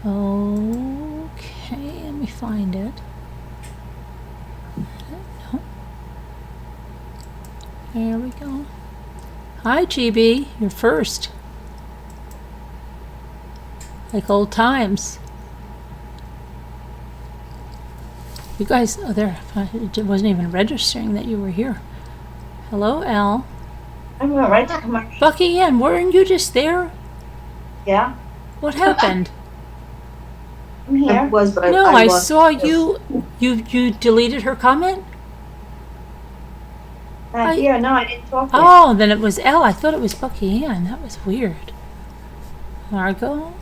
Okay, let me find it. No. There we go. Hi, GB. You're first. Like old times. You guys, oh, there. It wasn't even registering that you were here. Hello, Al. I went right to commercial. Bucky Ann, weren't you just there? Yeah, What happened? I'm here. No, I saw you. You deleted her comment? Not here. No, I didn't talk to Oh, then it was L. I thought it was Bucky Ann. That was weird. Margot,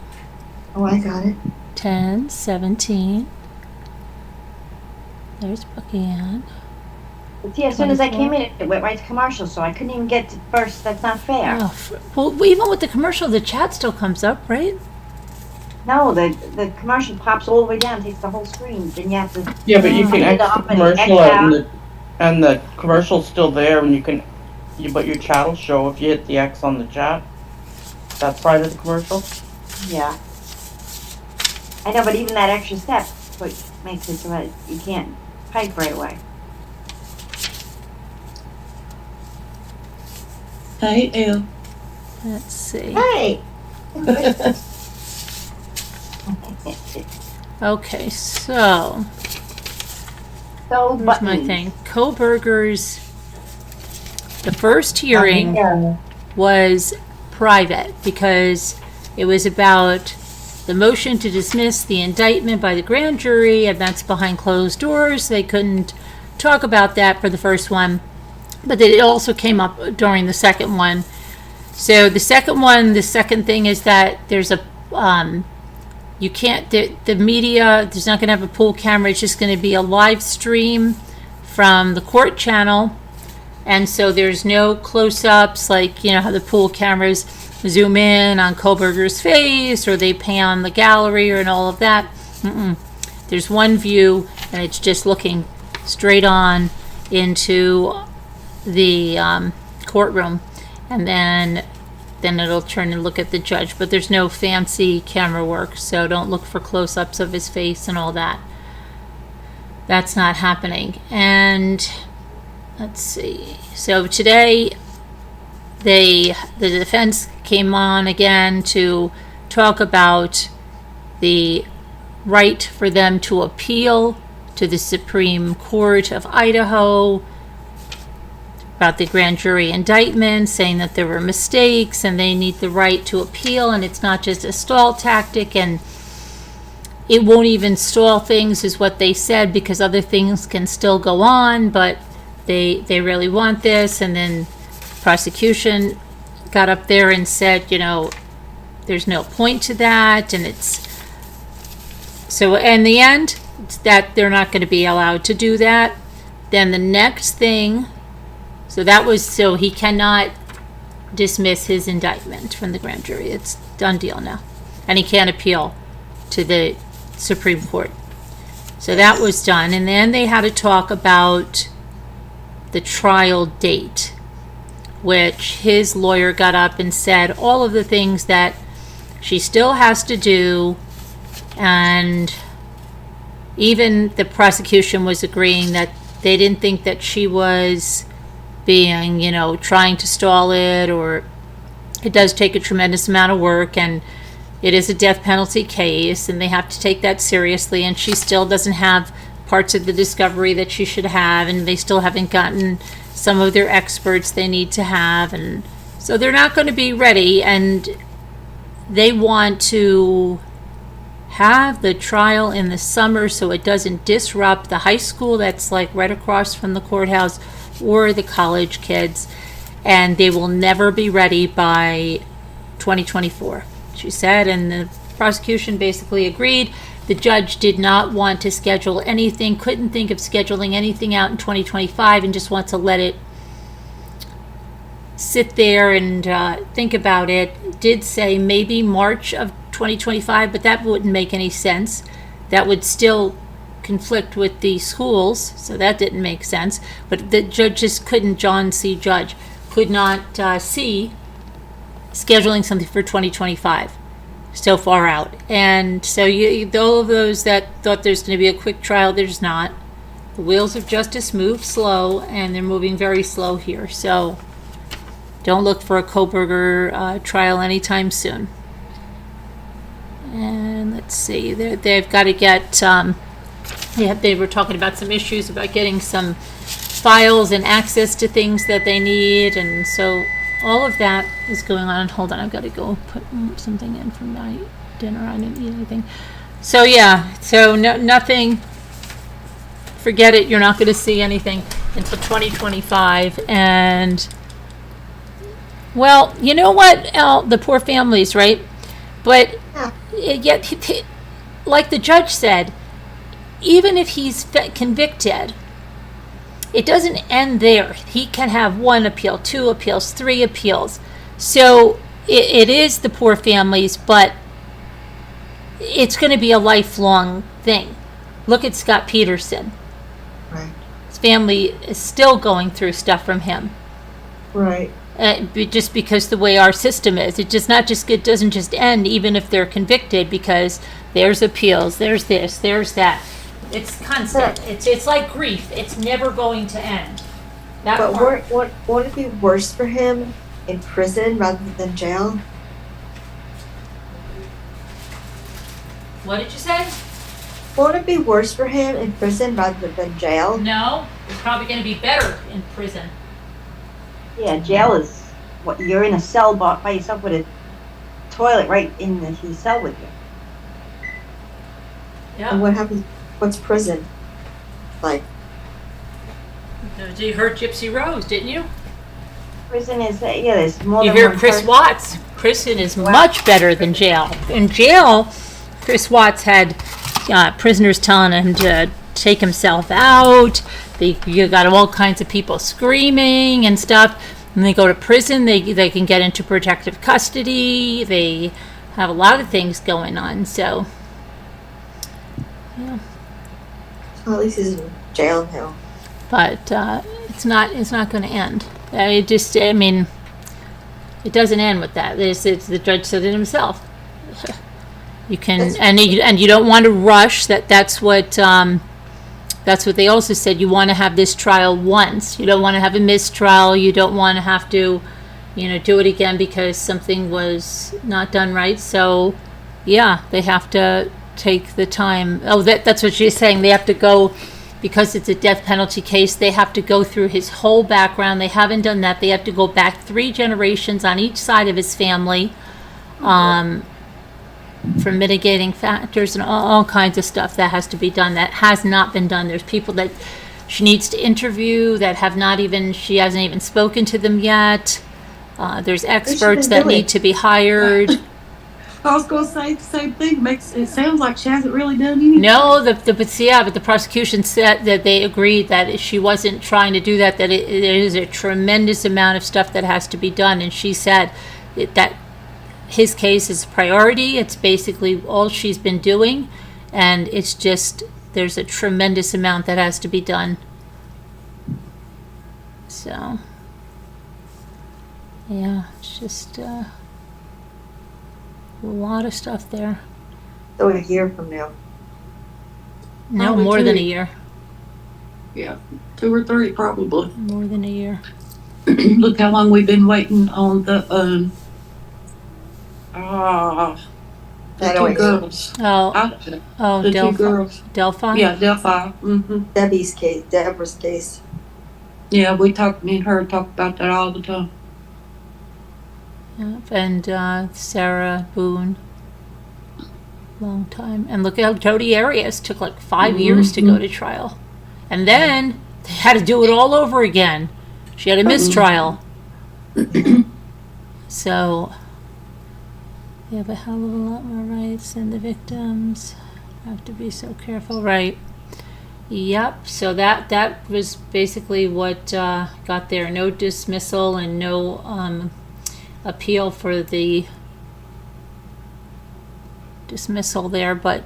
Oh, I got it. 10, 17. There's Bucky Ann. But see, as soon as I came in, it went right to commercial, so I couldn't even get to first. That's not fair. Oh, well, even with the commercial, the chat still comes up, right? No, the commercial pops all the way down, takes the whole screen. Then you have to. Yeah, but you can Turn it exit the off and commercial X out and the commercial's still there, and but your chat will show if you hit the X on the chat. That side of the commercial. Yeah. I know, but even that extra step, what makes it so that you can't type right away. Hi, Al. Let's see. Hey. Okay, so So, here's my thing. Kohberger's, the first hearing was private because it was about the motion to dismiss the indictment by the grand jury, and that's behind closed doors. They couldn't talk about that for the first one, but it also came up during the second one. So the second one, the second thing is that there's a you can't, the media, there's not going to have a pool camera. It's just going to be a live stream from the court channel. And so there's no close-ups, like, you know, how the pool cameras zoom in on Kohberger's face or they pan on the gallery and all of that. There's one view, and it's just looking straight on into the courtroom. And then it'll turn and look at the judge. But there's no fancy camera work, so don't look for close-ups of his face and all that. That's not happening. And let's see. So today, the defense came on again to talk about the right for them to appeal to the Supreme Court of Idaho about the grand jury indictment, saying that there were mistakes and they need the right to appeal, and it's not just a stall tactic, and it won't even stall things is what they said, because other things can still go on, but they really want this. And then prosecution got up there and said, you know, there's no point to that, and it's so in the end it's that they're not going to be allowed to do that. Then the next thing, so he cannot dismiss his indictment from the grand jury. It's done deal now, and he can't appeal to the Supreme Court. So that was done. And then they had to talk about the trial date, which his lawyer got up and said all of the things that she still has to do, and even the prosecution was agreeing that they didn't think that she was being, you know, trying to stall it, or it does take a tremendous amount of work, and it is a death penalty case, and they have to take that seriously, and she still doesn't have parts of the discovery that she should have, and they still haven't gotten some of their experts they need to have, and so they're not going to be ready, and they want to have the trial in the summer so it doesn't disrupt the high school that's like right across from the courthouse or the college kids, and they will never be ready by 2024, she said. And the prosecution basically agreed. The judge did not want to schedule anything, couldn't think of scheduling anything out in 2025, and just wants to let it sit there and think about it. Did say maybe March of 2025, but that wouldn't make any sense. That would still conflict with the schools, so that didn't make sense. But the judge just couldn't, John C. Judge could not see scheduling something for 2025. so far out. And so all of those that thought there's going to be a quick trial, there's not. The wheels of justice move slow, and they're moving very slow here. So don't look for a Kohberger trial anytime soon. And let's see, they've got to get, they were talking about some issues about getting some files and access to things that they need, and so all of that is going on. Hold on, I've got to go put something in for my dinner. I didn't eat anything. So yeah, so nothing, forget it, you're not going to see anything until 2025. And well, you know what, Al, the poor families, right? But yet, like the judge said, even if he's convicted, it doesn't end there. He can have 1 appeal, 2 appeals, 3 appeals. So it is the poor families, but it's going to be a lifelong thing. Look at Scott Peterson. Right. His family is still going through stuff from him. Right. Just because the way our system is, it doesn't just end even if they're convicted, because there's appeals, there's this, there's that. It's constant. It's like grief. It's never going to end. But won't it be worse for him in prison rather than jail? What did you say? Won't it be worse for him in prison rather than jail? No, it's probably going to be better in prison. Yeah, jail is what, you're in a cell by yourself with a toilet right in his cell with you. Yeah. And what happens? What's prison like? You heard Gypsy Rose, didn't you? Prison is, there's more You than hear one Chris person. Watts. Prison is much better than jail. In jail, Chris Watts had prisoners telling him to take himself out. You got all kinds of people screaming and stuff. When they go to prison, they can get into protective custody. They have a lot of things going on. So, yeah. Well, at least he's in jail now. But it's not going to end. It doesn't end with that. It's the judge said it himself. You can, and you don't want to rush. That's what they also said. You want to have this trial once. You don't want to have a mistrial. You don't want to have to, do it again because something was not done right. So, yeah, they have to take the time. Oh, that's what she's saying. They have to go, because it's a death penalty case, they have to go through his whole background. They haven't done that. They have to go back 3 generations on each side of his family, for mitigating factors and all kinds of stuff that has to be done that has not been done. There's people that she needs to interview that she hasn't even spoken to them yet. There's experts that need to be hired. I was going to say the same thing. It sounds like she hasn't really done anything. No, but the prosecution said that they agreed that she wasn't trying to do that. That there is a tremendous amount of stuff that has to be done, and she said that his case is a priority. It's basically all she's been doing, and it's just there's a tremendous amount that has to be done. So, yeah, it's just a lot of stuff there. So a year from now. No, Probably more than a 2. year. Yeah, 2 or 3 probably. More than a year. Look how long we've been waiting on the I know two it. girls. Oh, The 2 girls. Delphi? Yeah, Delphi. Mm-hmm. Deborah's case. Yeah, me and her talk about that all the time. Yeah, and Sarah Boone. Long time. And look at Jodi Arias. Took like 5 years to go to trial. And then they had to do it all over again. She had a mistrial. So they have a hell of a lot more rights than the victims. Have to be so careful. Right. Yep. So that was basically what got there. No dismissal and no appeal for the dismissal there, but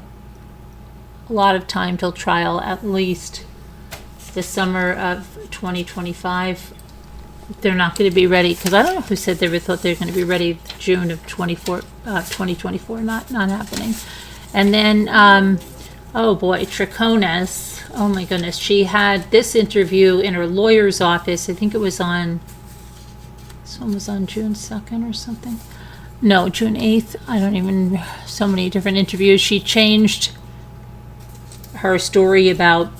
a lot of time till trial, at least the summer of 2025. they're not going to be ready, because I don't know who said they thought they were going to be ready June of 2024, not happening. And then, oh boy, Troconis, oh my goodness, she had this interview in her lawyer's office. I think it was on, this one was on June 2nd or something. No, June 8th. I don't even, so many different interviews. She changed her story about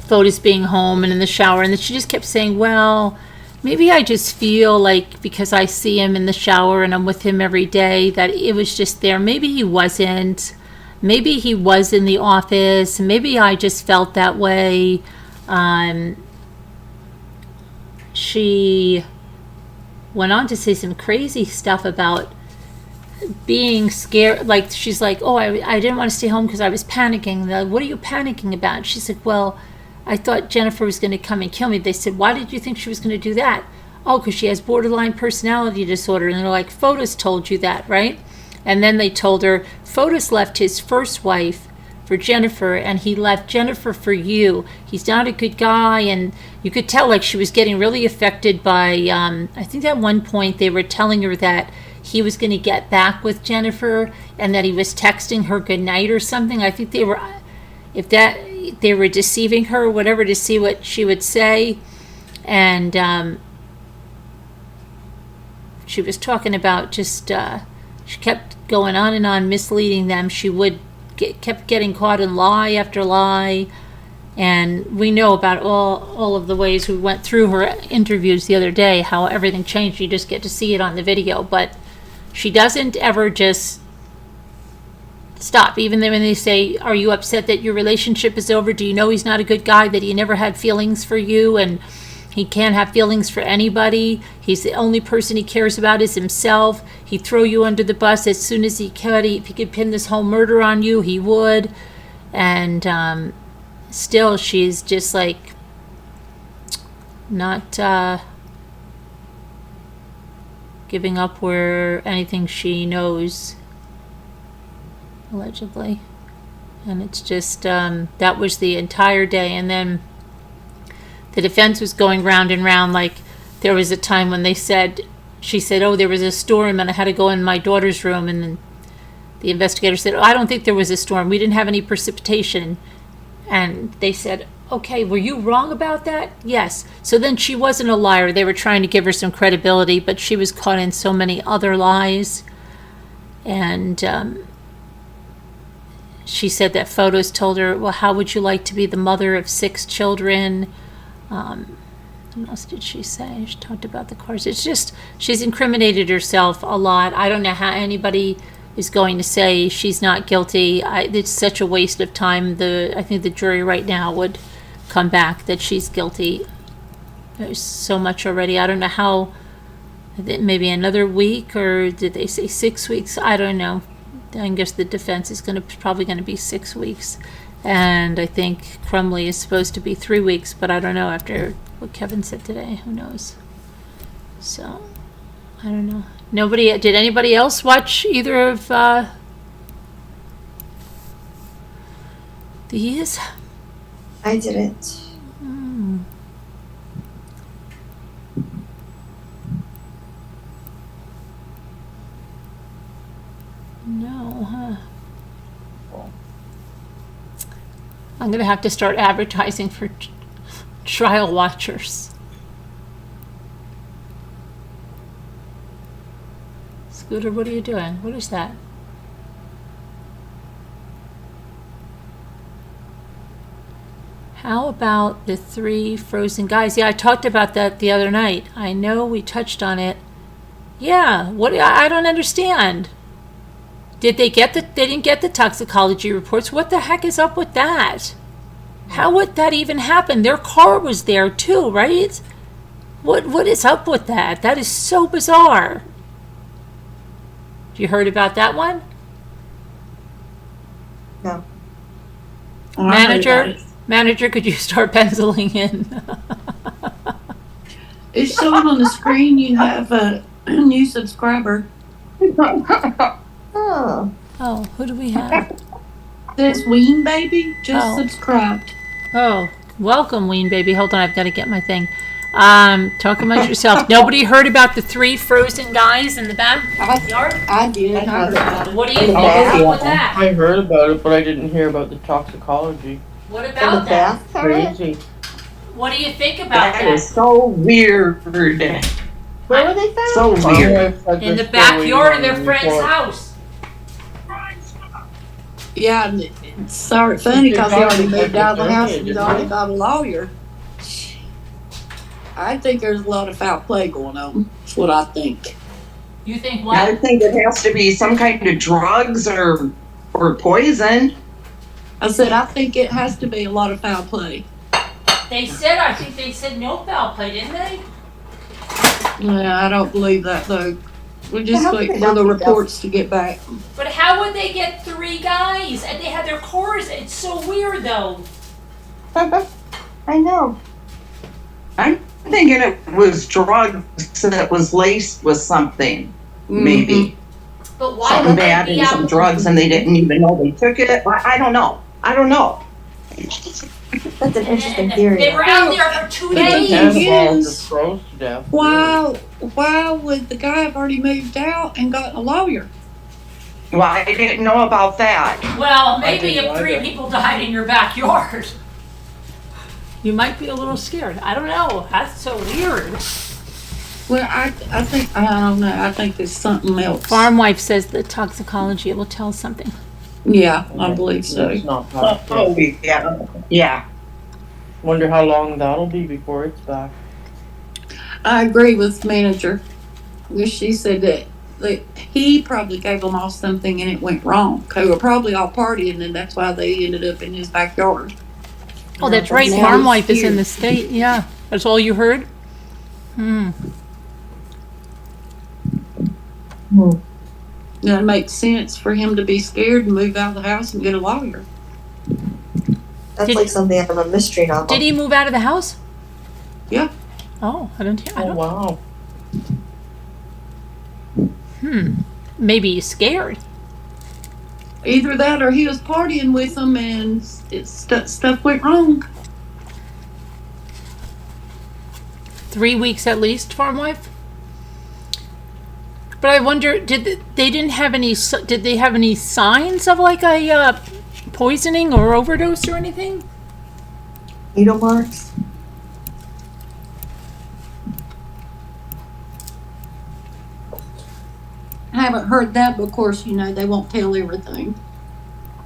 Fotis being home and in the shower, and then she just kept saying, well, maybe I just feel like because I see him in the shower and I'm with him every day that it was just there. Maybe he wasn't. Maybe he was in the office. Maybe I just felt that way. She went on to say some crazy stuff about being scared. Like, she's like, oh, I didn't want to stay home because I was panicking. They're like, what are you panicking about? She's like, well, I thought Jennifer was going to come and kill me. They said, why did you think she was going to do that? Oh, because she has borderline personality disorder. And they're like, Fotis told you that, right? And then they told her, Fotis left his first wife for Jennifer, and he left Jennifer for you. He's not a good guy. And you could tell, like, she was getting really affected by, I think at one point they were telling her that he was going to get back with Jennifer and that he was texting her goodnight or something. I think they were, they were deceiving her or whatever to see what she would say. And she was talking about just, she kept going on and on, misleading them. She would kept getting caught in lie after lie. And we know about all of the ways we went through her interviews the other day, how everything changed. You just get to see it on the video. But she doesn't ever just stop. Even when they say, are you upset that your relationship is over? Do you know he's not a good guy, that he never had feelings for you, and he can't have feelings for anybody? He's the only person he cares about is himself. He'd throw you under the bus as soon as he could. If he could pin this whole murder on you, he would. And still, she's just like not giving up where anything she knows, allegedly. And it's just, that was the entire day. And then the defense was going round and round. Like, there was a time when she said, oh, there was a storm and I had to go in my daughter's room. And then the investigator said, oh, I don't think there was a storm. We didn't have any precipitation. And they said, okay, were you wrong about that? Yes. So then she wasn't a liar. They were trying to give her some credibility, but she was caught in so many other lies. And she said that Fotis told her, well, how would you like to be the mother of 6 children? What else did she say? She talked about the cars. It's just, she's incriminated herself a lot. I don't know how anybody is going to say she's not guilty. It's such a waste of time. I think the jury right now would come back that she's guilty. There's so much already. I don't know how, maybe another week, or did they say 6 weeks? I don't know. I guess the defense is probably going to be 6 weeks. And I think Crumbley is supposed to be 3 weeks, but I don't know after what Kevin said today. Who knows? So, I don't know. Did anybody else watch either of these? I didn't. No, huh? I'm going to have to start advertising for trial watchers. Scooter, what are you doing? What is that? How about the 3 frozen guys? Yeah, I talked about that the other night. I know we touched on it. Yeah, what? I don't understand. Did they didn't get the toxicology reports? What the heck is up with that? How would that even happen? Their car was there too, right? What is up with that? That is so bizarre. You heard about that one? No. Manager, could you start penciling in? It's showing on the screen you have a new subscriber. Oh. Oh, who do we have? This Ween Baby just Oh. subscribed. Oh, welcome, Ween Baby. Hold on, I've got to get my thing. Talk amongst yourself. Nobody heard about the 3 frozen guys in the backyard? I did. I heard about it. What do you think? Oh, What's yeah. up with that? I heard about it, but I didn't hear about the toxicology. What In the about that? bath? Crazy. What do you think about That is that? so weird. Where were they found? So My weird. wife said In the this story backyard of on their the friend's report. house. Yeah, and it's sorry, funny because he already moved out of the house and he's already got a lawyer. I think there's a lot of foul play going on. That's what I think. You think I what? think it has to be some kind of drugs or poison. I said I think it has to be a lot of foul play. I think they said no foul play, didn't they? Yeah, I don't believe that though. We just Yeah, how wait could they for not the be reports to get back. But how would they get 3 guys? And they had their cars. It's so weird though. I know. I'm thinking it was drugs that was laced with something, maybe. But why Something would they bad be and some out? drugs and they didn't even know they took it. I don't know. I don't know. That's an interesting theory. They were out there for 2 But the days. thing Cannibals is, just froze to death. why would the guy have already moved out and got a lawyer? Well, I didn't know about that. Well, maybe didn't if 3 either. people died in your backyard. You might be a little scared. I don't know. That's so weird. Well, I think I don't know. I think there's something else. Farm wife says the toxicology will tell us something. Yeah, I believe so. It's not back yet. Oh, yeah. Yeah. Wonder how long that'll be before it's back. I agree with manager. She said that he probably gave them all something and it went wrong. They were probably all partying and that's why they ended up in his backyard. Oh, that's right. Now Farm it's wife is in here. the state. Yeah. That's all you heard? That makes sense for him to be scared and move out of the house and get a lawyer. That's Did- like something out of a mystery novel. Did he move out of the house? Yeah. Oh, I don't hear. I Oh don't. wow. Maybe he's scared. Either that or he was partying with them and stuff went wrong. 3 weeks at least, farm wife. But I wonder, did they have any signs of like a poisoning or overdose or anything? Needle marks? I haven't heard that, but of course, they won't tell everything.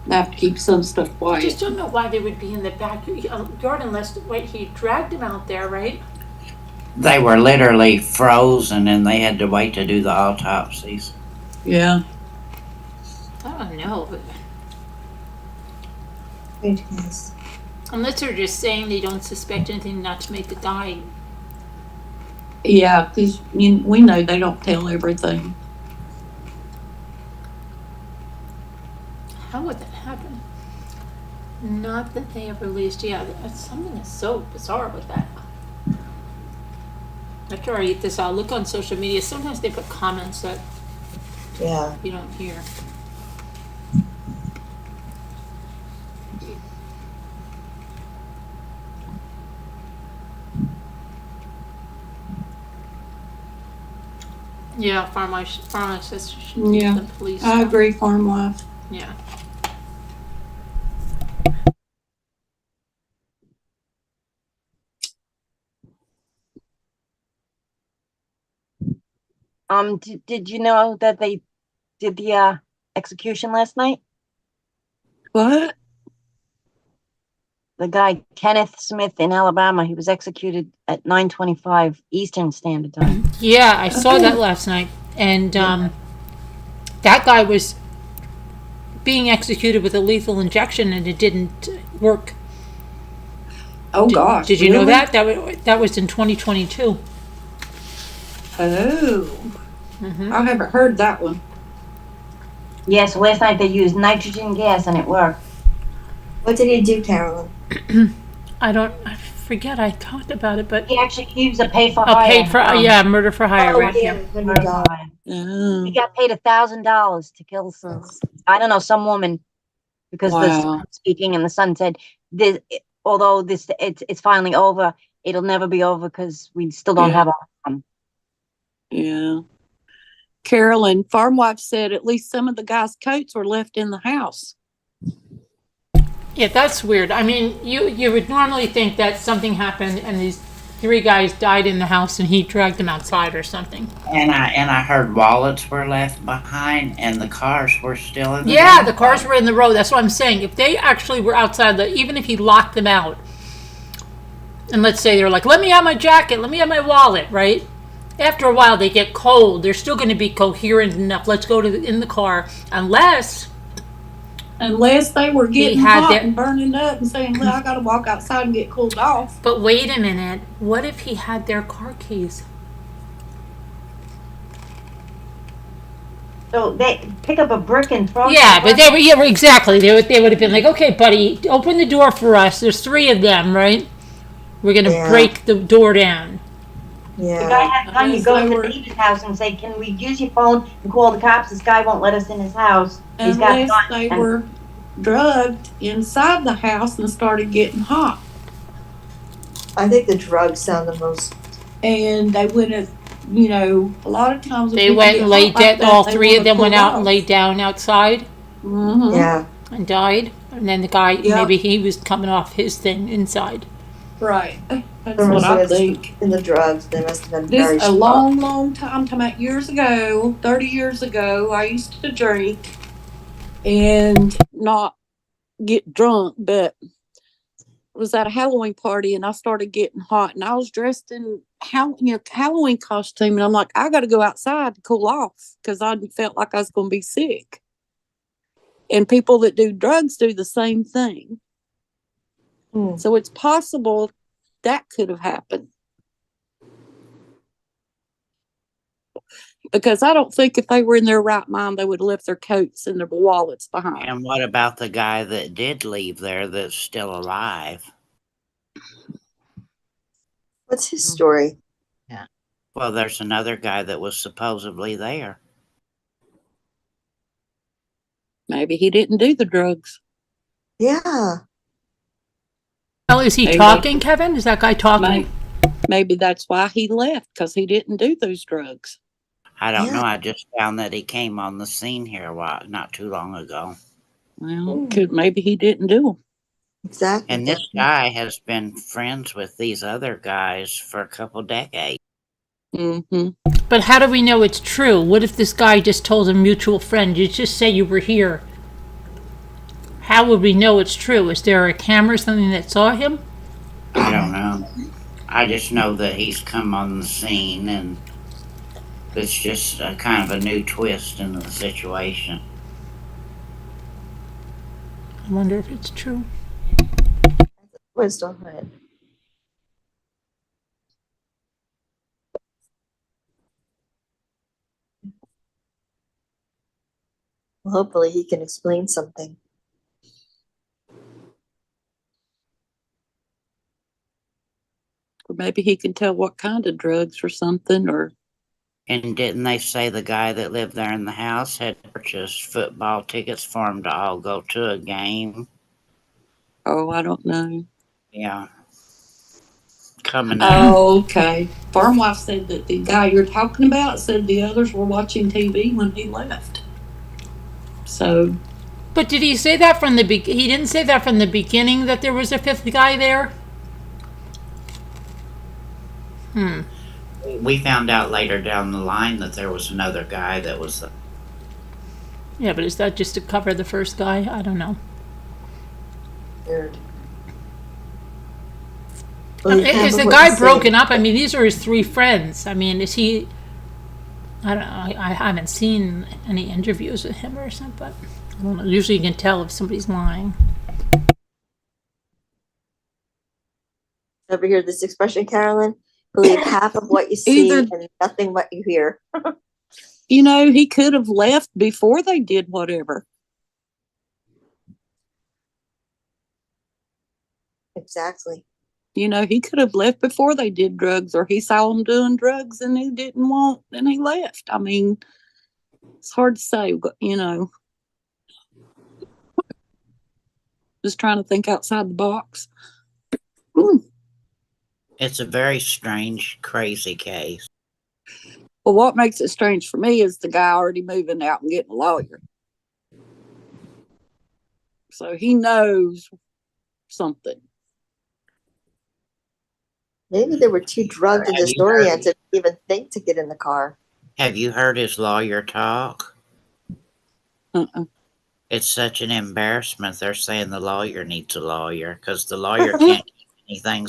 They have to keep some stuff I just quiet. don't know why they would be in the backyard unless he dragged him out there, right? They were literally frozen and they had to wait to do the autopsies. Yeah. I don't know, but Wait, yes. unless they're just saying they don't suspect anything not to make the guy. Yeah, because we know they don't tell everything. How would that happen? Not that they have released. Yeah, something is so bizarre with that. After I eat this, I'll look on social media. Sometimes they put comments that Yeah. you don't hear. Yeah, farmer says she should Yeah, the police. I agree, farm life. Yeah. Did you know that they did the execution last night? What? The guy Kenneth Smith in Alabama, he was executed at 9:25 Eastern Standard Time. Yeah, I saw that last night. And that guy was being executed with a lethal injection and it didn't work. Oh, gosh. Did you know really? that? That was in 2022. Oh. Mhm. I haven't heard that one. Yes, last night they used nitrogen gas and it worked. What did he do, Carolyn? I forget, I talked about it, but He was a pay for oh, hire. paid for, murder for hire, Oh, right? yeah, Yeah. Murder for $100. hire. Oh. He got paid $1,000 to kill some woman because the Wow. son speaking and the son said this, although it's finally over, it'll never be over because we still don't have a Yeah. Carolyn, farm wife said at least some of the guys' coats were left in the house. Yeah, that's weird. I mean, you would normally think that something happened and these 3 guys died in the house and he dragged them outside or something. And I heard wallets were left behind and the cars were still in the Yeah, road. the cars were in the road. That's what I'm saying. If they actually were outside, even if he locked them out, and let's say they're like, let me have my jacket, let me have my wallet, right? After a while, they get cold. They're still going to be coherent enough. Let's go in the car, unless they were getting had hot their- and burning up and saying, "Well, I got to walk outside and get cooled off." But wait a minute. What if he had their car keys? So they pick up a brick and throw it. Yeah, but they were, yeah, exactly. They would have been like, okay, buddy, open the door for us. There's 3 of them, right? We're going to Yeah. break the door down. The guy Yeah. has time to Unless go they to were- the neighbor's house and say, "Can we use your phone and call the cops? This guy won't let us in his house. He's got Unless guns." they And were drugged inside the house and started getting hot. I think the drugs sound the most. And they went, a lot of times when They people went get and laid hot like down. that, All they 3 of wanna them went cool out and off. laid down outside Mhm. Yeah. and died. And then the guy, Yeah. maybe he was coming off his thing inside. Right. That's There what was I this- think. In the drugs, they must have been very This a strong. long time. I'm talking about years ago, 30 years ago. I used to drink and not get drunk, but it was at a Halloween party and I started getting hot and I was dressed in Halloween costume and I'm like, I got to go outside to cool off because I felt like I was going to be sick. And people that do drugs do the same thing. Hmm. So it's possible that could have happened. Because I don't think if they were in their right mind, they would have left their coats and their wallets behind. And what about the guy that did leave there that's still alive? What's his story? Well, there's another guy that was supposedly there. Maybe he didn't do the drugs. Yeah. Well, is he Maybe. talking, Kevin? Is that guy talking? Maybe that's why he left, because he didn't do those drugs. I don't Yeah. know. I just found that he came on the scene here not too long ago. Well, maybe he didn't do them. Exactly. And this guy has been friends with these other guys for a couple decades. Mm-hmm. But how do we know it's true? What if this guy just told a mutual friend, you just say you were here? How would we know it's true? Is there a camera or something that saw him? I don't know. I just know that he's come on the scene, and it's just a kind of a new twist in the situation. I wonder if it's true. Wisdom hood. Well, hopefully he can explain something. Or maybe he can tell what kind of drugs or something. Or And didn't they say the guy that lived there in the house had purchased football tickets for him to all go to a game? I don't know. Yeah. Coming up. Oh, okay. Farm wife said that the guy you're talking about said the others were watching TV when he left. So But did he say that from the he didn't say that from the beginning that there was a 5th guy there? We found out later down the line that there was another guy that was the. Yeah, but is that just to cover the first guy? I don't know. Weird. Well, Is the what guy you say. broken up? I mean, these are his 3 friends. I mean, is he... I don't know. I haven't seen any interviews with him or something, but I don't know. Usually you can tell if somebody's lying. Ever hear this expression, Carolyn? Believe half of what you see Either- and nothing what you hear. he could have left before they did whatever. Exactly. He could have left before they did drugs, or he saw them doing drugs and he didn't want, and he left. I mean, it's hard to say, but, just trying to think outside the box. It's a very strange, crazy case. Well, what makes it strange for me is the guy already moving out and getting a lawyer. So he knows something. Maybe they were too drugged and Have you heard, disoriented to even think to get in the car. have you heard his lawyer talk? Uh-uh. It's such an embarrassment. They're saying the lawyer needs a lawyer because the lawyer can't keep anything.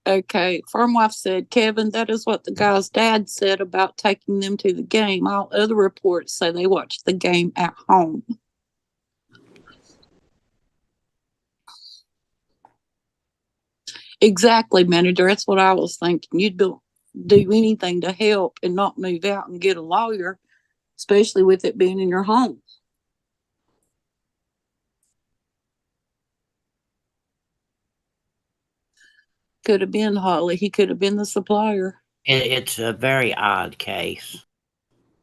Okay, farm wife said, Kevin, that is what the guy's dad said about taking them to the game. All other reports say they watched the game at home. Exactly, manager. That's what I was thinking. You'd do anything to help and not move out and get a lawyer, especially with it being in your home. Could have been Holly. He could have been the supplier. It's a very odd case.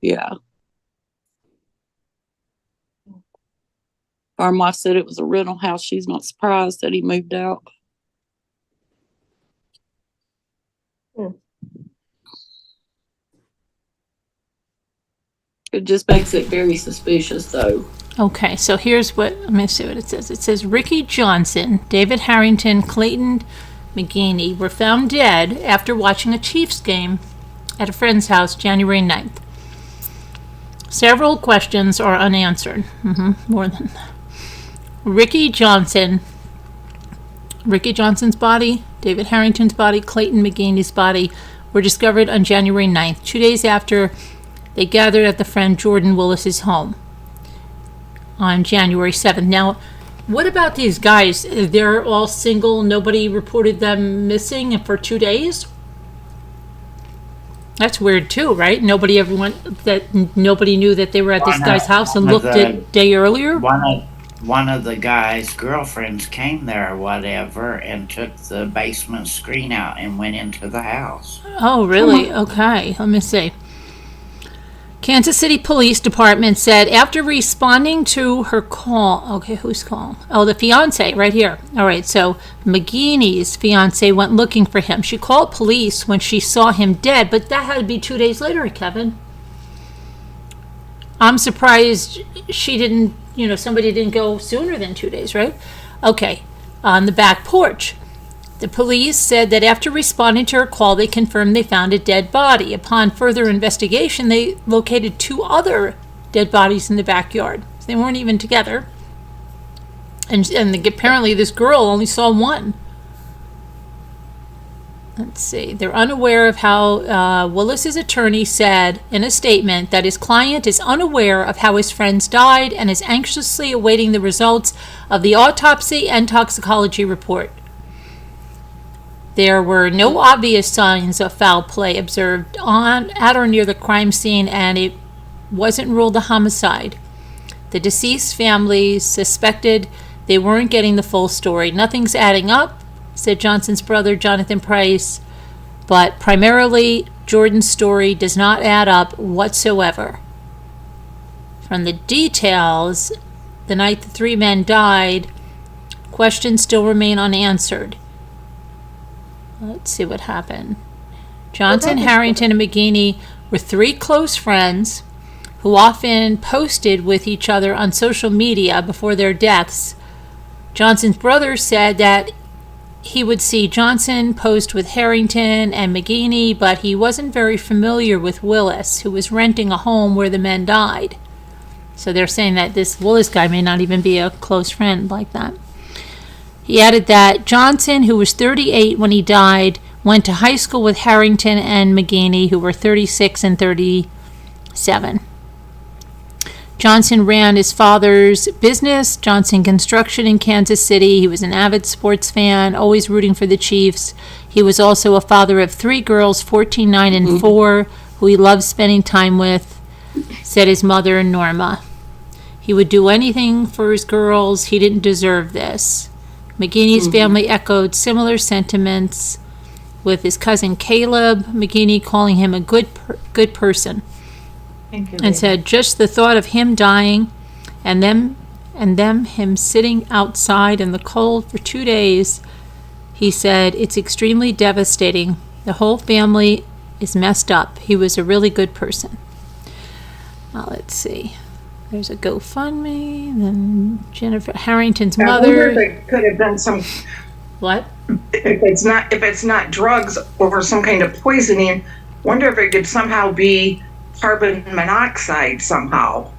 Yeah. Farm wife said it was a rental house. She's not surprised that he moved out. It just makes it very suspicious, though. Okay, so here's what, let me see what it says. It says Ricky Johnson, David Harrington, Clayton McGeaney were found dead after watching a Chiefs game at a friend's house January 9th. Several questions are unanswered. More than Ricky Johnson's body, David Harrington's body, Clayton McGeaney's body were discovered on January 9th, 2 days after they gathered at the friend Jordan Willis's home on January 7th. Now, what about these guys? They're all single. Nobody reported them missing for 2 days? That's weird too, right? Nobody knew that they were at this guy's house and looked a day earlier? One of the guy's girlfriends came there or whatever and took the basement screen out and went into the house. Oh, really? Okay, let me see. Kansas City Police Department said after responding to her call, okay, whose call? Oh, the fiance, right here. All right, so McGeaney's fiance went looking for him. She called police when she saw him dead, but that had to be 2 days later, Kevin. I'm surprised she didn't, somebody didn't go sooner than 2 days, right? Okay, on the back porch. The police said that after responding to her call, they confirmed they found a dead body. Upon further investigation, they located 2 other dead bodies in the backyard. They weren't even together. And apparently this girl only saw one. Let's see. They're unaware of how Willis's attorney said in a statement that his client is unaware of how his friends died and is anxiously awaiting the results of the autopsy and toxicology report. There were no obvious signs of foul play observed at or near the crime scene, and it wasn't ruled a homicide. The deceased family suspected they weren't getting the full story. Nothing's adding up, said Johnson's brother, Jonathan Price, but primarily Jordan's story does not add up whatsoever. From the details, the night the 3 men died, questions still remain unanswered. Let's see what happened. Johnson, Harrington, and McGeaney were 3 close friends who often posted with each other on social media before their deaths. Johnson's brother said that he would see Johnson post with Harrington and McGeaney, but he wasn't very familiar with Willis, who was renting a home where the men died. So they're saying that this Willis guy may not even be a close friend like that. He added that Johnson, who was 38 when he died, went to high school with Harrington and McGeaney, who were 36 and 37. Johnson ran his father's business, Johnson Construction, in Kansas City. He was an avid sports fan, always rooting for the Chiefs. He was also a father of 3 girls, 14, 9, and 4, who he loved spending time with, said his mother, Norma. He would do anything for his girls. He didn't deserve this. McGeaney's family echoed similar sentiments, with his cousin Caleb McGeaney calling him a good person, and said just the thought of him dying and them and then him sitting outside in the cold for 2 days. He said, it's extremely devastating. The whole family is messed up. He was a really good person. Now, let's see. There's a GoFundMe, then Jennifer Harrington's I wonder if mother. it could have been some, What? if it's not drugs or some kind of poisoning, wonder if it could somehow be carbon monoxide somehow.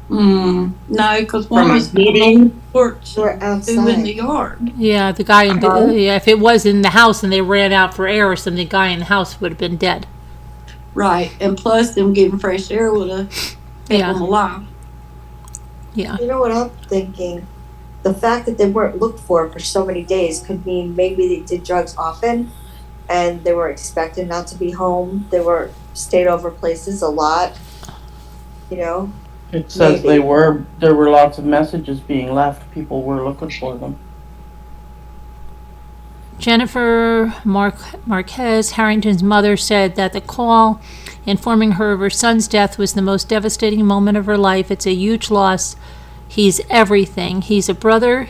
No, because one From a was meeting? porch, We're two in outside. the yard. Yeah, the guy in Uh-huh. yeah, if it was in the house and they ran out for air or something, the guy in the house would have been dead. Right, and plus them getting fresh air would have kept Yeah. them alive. Yeah. You know what I'm thinking? The fact that they weren't looked for so many days could mean maybe they did drugs often and they were expected not to be home. They were stayed over places a lot. You know? It says Maybe. there were lots of messages being left. People were looking for them. Jennifer Marquez, Harrington's mother, said that the call informing her of her son's death was the most devastating moment of her life. It's a huge loss. He's everything. He's a brother.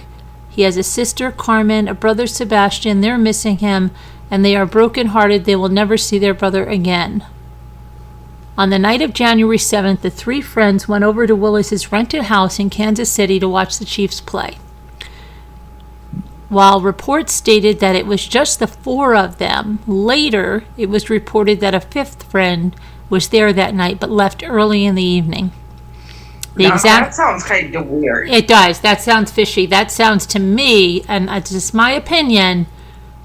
He has a sister, Carmen, a brother, Sebastian. They're missing him, and they are brokenhearted. They will never see their brother again. On the night of January 7th, the three friends went over to Willis's rented house in Kansas City to watch the Chiefs play. While reports stated that it was just the four of them, later it was reported that a fifth friend was there that night but left early in the evening. That sounds kind of weird. It does. That sounds fishy. That sounds to me, and it's just my opinion,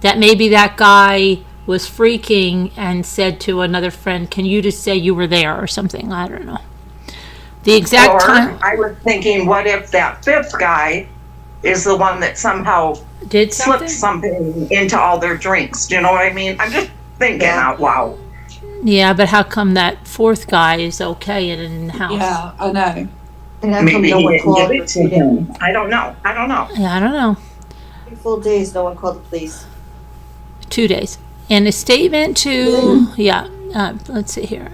that maybe that guy was freaking and said to another friend, can you just say you were there or something? I don't know. The exact Or time. I was thinking, what if that fifth guy is the one that somehow Did something? slipped something into all their drinks? Do you know what I mean? I'm just thinking Yeah. out loud. Yeah, but how come that fourth guy is okay and in the house? Yeah, I know. And how come Maybe no he one didn't called give for it to 3 days? him. I don't know. Yeah, I don't know. 3 full days, no one called the police. 2 days. In a statement to, let's see here.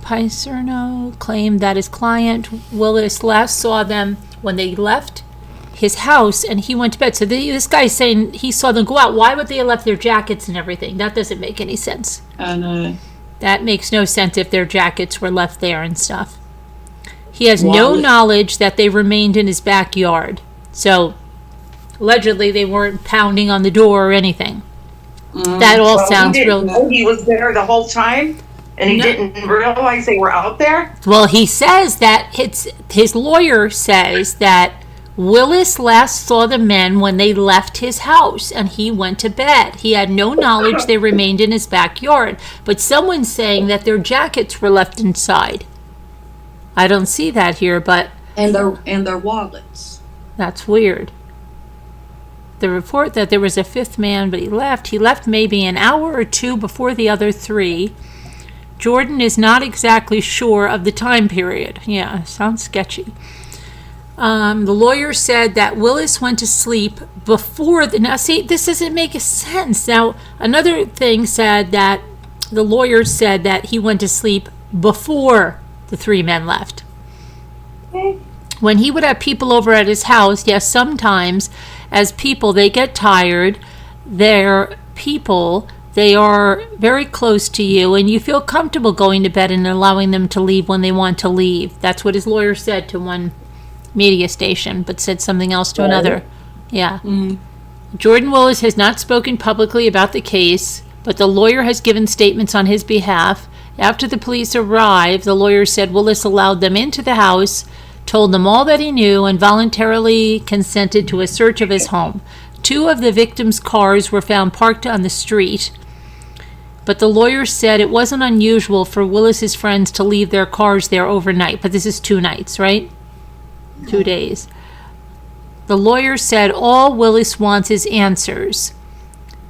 Picerno claimed that his client, Willis, last saw them when they left his house and he went to bed. So this guy's saying he saw them go out. Why would they have left their jackets and everything? That doesn't make any sense. I know. That makes no sense if their jackets were left there and stuff. He has no Wallace. knowledge that they remained in his backyard. So, allegedly, they weren't pounding on the door or anything. That all Well, sounds he real. didn't know he was there the whole time, and he No. didn't realize they were out there. Well, he says that his lawyer says that Willis last saw the men when they left his house and he went to bed. He had no knowledge they remained in his backyard. But someone's saying that their jackets were left inside. I don't see that here, but And their wallets. that's weird. The report that there was a fifth man, but he left maybe an hour or two before the other three. Jordan is not exactly sure of the time period. Yeah, sounds sketchy. The lawyer said that Willis went to sleep before now see, this doesn't make a sense. Now, another thing said that the lawyer said that he went to sleep before the three men left. When he would have people over at his house, yes, sometimes as people, they get tired. They're people, they are very close to you, and you feel comfortable going to bed and allowing them to leave when they want to leave. That's what his lawyer said to one media station, but said something else to another. Yeah. Jordan Willis has not spoken publicly about the case, but the lawyer has given statements on his behalf. After the police arrived, the lawyer said Willis allowed them into the house, told them all that he knew, and voluntarily consented to a search of his home. 2 of the victims' cars were found parked on the street, but the lawyer said it wasn't unusual for Willis's friends to leave their cars there overnight. But this is 2 nights, right? 2 days. The lawyer said all Willis wants is answers.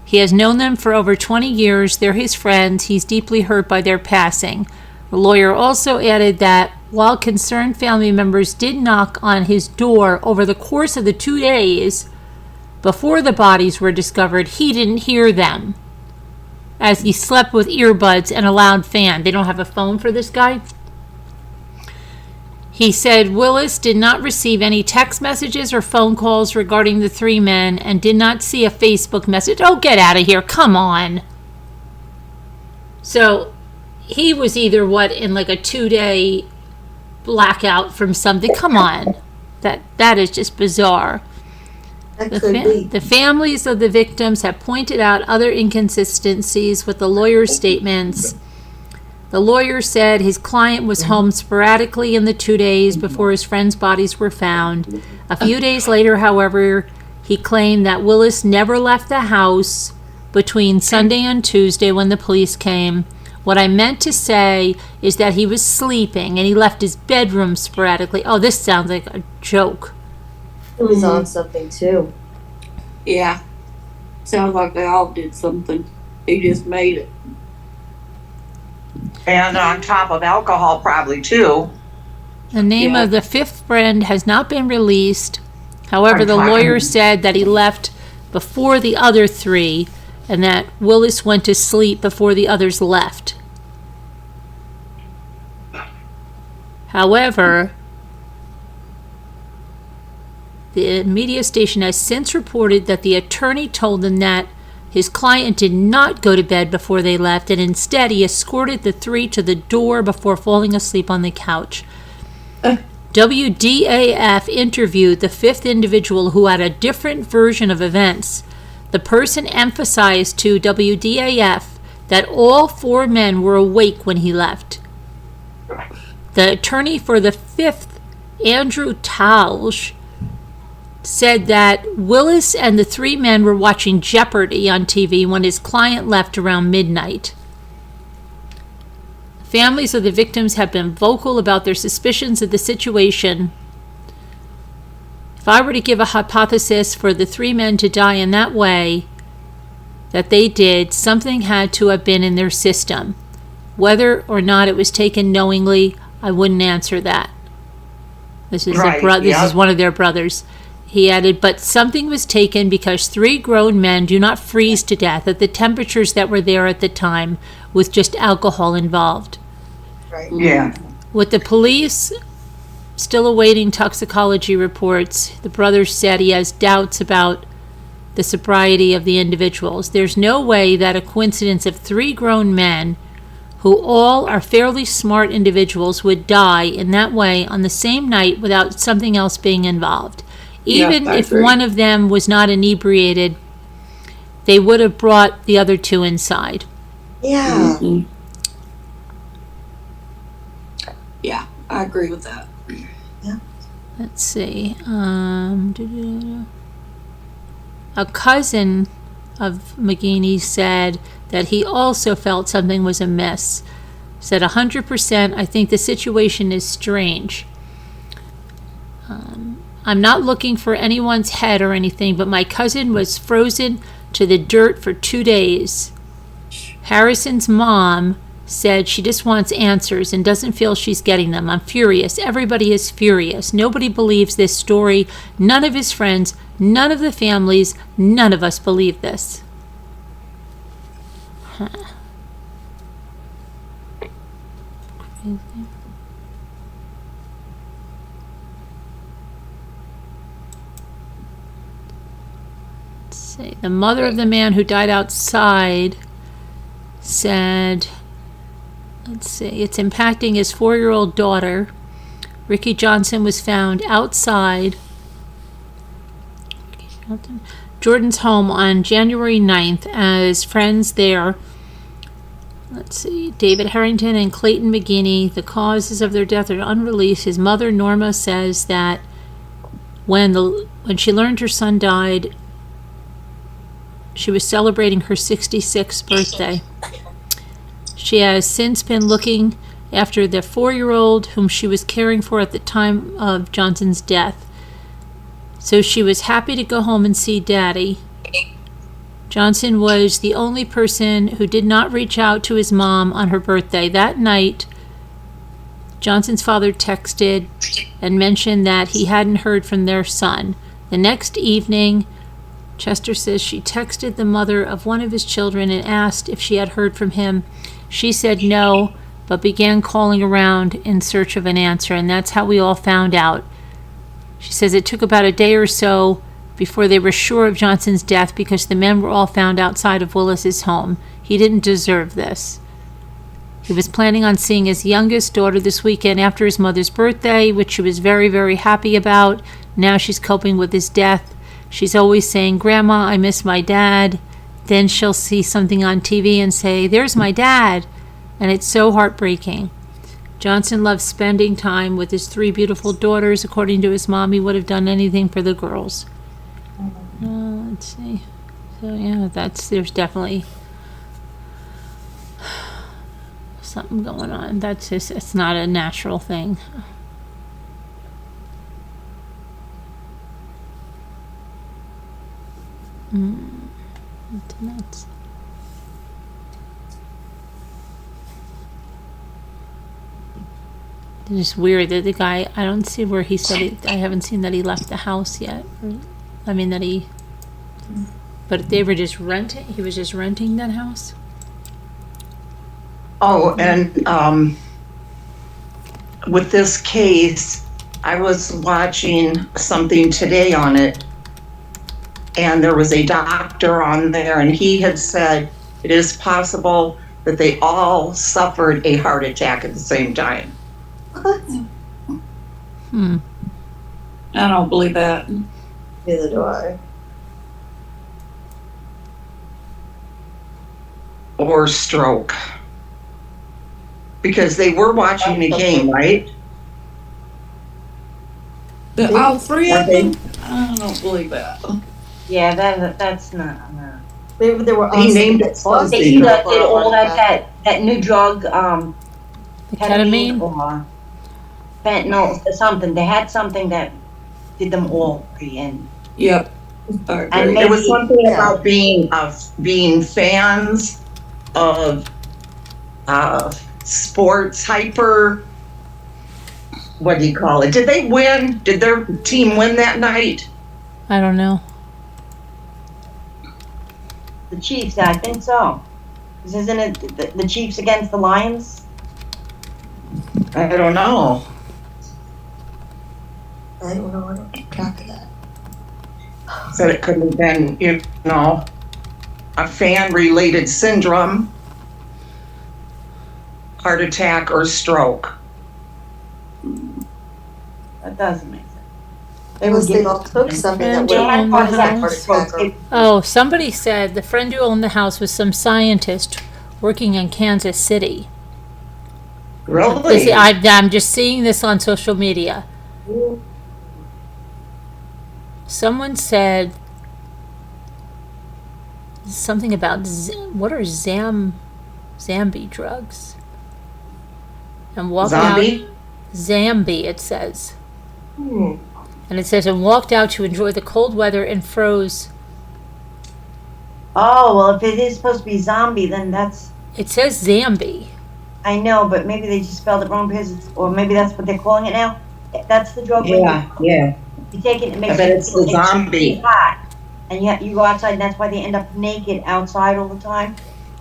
He has known them for over 20 years. They're his friends. He's deeply hurt by their passing. The lawyer also added that while concerned family members did knock on his door over the course of the 2 days before the bodies were discovered, he didn't hear them as he slept with earbuds and a loud fan. They don't have a phone for this guy? He said Willis did not receive any text messages or phone calls regarding the three men and did not see a Facebook message. Oh, get out of here. Come on. So he was either in like a 2-day blackout from something. Come on. That is just bizarre. That could be. The families of the victims have pointed out other inconsistencies with the lawyer's statements. The lawyer said his client was home sporadically in the 2 days before his friends' bodies were found. A few days later, however, he claimed that Willis never left the house between Sunday and Tuesday when the police came. What I meant to say is that he was sleeping and he left his bedroom sporadically. Oh, this sounds like a joke. It was on something too. Yeah. Sounds like they all did something. He just made it. And on top of alcohol, probably too. The name Yeah. of the fifth friend has not been released. However, the I'm lawyer fine. said that he left before the other three and that Willis went to sleep before the others left. However, the media station has since reported that the attorney told them that his client did not go to bed before they left, and instead he escorted the three to the door before falling asleep on the couch. WDAF interviewed the fifth individual who had a different version of events. The person emphasized to WDAF that all four men were awake when he left. The attorney for the fifth, Andrew Talsh, said that Willis and the three men were watching Jeopardy on TV when his client left around midnight. Families of the victims have been vocal about their suspicions of the situation. If I were to give a hypothesis for the three men to die in that way that they did, something had to have been in their system. Whether or not it was taken knowingly, I wouldn't answer that. This is Right, this yeah. is one of their brothers. He added, but something was taken because three grown men do not freeze to death at the temperatures that were there at the time with just alcohol involved. Right. Yeah. With the police still awaiting toxicology reports, the brother said he has doubts about the sobriety of the individuals. There's no way that a coincidence of three grown men who all are fairly smart individuals would die in that way on the same night without something else being involved. Even Yeah, I if agree. one of them was not inebriated, they would have brought the other two inside. Yeah. Yeah, I agree with that. Let's see. A cousin of McGinney said that he also felt something was amiss. Said 100%, I think the situation is strange. I'm not looking for anyone's head or anything, but my cousin was frozen to the dirt for 2 days. Harrison's mom said she just wants answers and doesn't feel she's getting them. I'm furious. Everybody is furious. Nobody believes this story. None of his friends, none of the families, none of us believe this. Huh. Crazy. Let's see. The mother of the man who died outside said, let's see, it's impacting his 4-year-old daughter. Ricky Johnson was found outside Jordan's home on January 9th as friends there. Let's see, David Harrington and Clayton McGinney. The causes of their death are unreleased. His mother, Norma, says that when she learned her son died, she was celebrating her 66th birthday. She has since been looking after the 4-year-old whom she was caring for at the time of Johnson's death. So she was happy to go home and see Daddy. Johnson was the only person who did not reach out to his mom on her birthday. That night, Johnson's father texted and mentioned that he hadn't heard from their son. The next evening, Chester says she texted the mother of one of his children and asked if she had heard from him. She said no, but began calling around in search of an answer, and that's how we all found out. She says it took about a day or so before they were sure of Johnson's death because the men were all found outside of Willis's home. He didn't deserve this. He was planning on seeing his youngest daughter this weekend after his mother's birthday, which she was very, very happy about. Now she's coping with his death. She's always saying, "Grandma, I miss my dad." Then she'll see something on TV and say, "There's my dad." And it's so heartbreaking. Johnson loves spending time with his 3 beautiful daughters. According to his mom, he would have done anything for the girls. Let's see. So yeah, there's definitely something going on. It's not a natural thing. It's nuts. It's just weird that the guy, I don't see where he said I haven't seen that he left the house yet. I mean but they were just renting, he was just renting that house? Oh, and with this case, I was watching something today on it, and there was a doctor on there, and he had said it is possible that they all suffered a heart attack at the same time. What? I don't believe that. Neither do I. Or stroke. Because they were watching the game, right? All 3 of Okay. them? I don't believe that. Yeah, that's not, no. Maybe they were He on named the it bus. something. They either did all that new drug, The ketamine ketamine? or fentanyl or something. They had something that did them all pretty in. Yep. I And agree. It was something Yeah. about being fans of sports hyper. What do you call it? Did they win? Did their team win that night? I don't know. The Chiefs, I think so. 'Cause isn't it the Chiefs against the Lions? I don't know. I don't know. I don't keep track of that. So it could have been, a fan-related syndrome, heart attack, or stroke. That doesn't make sense. Unless they all took something that And would They had have John- heart attack or heart stroke. attack. Oh, somebody said the friend who owned the house was some scientist working in Kansas City. Really? I'm just seeing this on social media. Someone said something about what are Zambi drugs? And walked Zombie? out. Zambi, it says. Hmm. And it says, and walked out to enjoy the cold weather and froze. Oh, well, if it is supposed to be zombie, then that's, It says Zambi. I know, but maybe they just spelled it wrong because or maybe that's what they're calling it now. That's the drug. when Yeah. You take it, it makes I bet you it's the feel zombie. hot. And yet you go outside, and that's why they end up naked outside all the time.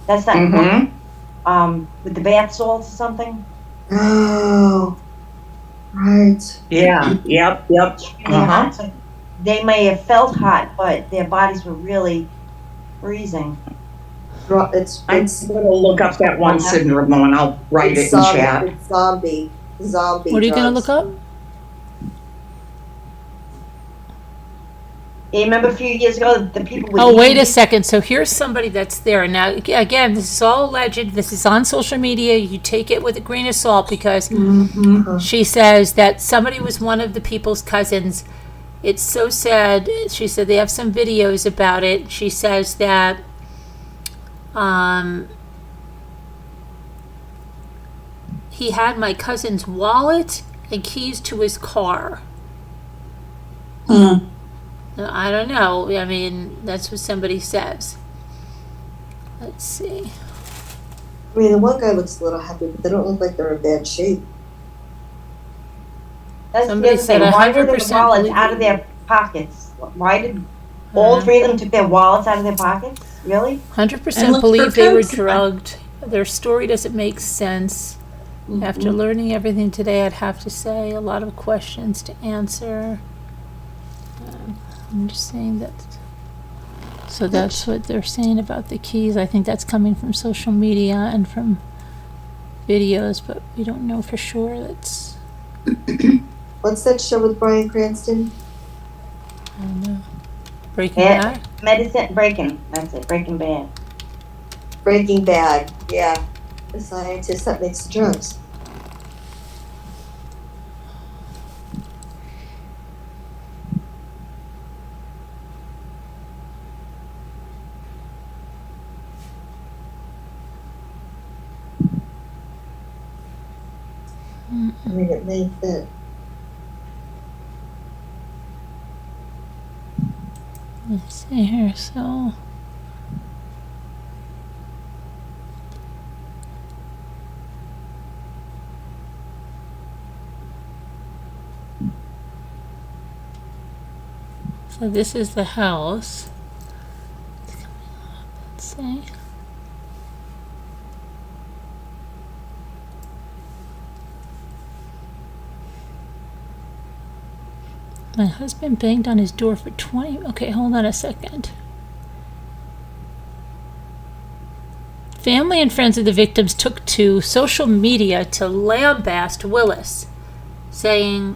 That's that Mm-hmm. with the bath salts or something. Oh, right. Yeah. Yep. Really Uh-huh. hot. So they may have felt hot, but their bodies were really freezing. It's I'm gonna look up that one syndrome though, and I'll write it in zombie, chat. It's zombie. What are you going to drugs. look up? You remember a few years ago, the people with Oh, wait a ED? second. So here's somebody that's there. Now, again, this is all alleged. This is on social media. You take it with a grain of salt because she says that somebody was one of the people's cousins. It's so sad. She said they have some videos about it. She says that he had my cousin's wallet and keys to his car. Hmm. I don't know. I mean, that's what somebody says. Let's see. I mean, the one guy looks a little happy, but they don't look like they're in bad shape. That's Somebody the other said thing. Why were their 100% wallets believe out it. of their pockets? Why did all three of them took their wallets out of their pockets? Really? 100% And look believe for they were coats. drugged. Their story doesn't make sense. After learning everything today, I'd have to say a lot of questions to answer. I'm just saying that. So that's what they're saying about the keys. I think that's coming from social media and from videos, but we don't know for sure. That's, What's that show with Bryan Cranston? I don't know. Breaking Yeah. Bad? Breaking. That's it. Breaking Bad. Breaking Bad. Yeah, the scientist that makes the drugs. I mean, it may fit. Let's see here, so. So this is the house. It's coming up, let's see. My husband banged on his door for 20. Okay, hold on a second. Family and friends of the victims took to social media to lambast Willis, saying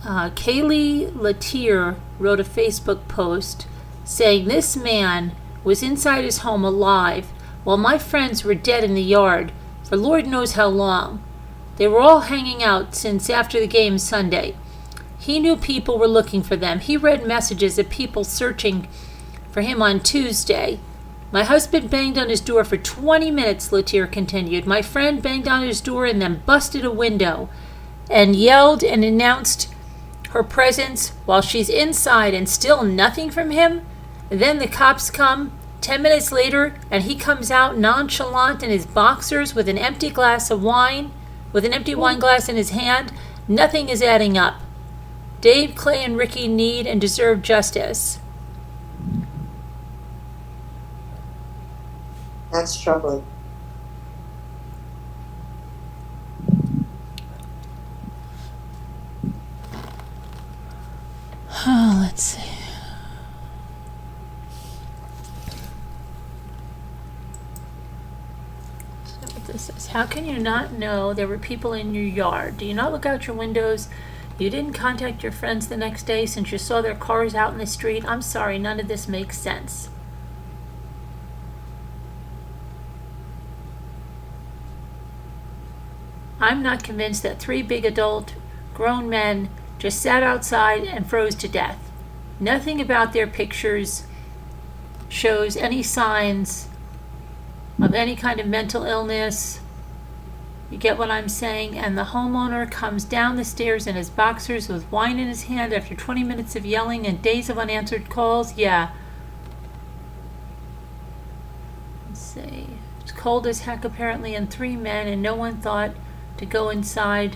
Kaylee Latier wrote a Facebook post saying this man was inside his home alive while my friends were dead in the yard for Lord knows how long. They were all hanging out since after the game Sunday. He knew people were looking for them. He read messages of people searching for him on Tuesday. My husband banged on his door for 20 minutes, Latier continued. My friend banged on his door and then busted a window and yelled and announced her presence while she's inside and still nothing from him. And then the cops come 10 minutes later and he comes out nonchalant in his boxers with an empty wine glass in his hand. Nothing is adding up. Dave, Clay, and Ricky need and deserve justice. That's troubling. Oh, let's see. So what this is. How can you not know there were people in your yard? Do you not look out your windows? You didn't contact your friends the next day since you saw their cars out in the street? I'm sorry, none of this makes sense. I'm not convinced that 3 big adult, grown men just sat outside and froze to death. Nothing about their pictures shows any signs of any kind of mental illness. You get what I'm saying? And the homeowner comes down the stairs in his boxers with wine in his hand after 20 minutes of yelling and days of unanswered calls. Yeah. Let's see. It's cold as heck apparently, and 3 men, and no one thought to go inside.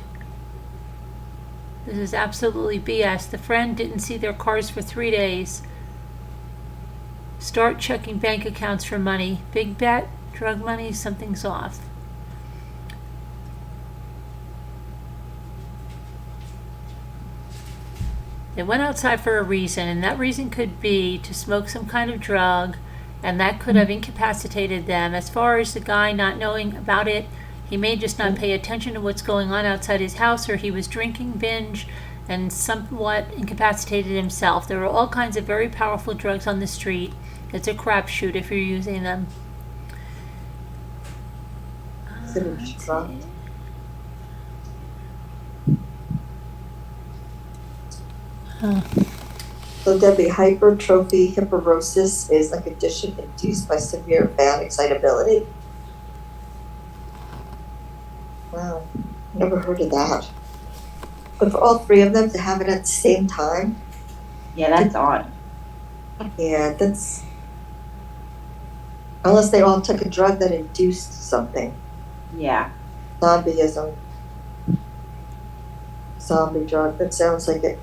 This is absolutely BS. The friend didn't see their cars for 3 days. Start checking bank accounts for money. Big bet, drug money, something's off. They went outside for a reason, and that reason could be to smoke some kind of drug, and that could have incapacitated them. As far as the guy not knowing about it, he may just not pay attention to what's going on outside his house, or he was drinking binge and somewhat incapacitated himself. There are all kinds of very powerful drugs on the street. It's a crapshoot if you're using them. Is it a drug? So Debbie, hypertrophy hyperosis is a condition induced by severe bad excitability. Wow, never heard of that. But for all 3 of them to have it at the same time, Yeah, that's odd. yeah, that's unless they all took a drug that induced something. Yeah. Zombieism. Zombie drug. That sounds like it.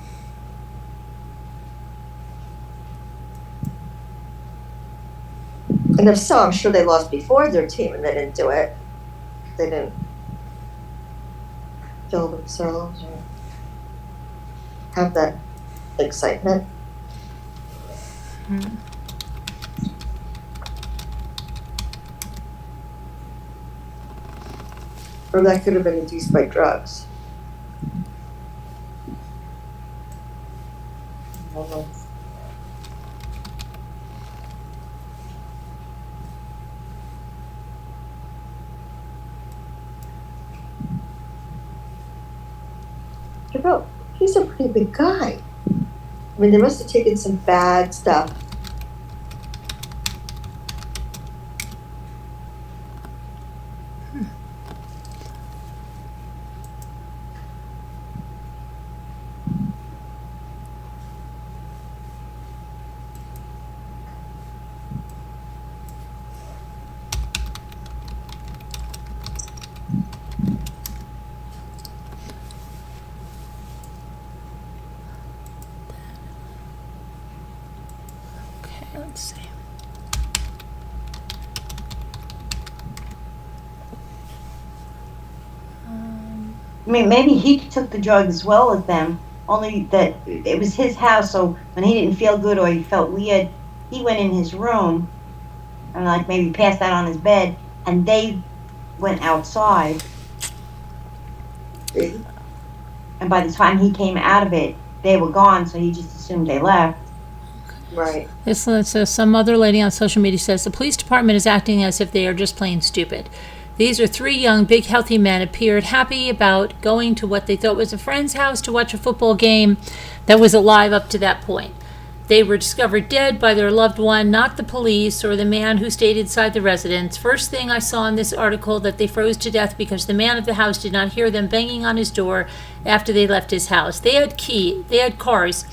And if so, I'm sure they lost before their team and they didn't do it. They didn't. kill themselves or have that excitement. Or that could have been induced by drugs. Bro, he's a pretty big guy. I mean, they must have taken some bad stuff. Okay, let's see. I mean, maybe he took the drug as well as them, only that it was his house, so when he didn't feel good or he felt weird, he went in his room and like maybe passed out on his bed, and they went outside. And by the time he came out of it, they were gone, so he just assumed they left. Right. This says some other lady on social media says the police department is acting as if they are just plain stupid. These are three young, big, healthy men appeared happy about going to what they thought was a friend's house to watch a football game that was alive up to that point. They were discovered dead by their loved one, not the police or the man who stayed inside the residence. First thing I saw in this article that they froze to death because the man of the house did not hear them banging on his door after they left his house. They had cars.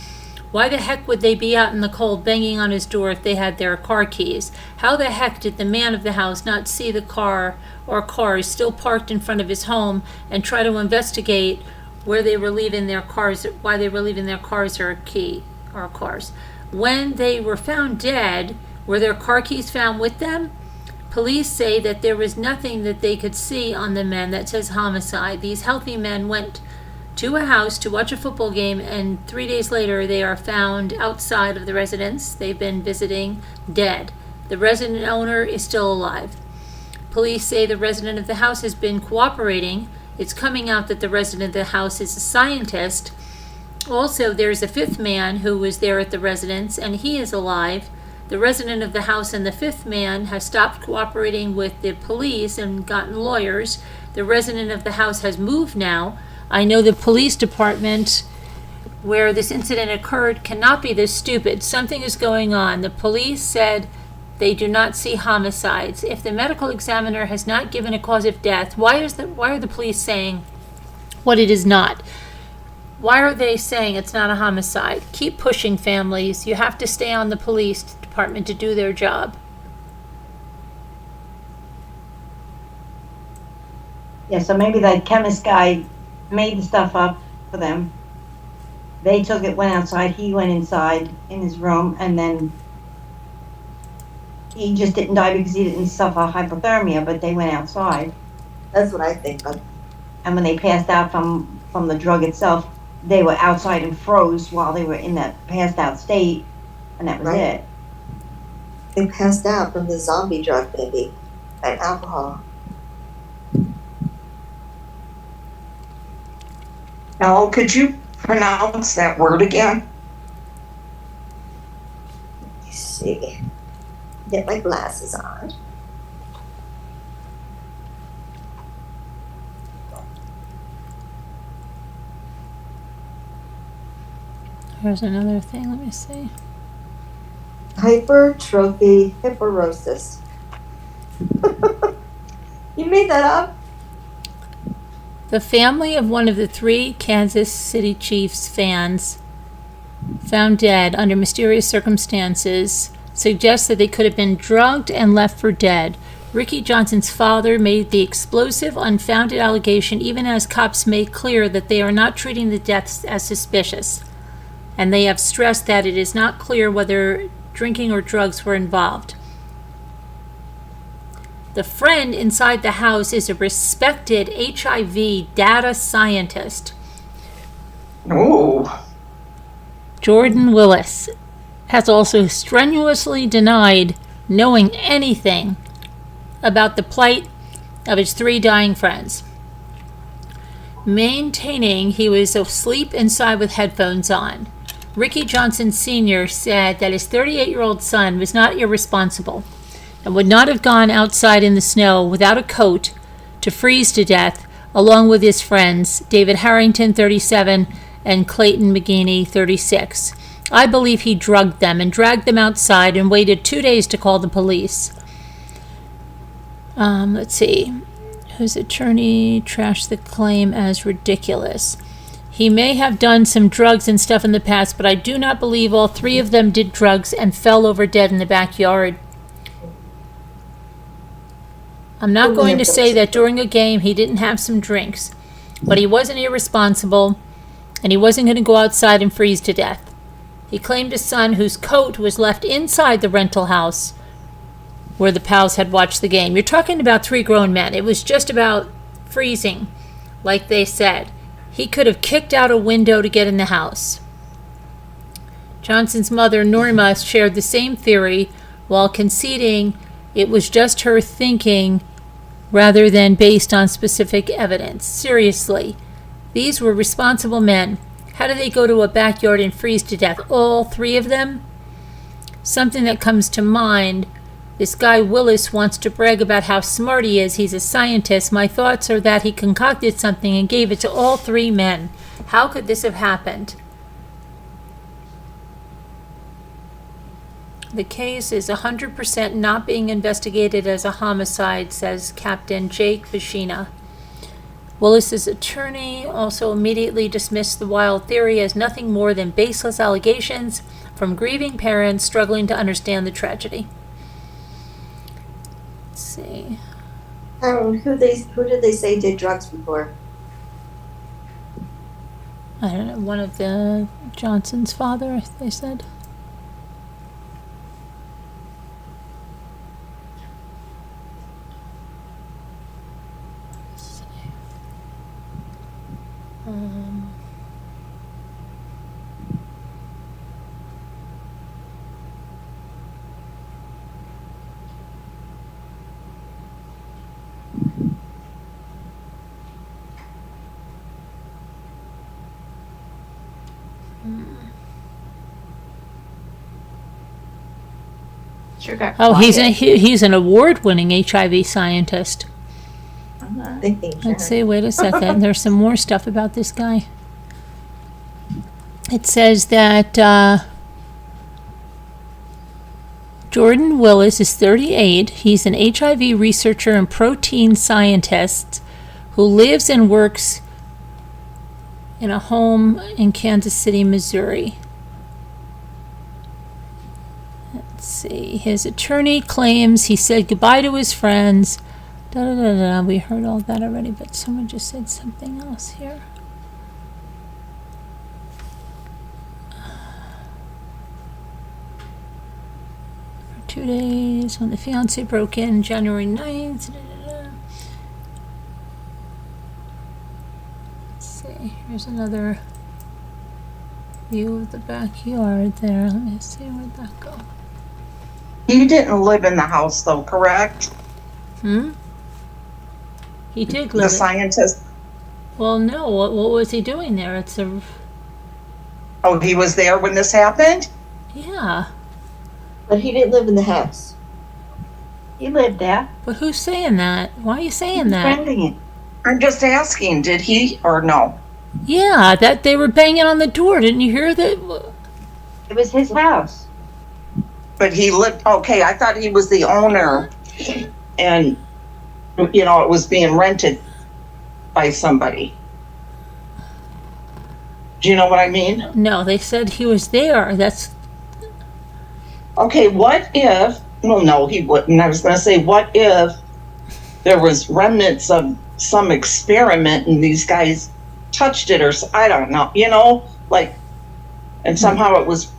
Why the heck would they be out in the cold banging on his door if they had their car keys? How the heck did the man of the house not see the car or cars still parked in front of his home and try to investigate where they were leaving their cars, why they were leaving their cars or cars? When they were found dead, were their car keys found with them? Police say that there was nothing that they could see on the men that says homicide. These healthy men went to a house to watch a football game, and 3 days later they are found outside of the residence they've been visiting, dead. The resident owner is still alive. Police say the resident of the house has been cooperating. It's coming out that the resident of the house is a scientist. Also, there's a fifth man who was there at the residence, and he is alive. The resident of the house and the fifth man have stopped cooperating with the police and gotten lawyers. The resident of the house has moved now. I know the police department where this incident occurred cannot be this stupid. Something is going on. The police said they do not see homicides. If the medical examiner has not given a cause of death, why are the police saying what it is not? Why are they saying it's not a homicide? Keep pushing, families. You have to stay on the police department to do their job. Yeah, so maybe that chemist guy made the stuff up for them. They took it, went outside, he went inside in his room, and then he just didn't die because he didn't suffer hypothermia, but they went outside. That's what I think. But And when they passed out from the drug itself, they were outside and froze while they were in that passed out state, and that was Right. it. they passed out from the zombie drug, maybe, and alcohol. Now, could you pronounce that word again? Let me see. Get my glasses on. Here's another thing. Let me see. Hypertrophy hyperosis. You made that up? The family of one of the three Kansas City Chiefs fans found dead under mysterious circumstances suggests that they could have been drugged and left for dead. Ricky Johnson's father made the explosive, unfounded allegation, even as cops made clear that they are not treating the deaths as suspicious. And they have stressed that it is not clear whether drinking or drugs were involved. The friend inside the house is a respected HIV data scientist. Ooh. Jordan Willis has also strenuously denied knowing anything about the plight of his 3 dying friends, maintaining he was asleep inside with headphones on. Ricky Johnson Sr. said that his 38-year-old son was not irresponsible and would not have gone outside in the snow without a coat to freeze to death, along with his friends, David Harrington, 37, and Clayton McGinney, 36. I believe he drugged them and dragged them outside and waited 2 days to call the police. Let's see. Whose attorney trashed the claim as ridiculous. He may have done some drugs and stuff in the past, but I do not believe all 3 of them did drugs and fell over dead in the backyard. I'm not going to say that during a game he didn't have some drinks, but he wasn't irresponsible, and he wasn't going to go outside and freeze to death. He claimed his son, whose coat was left inside the rental house where the pals had watched the game. You're talking about 3 grown men. It was just about freezing, like they said. He could have kicked out a window to get in the house. Johnson's mother, Norma, shared the same theory while conceding it was just her thinking rather than based on specific evidence. Seriously, these were responsible men. How did they go to a backyard and freeze to death? All 3 of them? Something that comes to mind, this guy Willis wants to brag about how smart he is. He's a scientist. My thoughts are that he concocted something and gave it to all 3 men. How could this have happened? The case is 100% not being investigated as a homicide, says Captain Jake Bashina. Willis's attorney also immediately dismissed the wild theory as nothing more than baseless allegations from grieving parents struggling to understand the tragedy. Let's see. Who did they say did drugs before? I don't know, one of the Johnson's father, they said. Let's see. Sure got Oh, he's quiet. an award-winning HIV scientist. Thinking. Let's see, wait a second. There's some more stuff about this guy. It says that Jordan Willis is 38. He's an HIV researcher and protein scientist who lives and works in a home in Kansas City, Missouri. Let's see. His attorney claims he said goodbye to his friends. Da, da, da, da. We heard all that already, but someone just said something else here. For 2 days, when the fiance broke in January 9th. Da, da, da. Let's see. Here's another view of the backyard there. Let me see, where'd that go? He didn't live in the house though, correct? He did The live. scientist. Well, no. What was he doing there? It's a. Oh, he was there when this happened? Yeah. But he didn't live in the house. He lived there. But who's saying that? Why are you saying that? Renting it. I'm just asking, did he or no? Yeah, that they were banging on the door. Didn't you hear that? It was his house. But he lived, okay, I thought he was the owner and, you know, it was being rented by somebody. Do you know what I mean? No, they said he was there. That's. Okay, what if, well, no, he wouldn't. I was going to say, what if there was remnants of some experiment and these guys touched it or I don't know, you know, like, and somehow it was,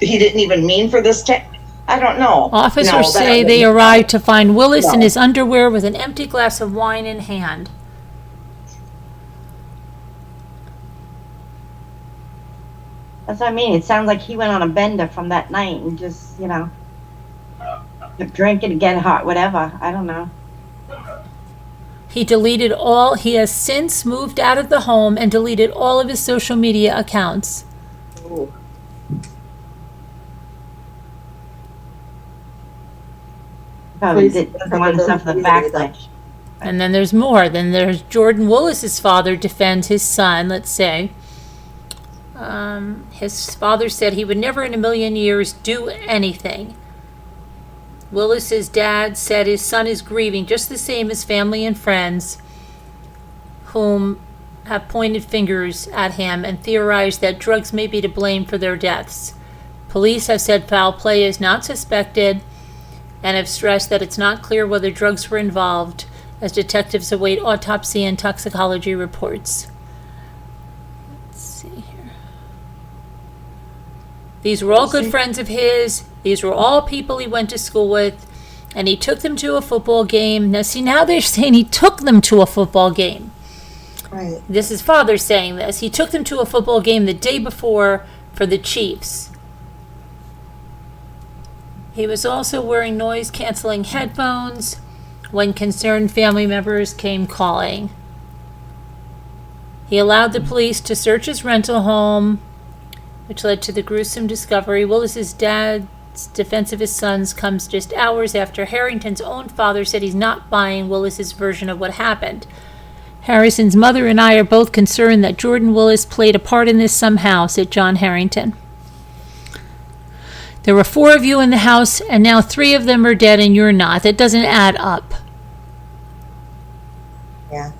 he didn't even mean for this to, I don't know. Officers No, say that- they arrived to find Willis in No. his underwear with an empty glass of wine in hand. That's what I mean. It sounds like he went on a bender from that night and just, kept drinking to get hot, whatever. I don't know. He has since moved out of the home and deleted all of his social media accounts. Ooh. Probably Please, doesn't want to suffer the backlash. And then there's more. Then there's Jordan Willis's father defends his son, let's say. His father said he would never in a million years do anything. Willis's dad said his son is grieving just the same as family and friends whom have pointed fingers at him and theorized that drugs may be to blame for their deaths. Police have said foul play is not suspected and have stressed that it's not clear whether drugs were involved as detectives await autopsy and toxicology reports. Let's see here. These were all good friends of his. These were all people he went to school with, and he took them to a football game. Now they're saying he took them to a football game. Right. This is father saying this. He took them to a football game the day before for the Chiefs. He was also wearing noise-canceling headphones when concerned family members came calling. He allowed the police to search his rental home, which led to the gruesome discovery. Willis's dad's defense of his sons comes just hours after Harrington's own father said he's not buying Willis's version of what happened. Harrison's mother and I are both concerned that Jordan Willis played a part in this somehow, said John Harrington. There were 4 of you in the house, and now 3 of them are dead and you're not. That doesn't add up. Yeah.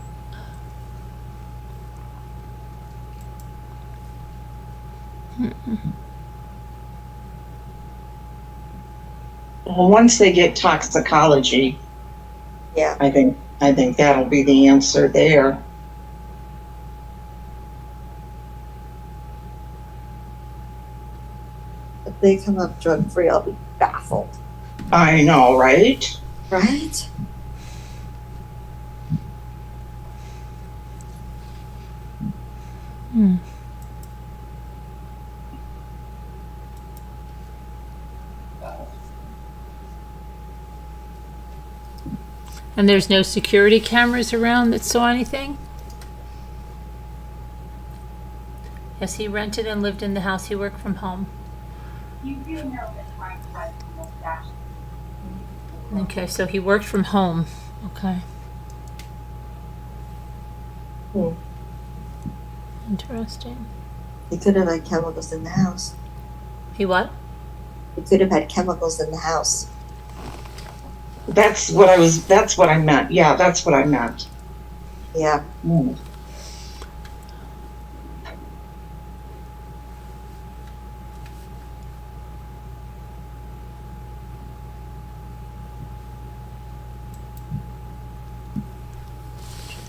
Well, once they get toxicology, Yeah. I think that'll be the answer there. If they come up drug free, I'll be baffled. I know, right? Right? And there's no security cameras around that saw anything? Yes, he rented and lived in the house. He worked from home. You do know that crime spreads from this fashion. Okay, so he worked from home. Okay. Interesting. He could have had chemicals in the house. He what? He could have had chemicals in the house. That's what I meant. Yeah, that's what I meant. Yeah.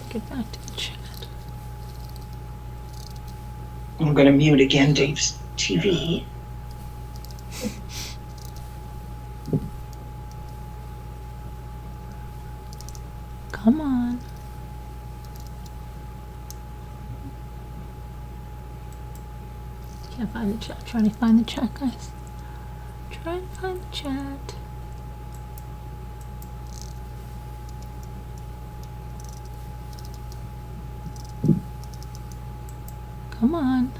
Get back to the chat. I'm gonna mute again Dave's TV. Come on. Can't find the chat. Trying to find the chat, guys. Trying to find the chat. Come on.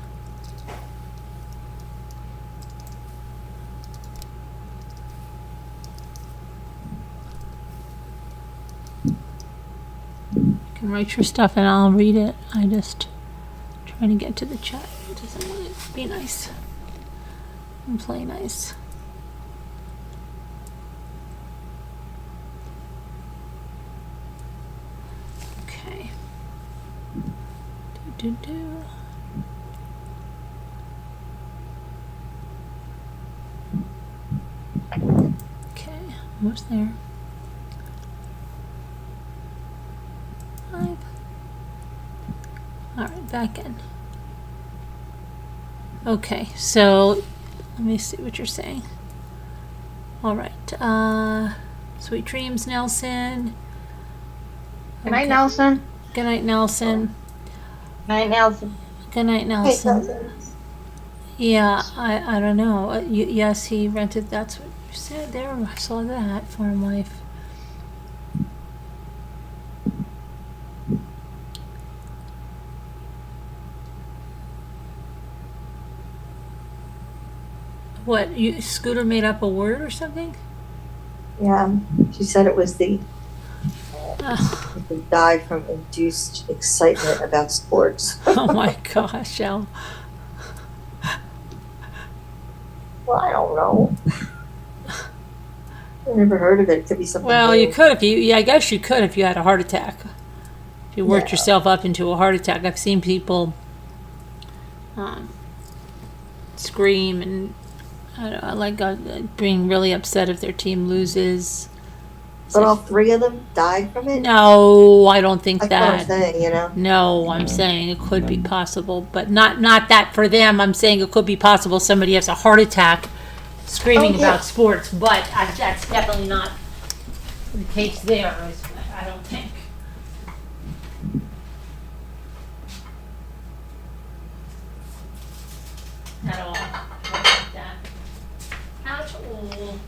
You can write your stuff and I'll read it. I just trying to get to the chat. It doesn't want to be nice and play nice. Okay. Do. Okay, almost there. 5. All right, back in. Okay, so let me see what you're saying. All right. Sweet dreams, Nelson. Good night, Nelson. Good night, Nelson. Good night, Nelson. Good night, Hey, Nelson. cousin. Yeah, I don't know. Yes, he rented. That's what you said there. I saw that. Farm life. What? Scooter made up a word or something? Yeah, she said it was the Oh, die from induced excitement about sports. oh my gosh, Al. Well, I don't know. I've never heard of it. It could be something. Well, new. you could if you. Yeah, I guess you could if you had a heart attack. If you worked Yeah. yourself up into a heart attack. I've seen people scream and I don't know, like being really upset if their team loses. But all three of them died from it. No, I don't think That's what I'm that. saying. You know. No, I'm saying it could be possible, but not that for them. I'm saying it could be possible somebody has a heart attack screaming Oh, yeah. about sports, but that's definitely not the case there, I don't think. At all. Like that. At all.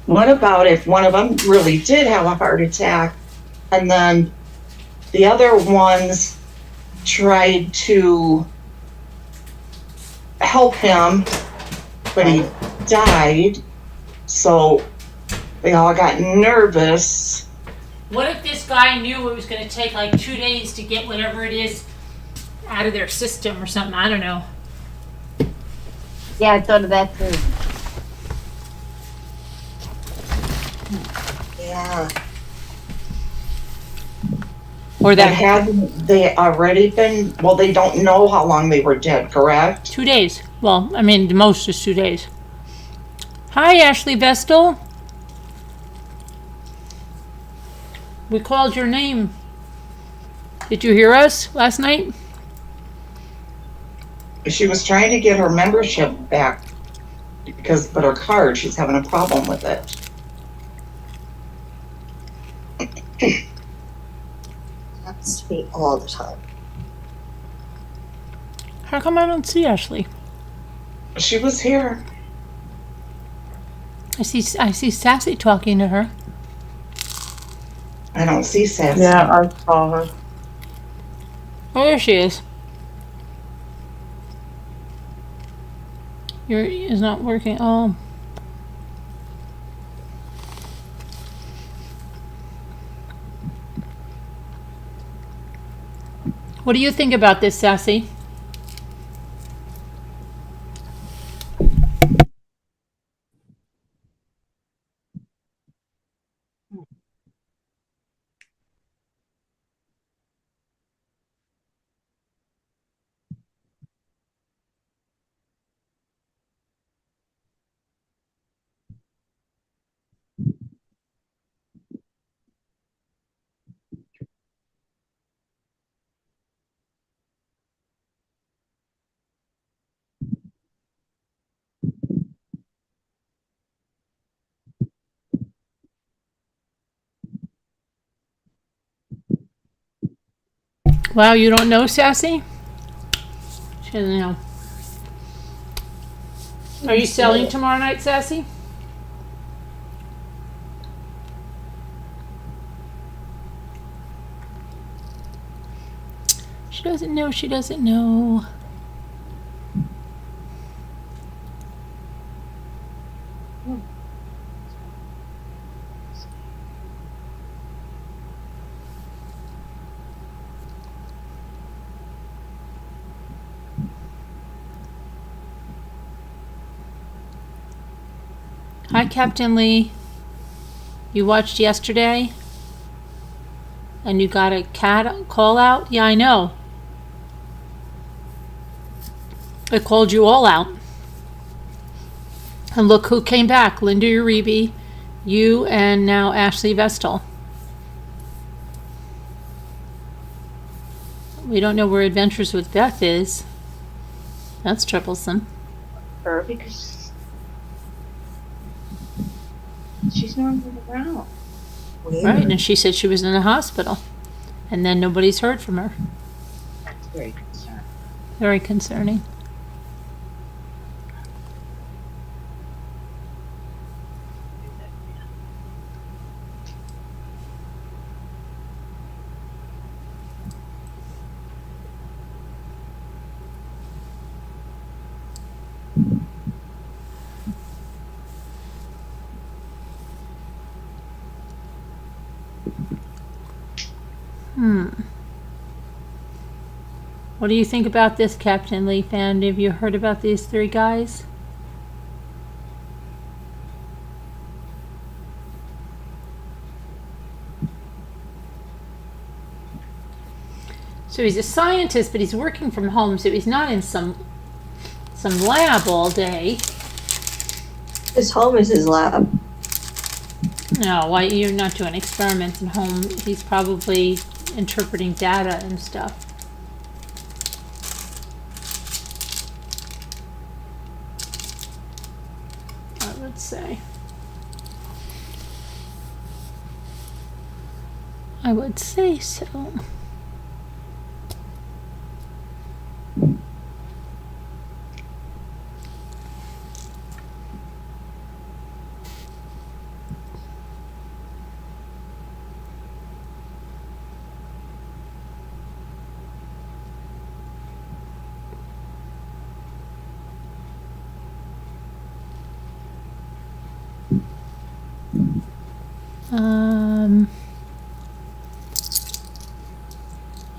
What about if one of them really did have a heart attack and then the other ones tried to help him, but he died, so they all got nervous. What if this guy knew it was going to take like 2 days to get whatever it is out of their system or something? I don't know. Yeah, I thought of that too. Yeah. Or And that hadn't they already been, well, they don't know how long they were dead, correct? 2 days. Well, I mean, the most is 2 days. Hi, Ashley Vestal. We called your name. Did you hear us last night? She was trying to get her membership back but her card, she's having a problem with it. Happens to me all the time. How come I don't see Ashley? She was here. I see Sassy talking to her. I don't see Sassy. Yeah, I saw her. Oh, there she is. Is not working. Oh. What do you think about this, Sassy? Wow, you don't know Sassy? She doesn't know. Are you selling tomorrow night, Sassy? She doesn't know. She doesn't know. Hi, Captain Lee. You watched yesterday? And you got a cat call out? Yeah, I know. I called you all out. And look who came back. Linda Uribe, you, and now Ashley Vestal. We don't know where Adventures with Beth is. That's troublesome. her because she's not even around. Weird. Right, and she said she was in the hospital. And then nobody's heard from her. That's very concerning. Very concerning. What do you think about this, Captain Lee Fan? Have you heard about these three guys? So he's a scientist, but he's working from home, so he's not in some lab all day. His home is his lab. No, why you're not doing experiments at home? He's probably interpreting data and stuff. I would say. I would say so.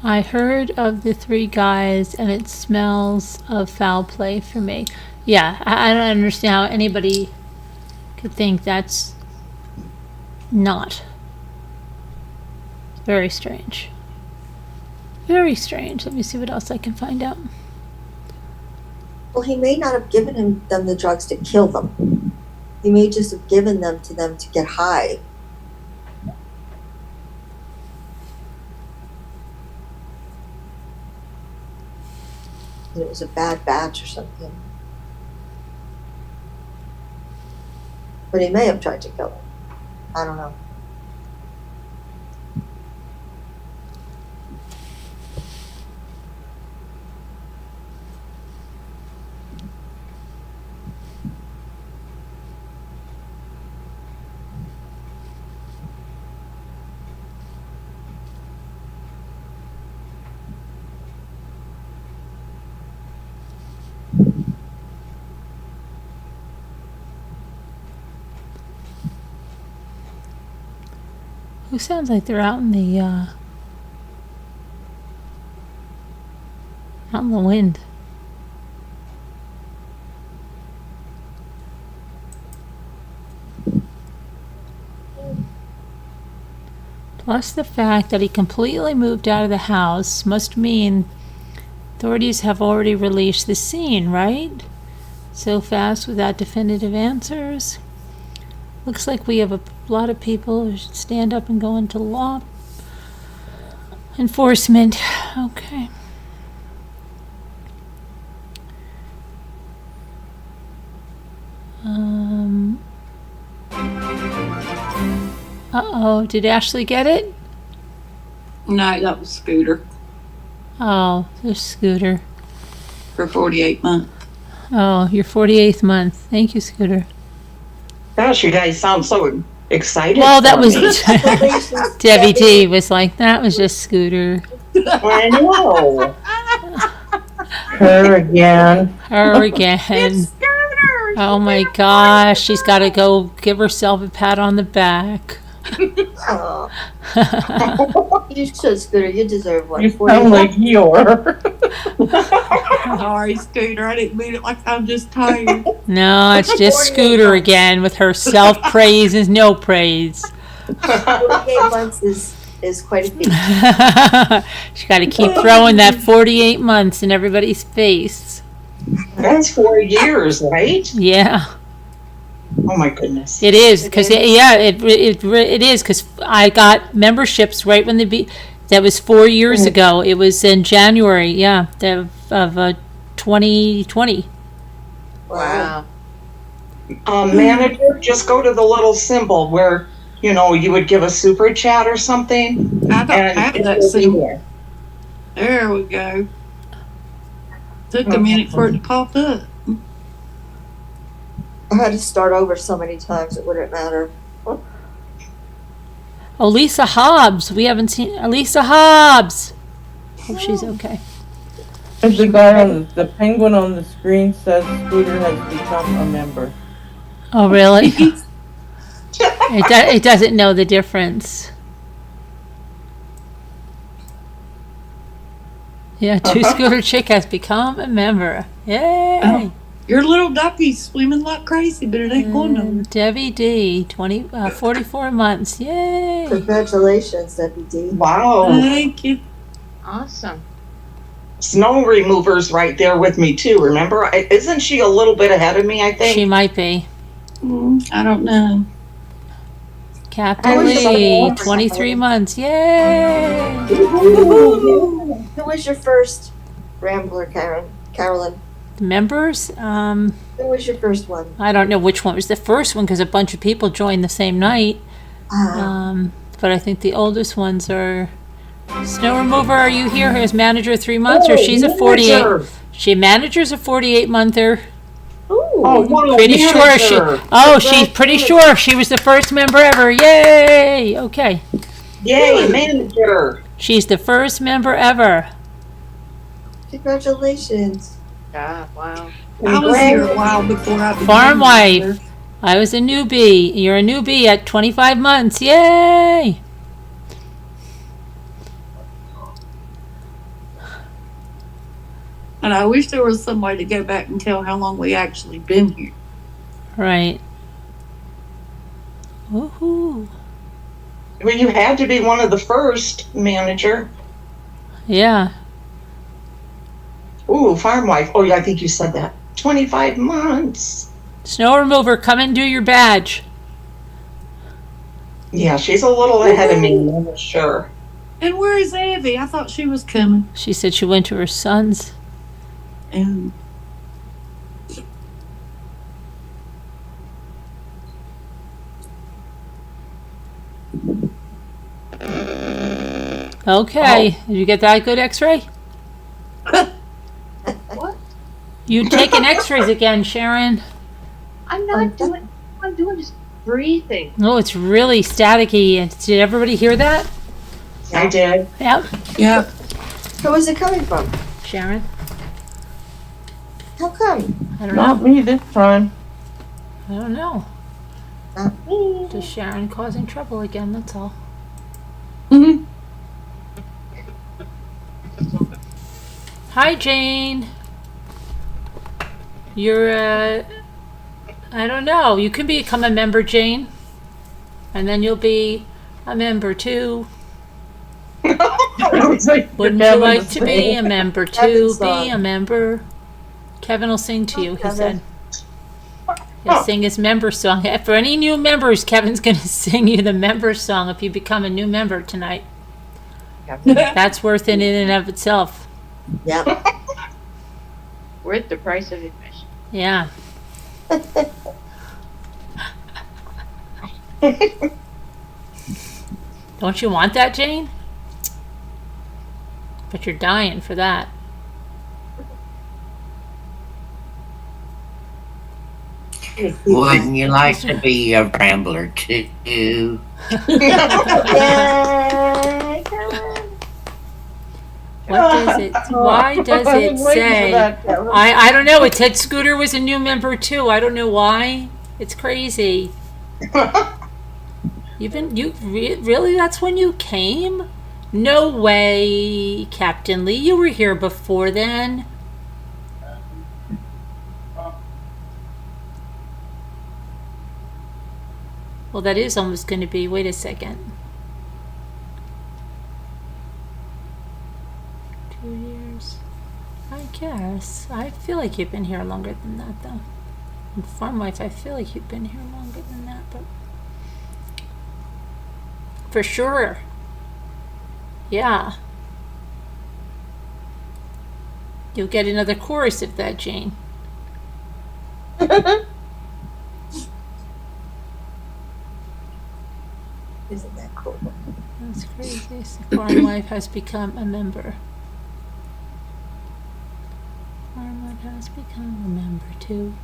I heard of the three guys and it smells of foul play for me. Yeah, I don't understand how anybody could think that's not. Very strange. Very strange. Let me see what else I can find out. Well, he may not have given them the drugs to kill them. He may just have given them to get high. And it was a bad batch or something. But he may have tried to kill them. I don't know. Who sounds like they're out in the wind? Plus the fact that he completely moved out of the house must mean authorities have already released the scene, right? So fast without definitive answers. Looks like we have a lot of people who should stand up and go into law enforcement. Okay. Uh-oh, did Ashley get it? No, that was Scooter Oh, there's Scooter. for 48 months. Oh, your 48th month. Thank you, Scooter. Gosh, you guys sound so excited. Well, that for was me. Debbie D was like, that was just Scooter. I know. Her again. Her again. Oh my gosh, she's got to go give herself a pat on the back. Oh. You should, Scooter. You deserve one. You sound like you're. Sorry, Scooter. I didn't mean it like I'm just tired. No, it's just Scooter again with her self-praise is no praise. 48 months is quite a feat. She got to keep throwing that 48 months in everybody's face. That's 4 years, right? Yeah. Oh my goodness. It is because it is because I got memberships right when that was 4 years ago. It was in January, of 2020. Wow. Manager, just go to the little symbol where, you would give a super chat or something. I don't And have it that will be symbol. there. There we go. Took a minute for it to pop up. I had to start over so many times it wouldn't matter. Oh, Lisa Hobbs. We haven't seen Lisa Hobbs. Hope she's okay. The guy on the penguin on the screen says Scooter has become a member. Oh, really? It doesn't know the difference. Yeah, Two Scooter Chick has become a member. Yay! Oh. Your little ducky's swimming like crazy, but it ain't going nowhere. Debbie D, 44 months. Yay! Congratulations, Debbie D. Wow. Thank you. Awesome. Snow remover's right there with me too, remember? Isn't she a little bit ahead of me, I think? She might be. I don't know. Captain was just Lee, like- 23 months. Yay! Who was your first Rambler, Carolyn? Members? Who was your first one? I don't know which one was the first one because a bunch of people joined the same night. But I think the oldest ones are Snow Remover. Are you here? Here's manager 3 months, or she's a 48. Manager. She manager's a 48-monther. Oh, wow, Pretty sure she. manager. Oh, she's pretty sure she was the first member ever. Yay! Okay, Yay, manager. she's the first member ever. Congratulations. Yeah, wow. I was here a while before I became Farm wife. manager. I was a newbie. You're a newbie at 25 months. Yay! And I wish there was some way to go back and tell how long we actually been here. Right. Woohoo! Well, you had to be one of the first, manager. Yeah. Ooh, farm wife. Oh, yeah, I think you said that. 25 months. Snow Remover, come and do your badge. Yeah, she's a little ahead of me, I'm sure. And where is Evie? I thought she was coming. She said she went to her son's. And Okay. Did you get that good x-ray? What? You taking x-rays again, Sharon. I'm not doing, I'm doing just breathing. Oh, it's really staticky. And did everybody hear that? I did. Yep. yeah, Who is it coming from? Sharon? How come? I don't Not know. me this time. I don't know. Not me. Just Sharon causing trouble again, that's all. Mhm. Hi, Jane. You're, I don't know. You can become a member, Jane. And then you'll be a member, too. Wouldn't you like to be a member, too? Kevin's Be song. a member. Kevin will sing to you, he Kevin. said. He'll sing his member song. For any new members, Kevin's going to sing you the member song if you become a new member tonight. That's worth it in and of itself. Yep. Worth the price of admission. Yeah. Don't you want that, Jane? But you're dying for that. Wouldn't you like to be a rambler too? Yay, Carolyn. What does it? Why does I it was waiting for say? that, Carol. I don't know. It said Scooter was a new member too. I don't know why. It's crazy. Really? That's when you came? No way, Captain Lee. You were here before then. Well, that is almost going to be. Wait a second. 2 years. I guess. I feel like you've been here longer than that, though. In Farm Life, I feel like you've been here longer than that, but. For sure. Yeah. You'll get another chorus of that, Jane. Isn't that cool? That's crazy. So Farm Life has become a member. Farm Life has become a member too.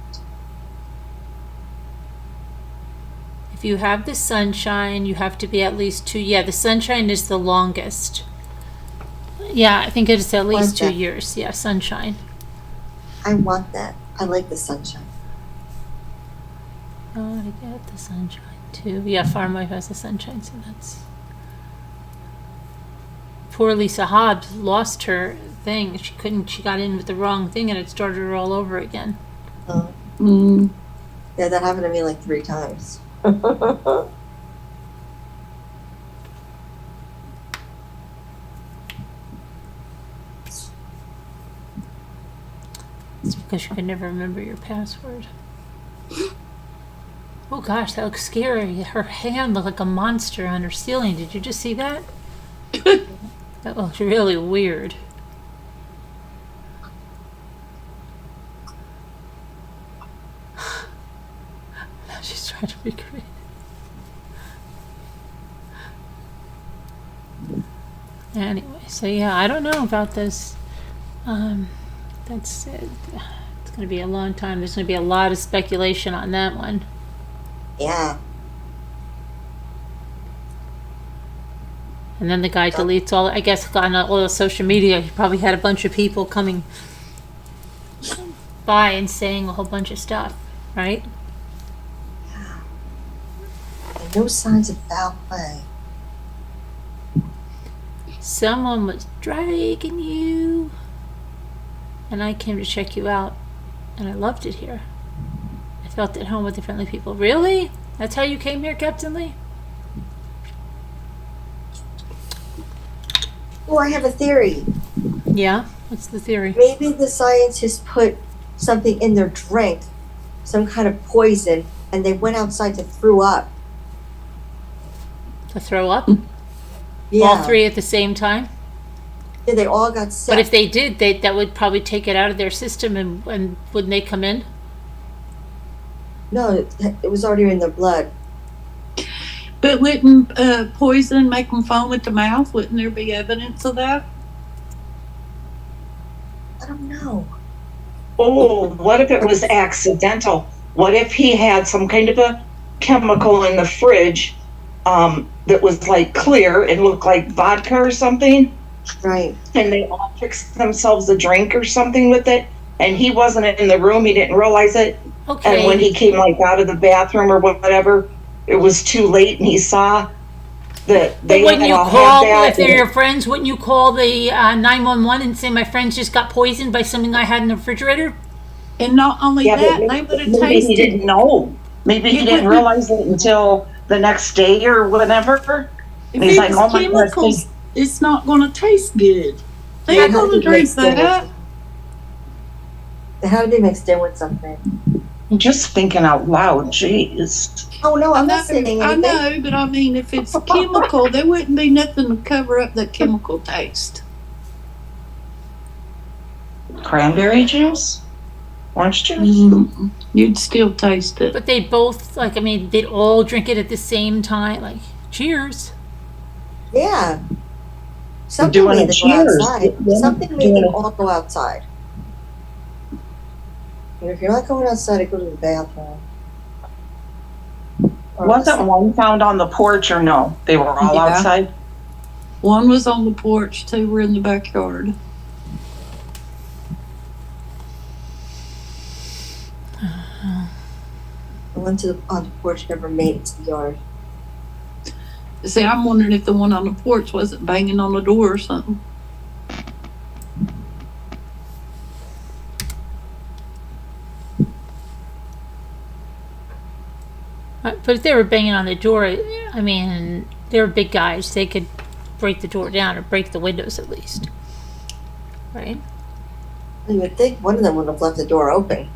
If you have the sunshine, you have to be at least 2. Yeah, the sunshine is the longest. Yeah, I think it's at least 2 years. Yeah, sunshine. I want that. I like the sunshine. Oh, I get the sunshine too. Yeah, Farm Life has the sunshine, so that's. Poor Lisa Hobbs lost her thing. She couldn't. She got in with the wrong thing, and it started her all over again. Yeah, that happened to me like 3 times. It's because you could never remember your password. Oh gosh, that looks scary. Her hand looked like a monster on her ceiling. Did you just see that? That looks really weird. She's trying to recreate. Anyway, so yeah, I don't know about this. That's it. It's going to be a long time. There's going to be a lot of speculation on that one. Yeah. And then the guy deletes all, I guess, on all the social media. He probably had a bunch of people coming by and saying a whole bunch of stuff, right? And no signs of foul play. Someone was dragging you. And I came to check you out. And I loved it here. I felt at home with the friendly people. Really? That's how you came here, Captain Lee? Oh, I have a theory. Yeah? What's the theory? Maybe the scientists put something in their drink, some kind of poison, and they went outside to throw up. To throw up? Yeah. All 3 at the same time? Yeah, they all got sick. But if they did, that would probably take it out of their system, and wouldn't they come in? No, it was already in their blood. But wouldn't poison make them foam at the mouth? Wouldn't there be evidence of that? I don't know. Oh, what if it was accidental? What if he had some kind of a chemical in the fridge that was like clear and looked like vodka or something? Right. And they all fixed themselves a drink or something with it, and he wasn't in the room, he didn't realize it. Okay. And when he came like out of the bathroom or whatever, it was too late, and he saw that they Wouldn't had you all call, had that. if they're your friends, wouldn't you call the 911 and say, my friends just got poisoned by something I had in the refrigerator? And not only Yeah, that, but they would have maybe he tasted. didn't know. Maybe he didn't realize it until the next day or whatever. If He's it like, was oh my gosh, chemicals, it's not going to taste good. They Yeah, ain't going to drink that up. It had to be mixed in with something. I'm just thinking out loud, jeez. Oh no, I'm I not saying anything. I know, but I mean, if it's chemical, there wouldn't be nothing to cover up that chemical taste. Cranberry juice? Orange juice? Mm-hmm. You'd still taste it. But they both, like, I mean, they'd all drink it at the same time. Like, cheers. Yeah. Something Doing made a them go cheers. outside. Yeah. Something made them all go outside. And if you're not going outside, go to the bathroom. Or Wasn't one found on the porch or no? They were all Yeah. outside? One was on the porch, 2 were in the backyard. The one on the porch never made it to the yard. See, I'm wondering if the one on the porch wasn't banging on the door or something. But if they were banging on the door, I mean, they were big guys. They could break the door down or break the windows at least. Right? You would think one of them would have left the door open.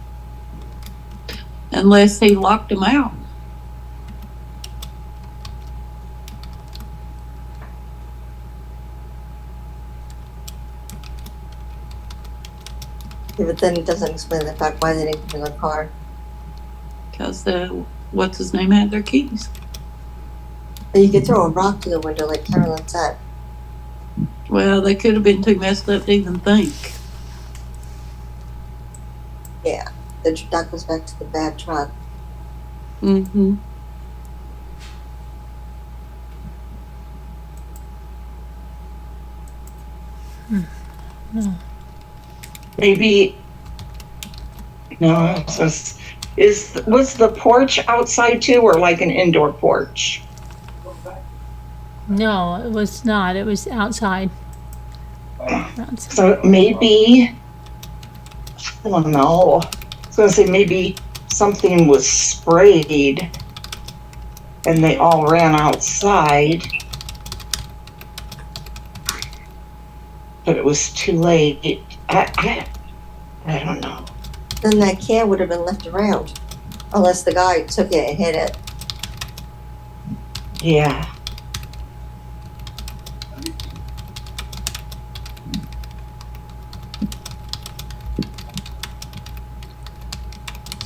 Unless he locked them out. Yeah, but then it doesn't explain the fact why they didn't give him a car. Because the, what's his name had their keys. But you could throw a rock to the window like Carolyn said. Well, they could have been too messed up to even think. Yeah, that goes back to the bad truck. Mm-hmm. Maybe, no, was the porch outside too, or like an indoor porch? No, it was not. It was outside. Outside. So maybe, I don't know. I was gonna say maybe something was sprayed and they all ran outside. But it was too late. I don't know. Then that can would have been left around. Unless the guy took it and hit it. Yeah.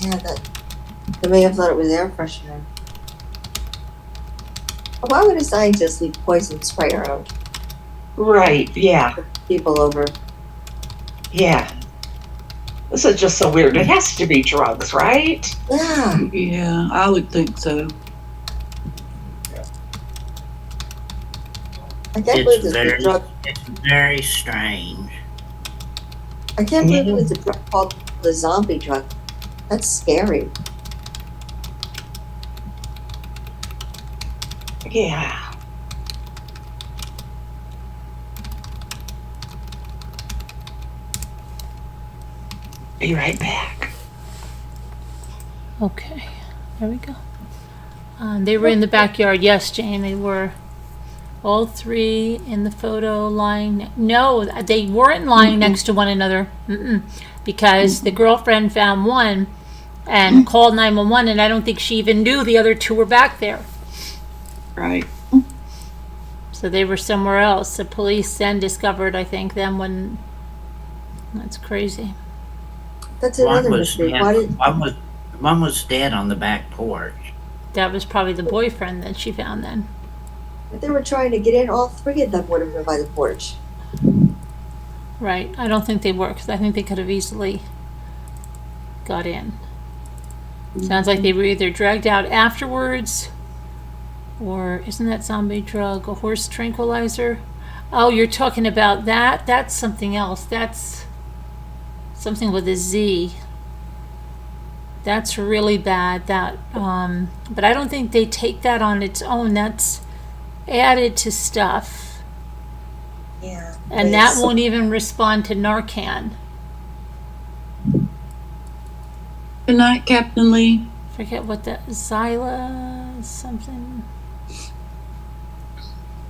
Yeah, they may have thought it was air freshener. Why would a scientist leave poison spray around? Right, yeah. People over. Yeah. This is just so weird. It has to be drugs, right? Yeah. Yeah, I would think so. I can't believe It's this is a drug. very strange. I can't believe it's a drug called the zombie drug. That's scary. Yeah. Be right back. Okay, there we go. They were in the backyard. Yes, Jane, they were. All three in the photo lying. No, they weren't lying next to one another. Because the girlfriend found one and called 911, and I don't think she even knew the other two were back there. Right. So they were somewhere else. The police then discovered, I think, them when. That's crazy. That's another mystery. Why did One was dead on the back porch. That was probably the boyfriend that she found then. if they were trying to get in? All three of them would have been by the porch. Right. I don't think they were, because I think they could have easily got in. Sounds like they were either dragged out afterwards, or isn't that zombie drug a horse tranquilizer? Oh, you're talking about that? That's something else. That's something with a Z. That's really bad. That, but I don't think they take that on its own. That's added to stuff, Yeah. and that won't even respond to Narcan. Good night, Captain Lee. Forget what that Xyla something.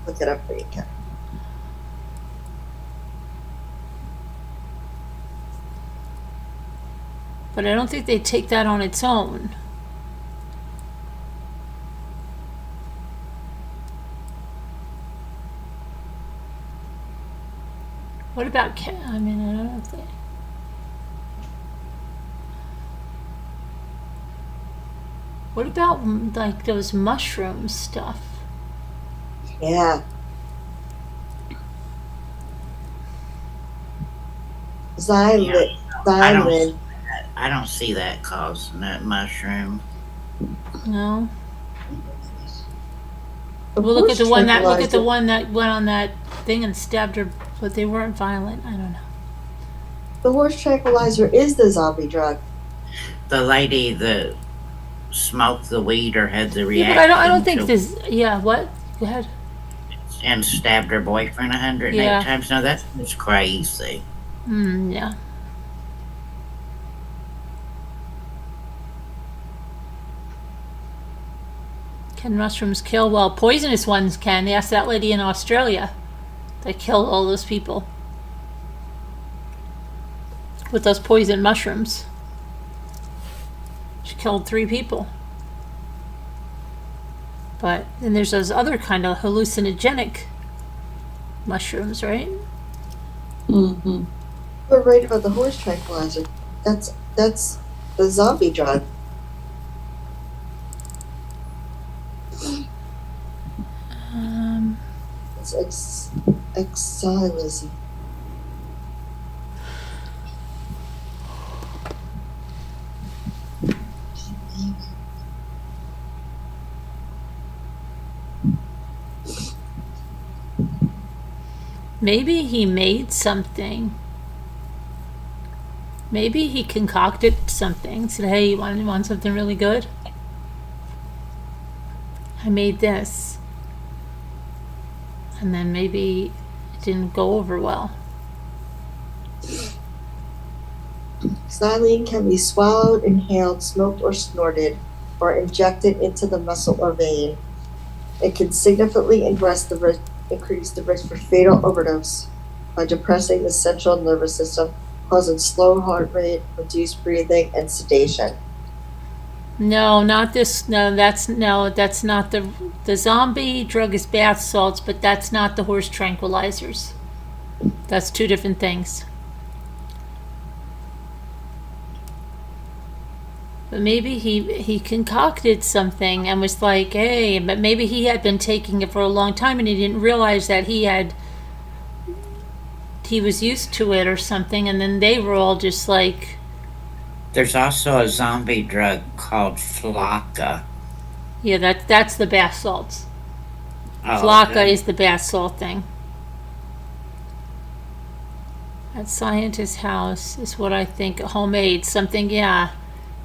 Look it up for you, Ken. But I don't think they take that on its own. What about I mean, I don't know if they. What about like those mushroom stuff? Yeah. Xylid. I don't see that causing that mushroom. No. Well, look at the one that went on that thing and stabbed her, but they weren't violent. I don't know. The horse tranquilizer is the zombie drug. The lady that smoked the weed or had the Yeah, reaction. but I don't think this. Yeah, what? Go ahead. And stabbed her boyfriend 108 Yeah. times. No, that's just crazy. Yeah. Can mushrooms kill? Well, poisonous ones can. Ask that lady in Australia that killed all those people with those poison mushrooms. She killed 3 people. But then there's those other kind of hallucinogenic mushrooms, right? Mm-hmm. We're right about the horse tranquilizer. That's the zombie drug. It's xylazine. Maybe he made something. Maybe he concocted something. Said, "Hey, you want something really good? I made this." And then maybe it didn't go over well. Xylene can be swallowed, inhaled, smoked, or snorted, or injected into the muscle or vein. It can significantly increase the risk for fatal overdose by depressing the central nervous system, causing slow heart rate, reduced breathing, and sedation. No, not this. No, that's not the zombie drug is bath salts, but that's not the horse tranquilizers. That's two different things. But maybe he concocted something and was like, hey, but maybe he had been taking it for a long time and he didn't realize that he was used to it or something, and then they were all just like, There's also a zombie drug called Flocka. yeah, that's the bath salts. Oh, Flocka okay. is the bath salt thing. At scientist's house is what I think. Homemade something, yeah.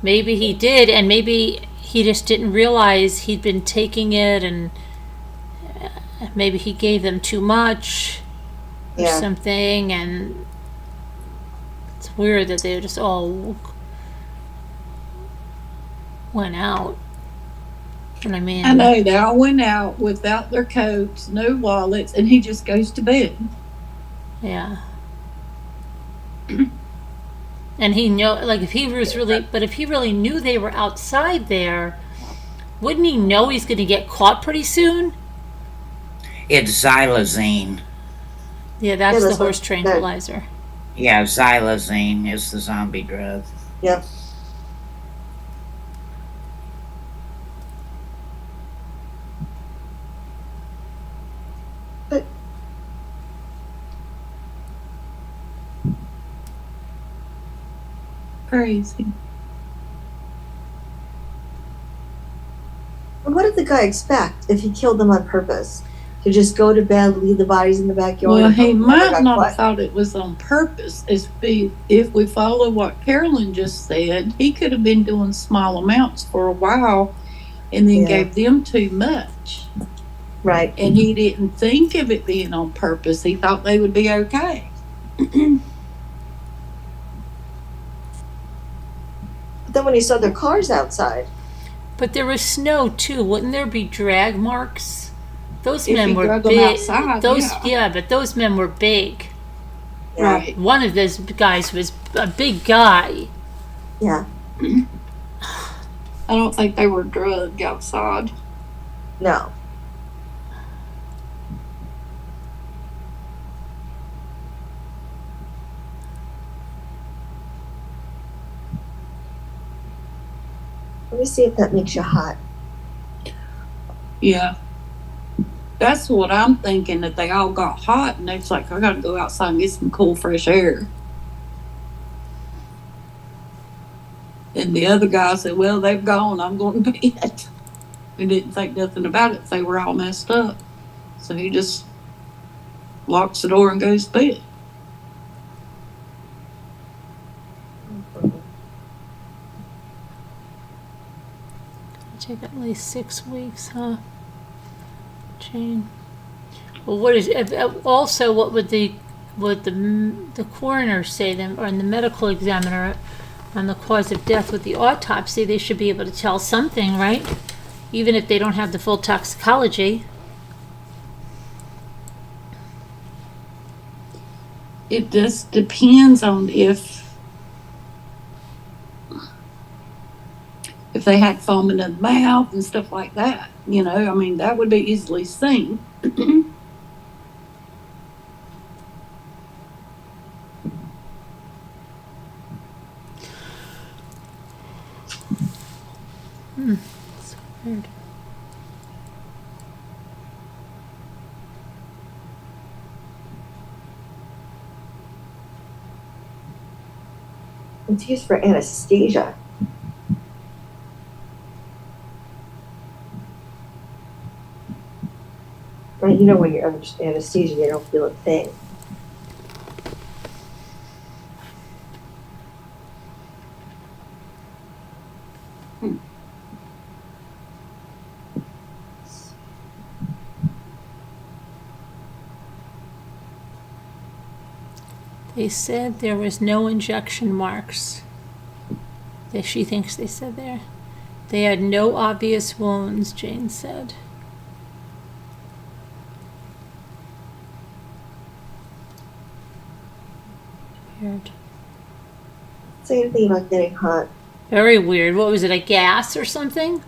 Maybe he did, and maybe he just didn't realize he'd been taking it, and maybe he gave them too much or Yeah. something, and it's weird that they just all went out. And I mean, I know, they all went out without their coats, no wallets, and he just goes to bed. yeah. And he like if he really knew they were outside there, wouldn't he know he's going to get caught pretty soon? It's xylazine. Yeah, that's the that's horse what- tranquilizer. Yeah, xylazine is the zombie drug. Yep. But Crazy. what did the guy expect if he killed them on purpose? To just go to bed, leave the bodies in the backyard? Well, and he never might got not caught? have thought it was on purpose. If we follow what Carolyn just said, he could have been doing small amounts for a while and then Yeah. gave them too much. Right. And he didn't think of it being on purpose. He thought they would be okay. But then when he saw their cars outside, But there was snow too. Wouldn't there be drag marks? Those If men he were drug them big. outside, Yeah, but those men were big. yeah, Right. One of those guys was a big guy. yeah, I don't think they were drugged outside. no. Let me see if that makes you hot. Yeah. That's what I'm thinking, that they all got hot and it's like, I gotta go outside and get some cool, fresh air. And the other guy said, well, they've gone, I'm going to bed. He didn't think nothing about it. They were all messed up. So he just locks the door and goes to bed. Take at least 6 weeks, huh? Jane. Well, what is also what would the coroner say them, or the medical examiner on the cause of death with the autopsy? They should be able to tell something, right? Even if they don't have the full toxicology. It just depends on if they had foam in the mouth and stuff like that. You know, I mean, that would be easily seen. So weird. It's used for anesthesia. Right, you know when you're under anesthesia, you don't feel a thing. They said there was no injection marks. She thinks they said there. They had no obvious wounds, Jane said. Weird. Say anything about getting hot. Very weird. What was it, a gas or something?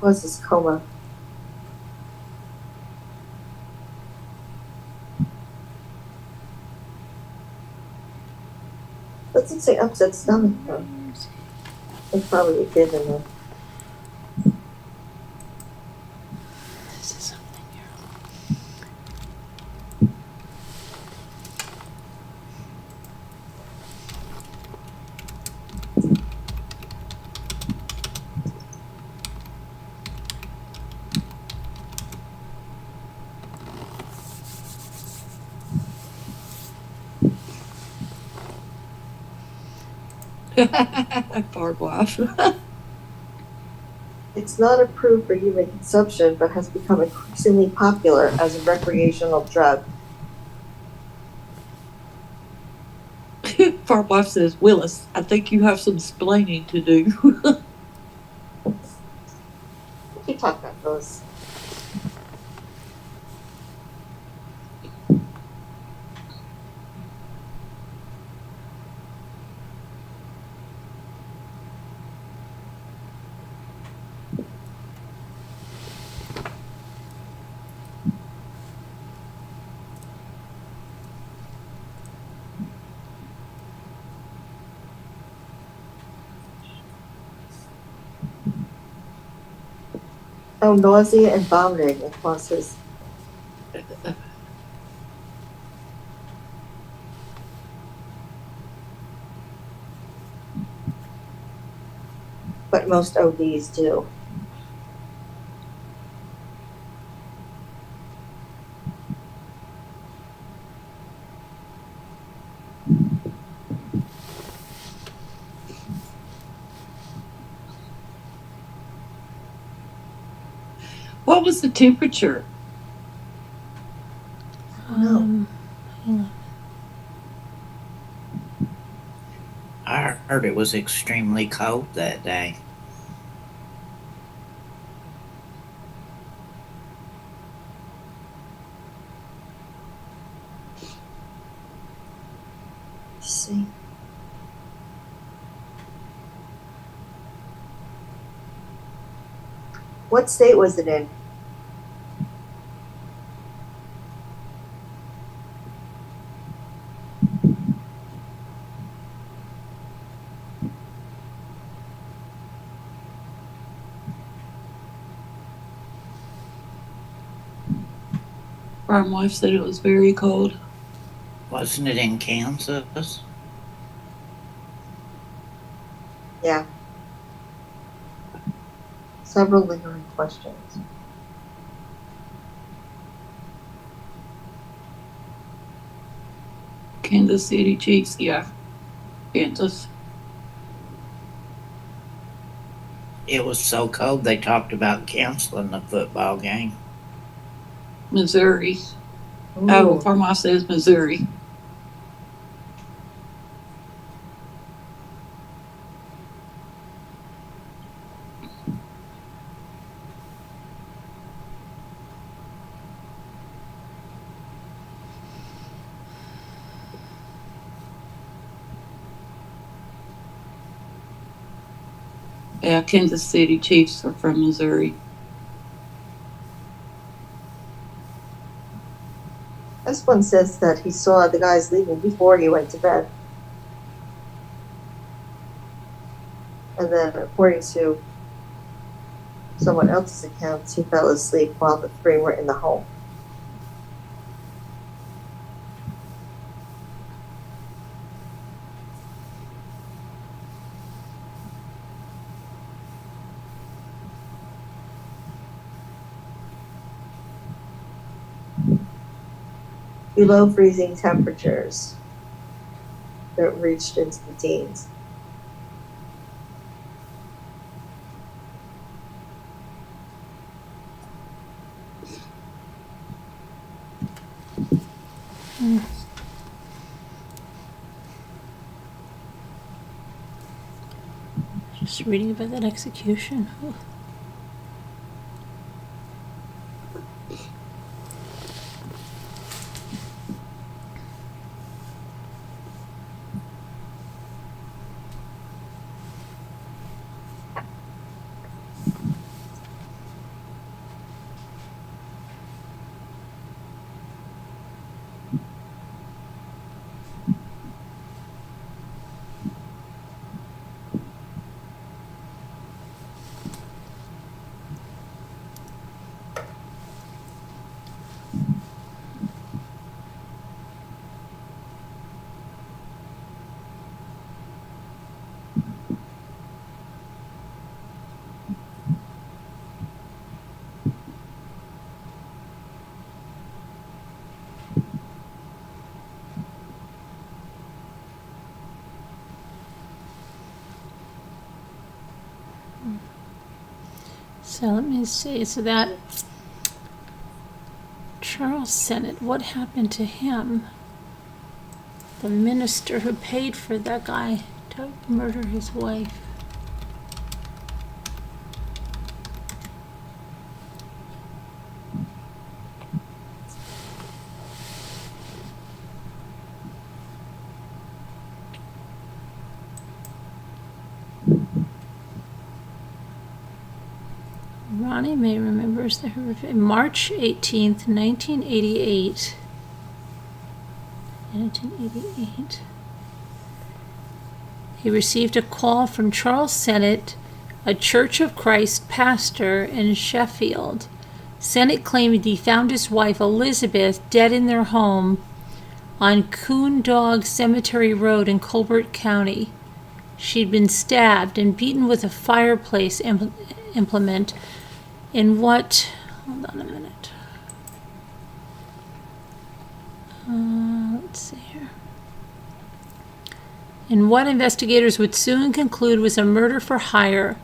Causes coma. Doesn't say upset stomach though. It probably did in there. This is something here. Barbed wife. It's not approved for human consumption, but has become increasingly popular as a recreational drug. Barbed wife says, Willis, I think you have some explaining to do. What you talking about, Phyllis? Oh, nausea and vomiting it causes. But most ODs do. What was the temperature? Hang on. I heard it was extremely cold that day. Let's see. What state was it in? My wife said it was very cold. Wasn't it in Kansas? Yeah. Several lingering questions. Kansas City Chiefs, yeah. Kansas. It was so cold they talked about canceling the football game. Missouri. Ooh. Oh, Farmhouse says Missouri. Yeah, Kansas City Chiefs are from Missouri. I This one says that he saw the guys leaving before he went to bed. And then, according to someone else's accounts, he fell asleep while the three were in the home. Below freezing temperatures that reached into the teens. Just reading about that execution. Ooh. So let me see. So that Charles Sennett, what happened to him? The minister who paid for that guy to murder his wife. Ronnie May remembers the horrific March 18th, 1988. 1988. He received a call from Charles Sennett, a Church of Christ pastor in Sheffield. Sennett claimed he found his wife Elizabeth dead in their home on Coon Dog Cemetery Road in Colbert County. She'd been stabbed and beaten with a fireplace implement in what, hold on a minute. Let's see here. In what investigators would soon conclude was a murder for hire,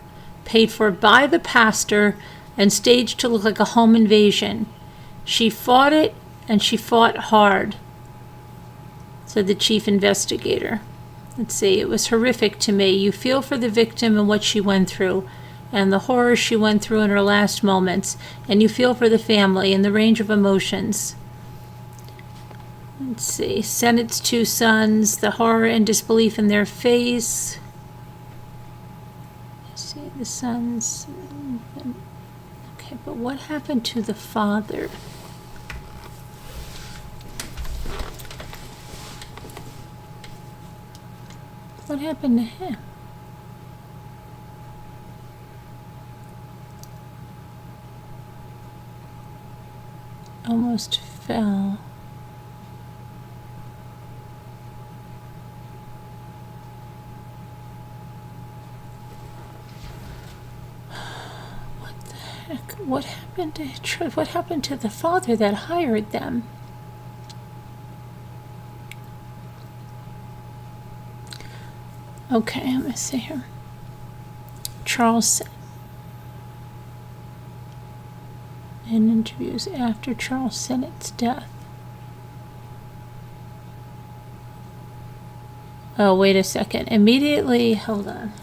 paid for by the pastor and staged to look like a home invasion. She fought it, and she fought hard, said the chief investigator. Let's see, it was horrific to me. You feel for the victim and what she went through, and the horror she went through in her last moments, and you feel for the family and the range of emotions. Let's see, Sennett's two sons, the horror and disbelief in their face. Let's see, the sons. Okay, but what happened to the father? What happened to him? Almost fell. What the heck? What happened to the father that hired them? Okay, let me see here. Charles in interviews after Charles Sennett's death. Oh, wait a second. Immediately, hold on.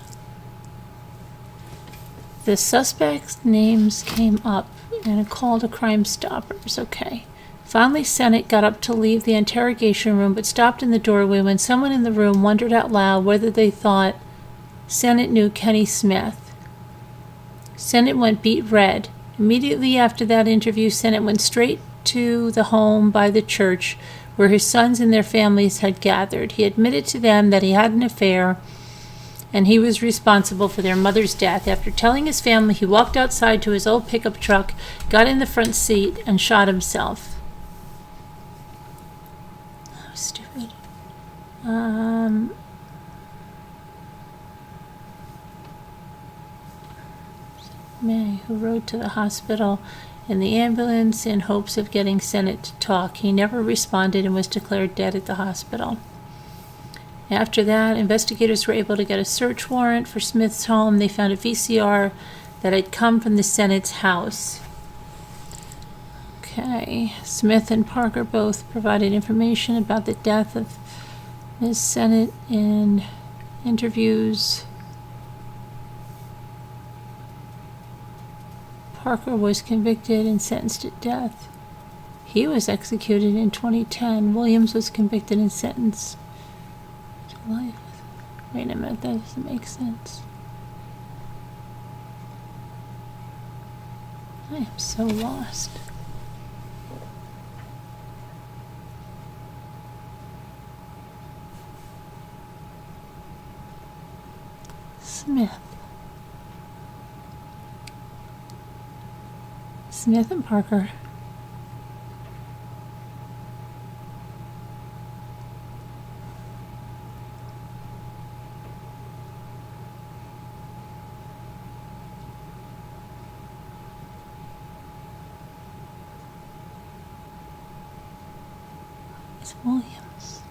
The suspects' names came up and a call to Crime Stoppers. Okay. Finally, Sennett got up to leave the interrogation room, but stopped in the doorway when someone in the room wondered out loud whether they thought Sennett knew Kenny Smith. Sennett went beet red. Immediately after that interview, Sennett went straight to the home by the church where his sons and their families had gathered. He admitted to them that he had an affair and he was responsible for their mother's death. After telling his family, he walked outside to his old pickup truck, got in the front seat, and shot himself. Oh, stupid. May, who rode to the hospital in the ambulance in hopes of getting Sennett to talk. He never responded and was declared dead at the hospital. After that, investigators were able to get a search warrant for Smith's home. They found a VCR that had come from the Sennett's house. Okay, Smith and Parker both provided information about the death of Ms. Sennett in interviews. Parker was convicted and sentenced to death. He was executed in 2010. Williams was convicted and sentenced to life. Wait a minute, that doesn't make sense. I am so lost. Smith and Parker. It's Williams.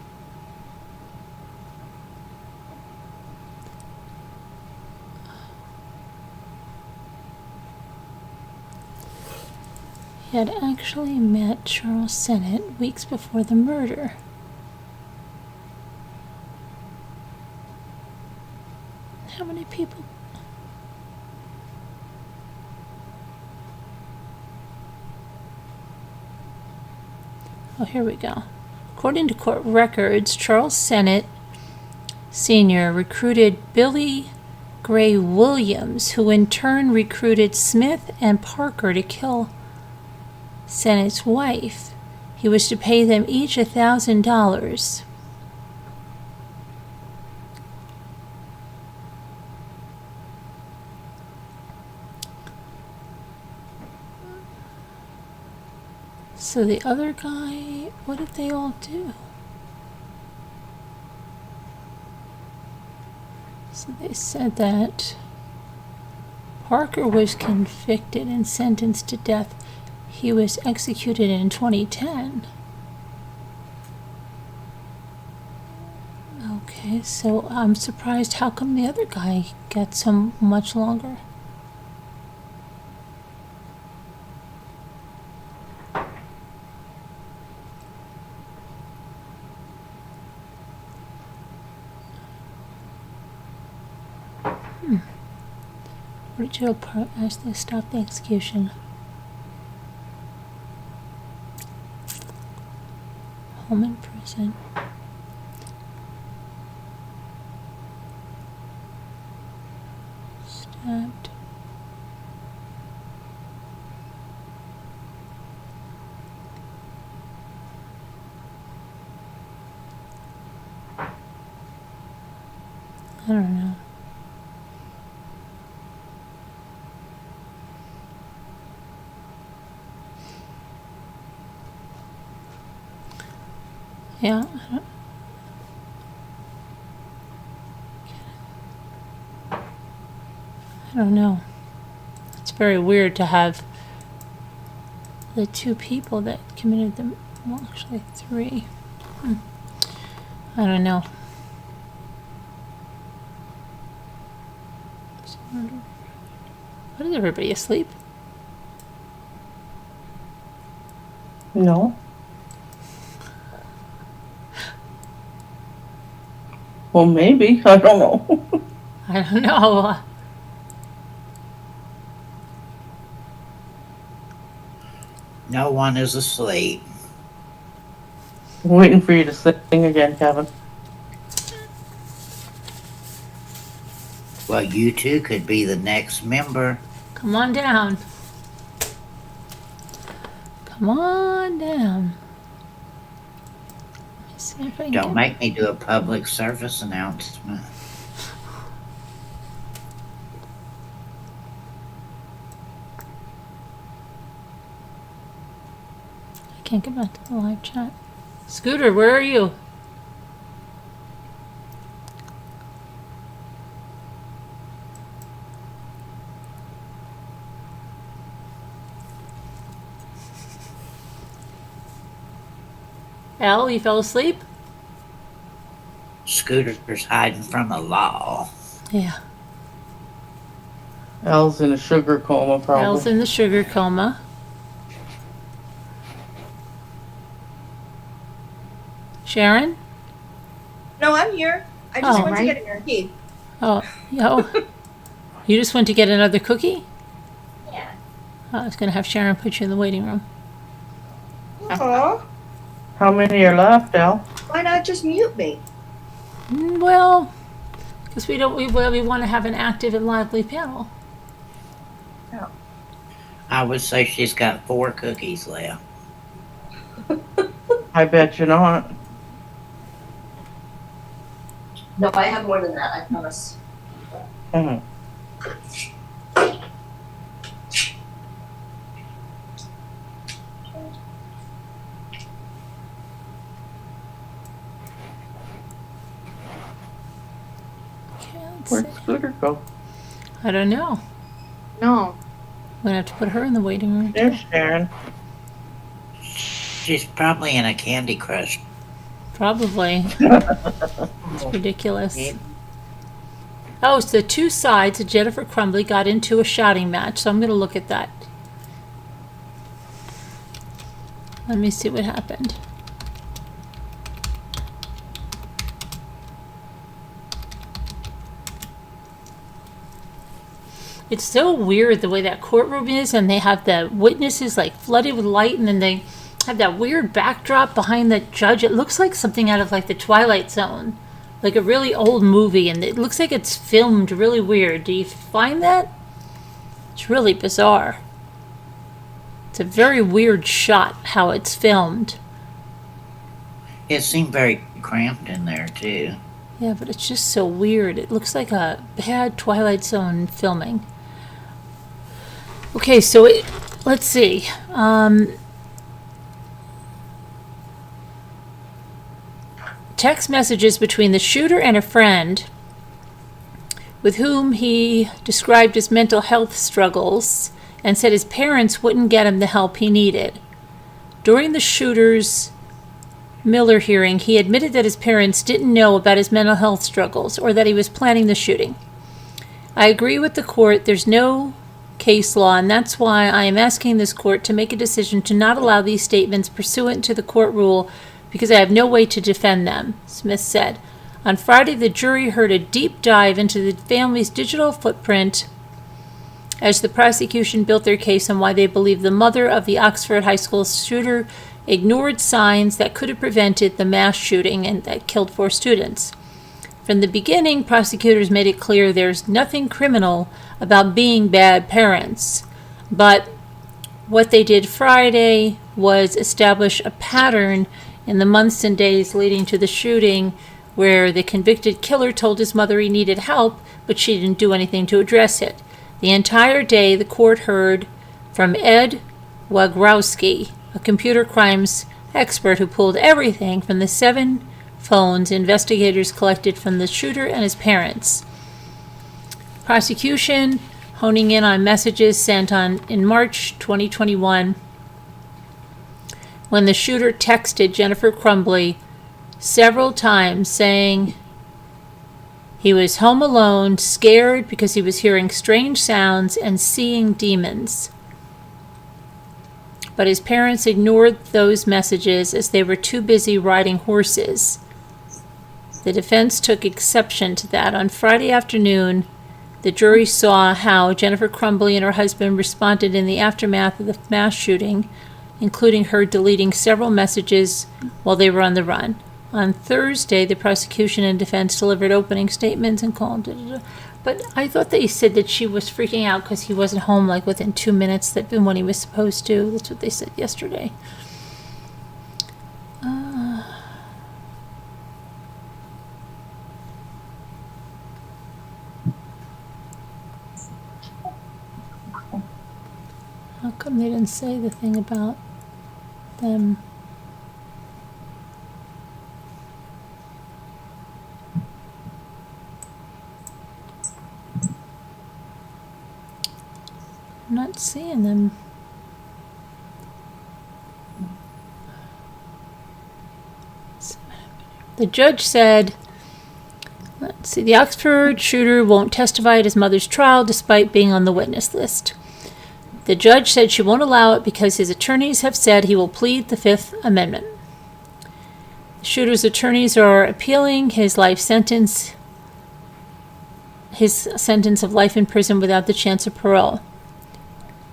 He had actually met Charles Sennett weeks before the murder. How many people? Oh, here we go. According to court records, Charles Sennett Sr. recruited Billy Gray Williams, who in turn recruited Smith and Parker to kill Sennett's wife. He was to pay them each $1,000. So the other guy, what did they all do? So they said that Parker was convicted and sentenced to death. He was executed in 2010. Okay, so I'm surprised. How come the other guy got so much longer? Original part as they stop the execution. Home in prison. Stabbed. I don't know. Yeah, I don't know. It's very weird to have the two people that committed them, well, actually three. I don't know. What, is everybody asleep? No. Well, maybe. I don't know. I don't know. No one is asleep. Waiting for you to sing again, Kevin. Well, you two could be the next member. Come on down. Come on down. Let me see if I can Don't get- make me do a public service announcement. I can't get back to the live chat. Scooter, where are you? Al, you fell asleep? Scooter's hiding from the law. Yeah. Al's in a sugar coma, probably. Al's in the sugar coma. Sharon? No, I'm here. I just Oh, went right. to get a cookie. Oh, you just went to get another cookie? Yeah. I was going to have Sharon put you in the waiting room. Aw, How many are left, Al? why not just mute me? Well, because we want to have an active and lively panel. I would say she's got 4 cookies left. I bet you not. No, I have more than that, I promise. Mhm. Okay, let's Where'd see. Scooter go? I don't know. No. I'm going to have to put her in the waiting room. There's Sharon. She's probably in a Candy Crush. Probably. It's ridiculous. Oh, so the two sides of Jennifer Crumbley got into a shouting match, so I'm going to look at that. Let me see what happened. It's so weird the way that courtroom is, and they have the witnesses like flooded with light, and then they have that weird backdrop behind the judge. It looks like something out of like the Twilight Zone, like a really old movie, and it looks like it's filmed really weird. Do you find that? It's really bizarre. It's a very weird shot how it's filmed. It seemed very cramped in there, too. Yeah, but it's just so weird. It looks like a bad Twilight Zone filming. Okay, so let's see. Text messages between the shooter and a friend with whom he described his mental health struggles and said his parents wouldn't get him the help he needed. During the shooter's Miller hearing, he admitted that his parents didn't know about his mental health struggles or that he was planning the shooting. I agree with the court. There's no case law, and that's why I am asking this court to make a decision to not allow these statements pursuant to the court rule because I have no way to defend them, Smith said. On Friday, the jury heard a deep dive into the family's digital footprint as the prosecution built their case on why they believe the mother of the Oxford High School shooter ignored signs that could have prevented the mass shooting and that killed 4 students. From the beginning, prosecutors made it clear there's nothing criminal about being bad parents. But what they did Friday was establish a pattern in the months and days leading to the shooting where the convicted killer told his mother he needed help, but she didn't do anything to address it. The entire day, the court heard from Ed Wagrowski, a computer crimes expert who pulled everything from the 7 phones investigators collected from the shooter and his parents. Prosecution honing in on messages sent in March 2021 when the shooter texted Jennifer Crumbley several times saying he was home alone, scared because he was hearing strange sounds and seeing demons. But his parents ignored those messages as they were too busy riding horses. The defense took exception to that. On Friday afternoon, the jury saw how Jennifer Crumbley and her husband responded in the aftermath of the mass shooting, including her deleting several messages while they were on the run. On Thursday, the prosecution and defense delivered opening statements and called But I thought that he said that she was freaking out because he wasn't home like within 2 minutes that when he was supposed to. That's what they said yesterday. How come they didn't say the thing about them? I'm not seeing them. The judge said, let's see, the Oxford shooter won't testify at his mother's trial despite being on the witness list. The judge said she won't allow it because his attorneys have said he will plead the Fifth Amendment. The shooter's attorneys are appealing his sentence of life in prison without the chance of parole.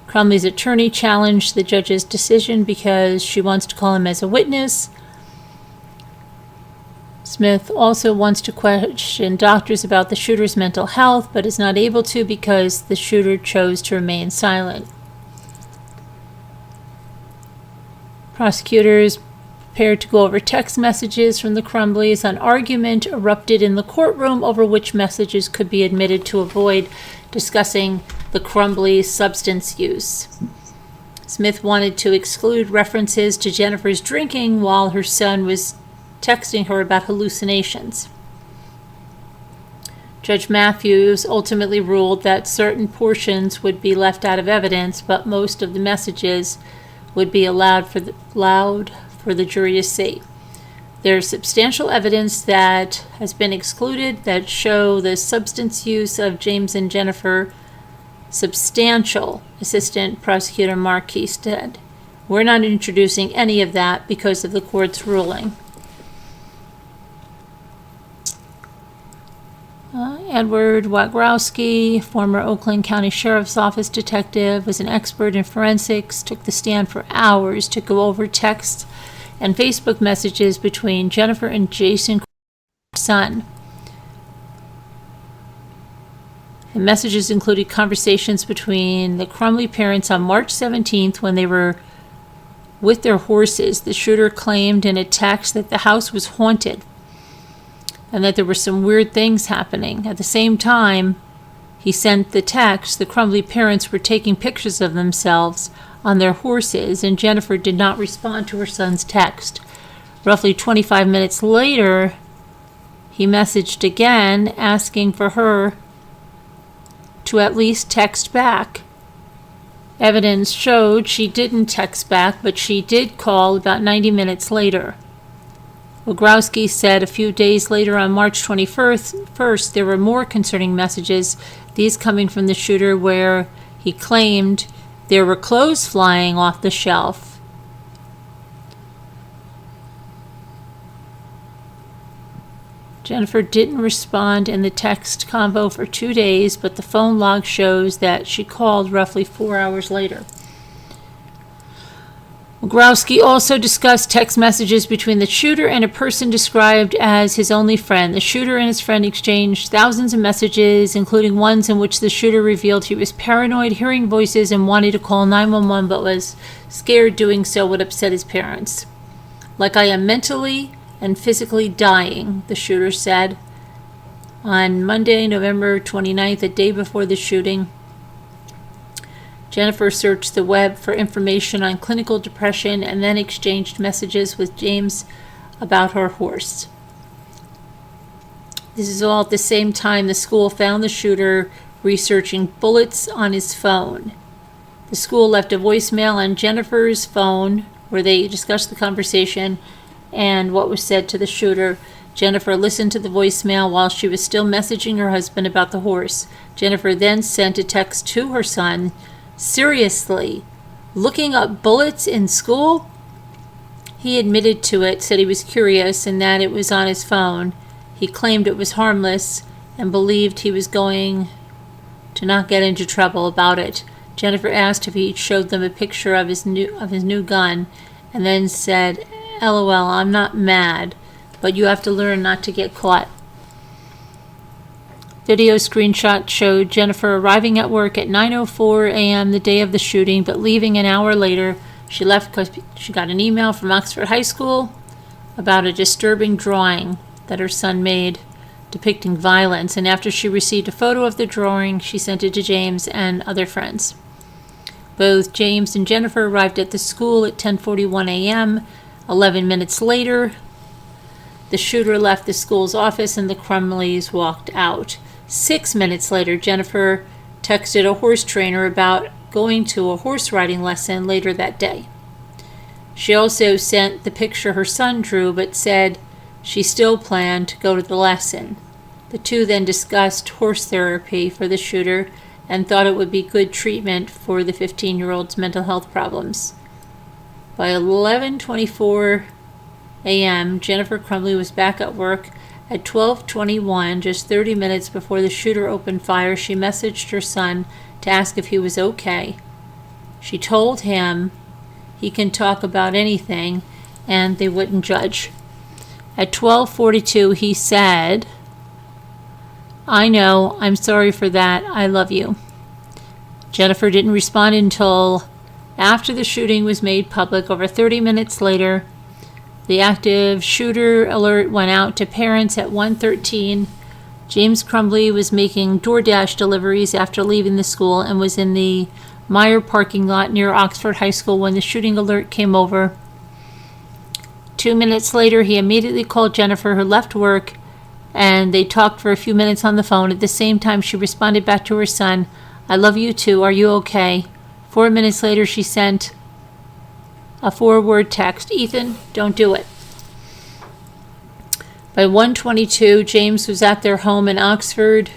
Crumbley's attorney challenged the judge's decision because she wants to call him as a witness. Smith also wants to question doctors about the shooter's mental health, but is not able to because the shooter chose to remain silent. Prosecutors prepared to go over text messages from the Crumbleys. An argument erupted in the courtroom over which messages could be admitted to avoid discussing the Crumbley substance use. Smith wanted to exclude references to Jennifer's drinking while her son was texting her about hallucinations. Judge Matthews ultimately ruled that certain portions would be left out of evidence, but most of the messages would be allowed for the jury to see. There is substantial evidence that has been excluded that show the substance use of James and Jennifer. Substantial, Assistant Prosecutor Markey said. We're not introducing any of that because of the court's ruling. Edward Wagrowski, former Oakland County Sheriff's Office detective, was an expert in forensics, took the stand for hours to go over texts and Facebook messages between Jennifer and Jason, son. The messages included conversations between the Crumbley parents on March 17th when they were with their horses. The shooter claimed in a text that the house was haunted and that there were some weird things happening. At the same time he sent the text, the Crumbley parents were taking pictures of themselves on their horses, and Jennifer did not respond to her son's text. Roughly 25 minutes later, he messaged again, asking for her to at least text back. Evidence showed she didn't text back, but she did call about 90 minutes later. Wagrowski said a few days later on March 21st, there were more concerning messages, these coming from the shooter where he claimed there were clothes flying off the shelf. Jennifer didn't respond in the text convo for 2 days, but the phone log shows that she called roughly 4 hours later. Wagrowski also discussed text messages between the shooter and a person described as his only friend. The shooter and his friend exchanged thousands of messages, including ones in which the shooter revealed he was paranoid, hearing voices, and wanted to call 911, but was scared doing so would upset his parents. Like I am mentally and physically dying, the shooter said. On Monday, November 29th, a day before the shooting, Jennifer searched the web for information on clinical depression and then exchanged messages with James about her horse. This is all at the same time the school found the shooter researching bullets on his phone. The school left a voicemail on Jennifer's phone where they discussed the conversation and what was said to the shooter. Jennifer listened to the voicemail while she was still messaging her husband about the horse. Jennifer then sent a text to her son. Seriously, looking up bullets in school? He admitted to it, said he was curious and that it was on his phone. He claimed it was harmless and believed he was going to not get into trouble about it. Jennifer asked if he showed them a picture of his new gun and then said, LOL, I'm not mad, but you have to learn not to get caught. Video screenshot showed Jennifer arriving at work at 9:04 a.m. the day of the shooting, but leaving an hour later. She left because she got an email from Oxford High School about a disturbing drawing that her son made depicting violence, and after she received a photo of the drawing, she sent it to James and other friends. Both James and Jennifer arrived at the school at 10:41 a.m. 11 minutes later, the shooter left the school's office and the Crumleys walked out. 6 minutes later, Jennifer texted a horse trainer about going to a horse riding lesson later that day. She also sent the picture her son drew, but said she still planned to go to the lesson. The two then discussed horse therapy for the shooter and thought it would be good treatment for the 15-year-old's mental health problems. By 11:24 a.m., Jennifer Crumbley was back at work. At 12:21, just 30 minutes before the shooter opened fire, she messaged her son to ask if he was okay. She told him he can talk about anything and they wouldn't judge. At 12:42, he said, "I know, I'm sorry for that, I love you." Jennifer didn't respond until after the shooting was made public. Over 30 minutes later, the active shooter alert went out to parents at 1:13. James Crumbley was making DoorDash deliveries after leaving the school and was in the Meyer parking lot near Oxford High School when the shooting alert came over. 2 minutes later, he immediately called Jennifer, who left work, and they talked for a few minutes on the phone. At the same time, she responded back to her son, "I love you too, are you okay?" 4 minutes later, she sent a 4-word text, "Ethan, don't do it." By 1:22, James was at their home in Oxford.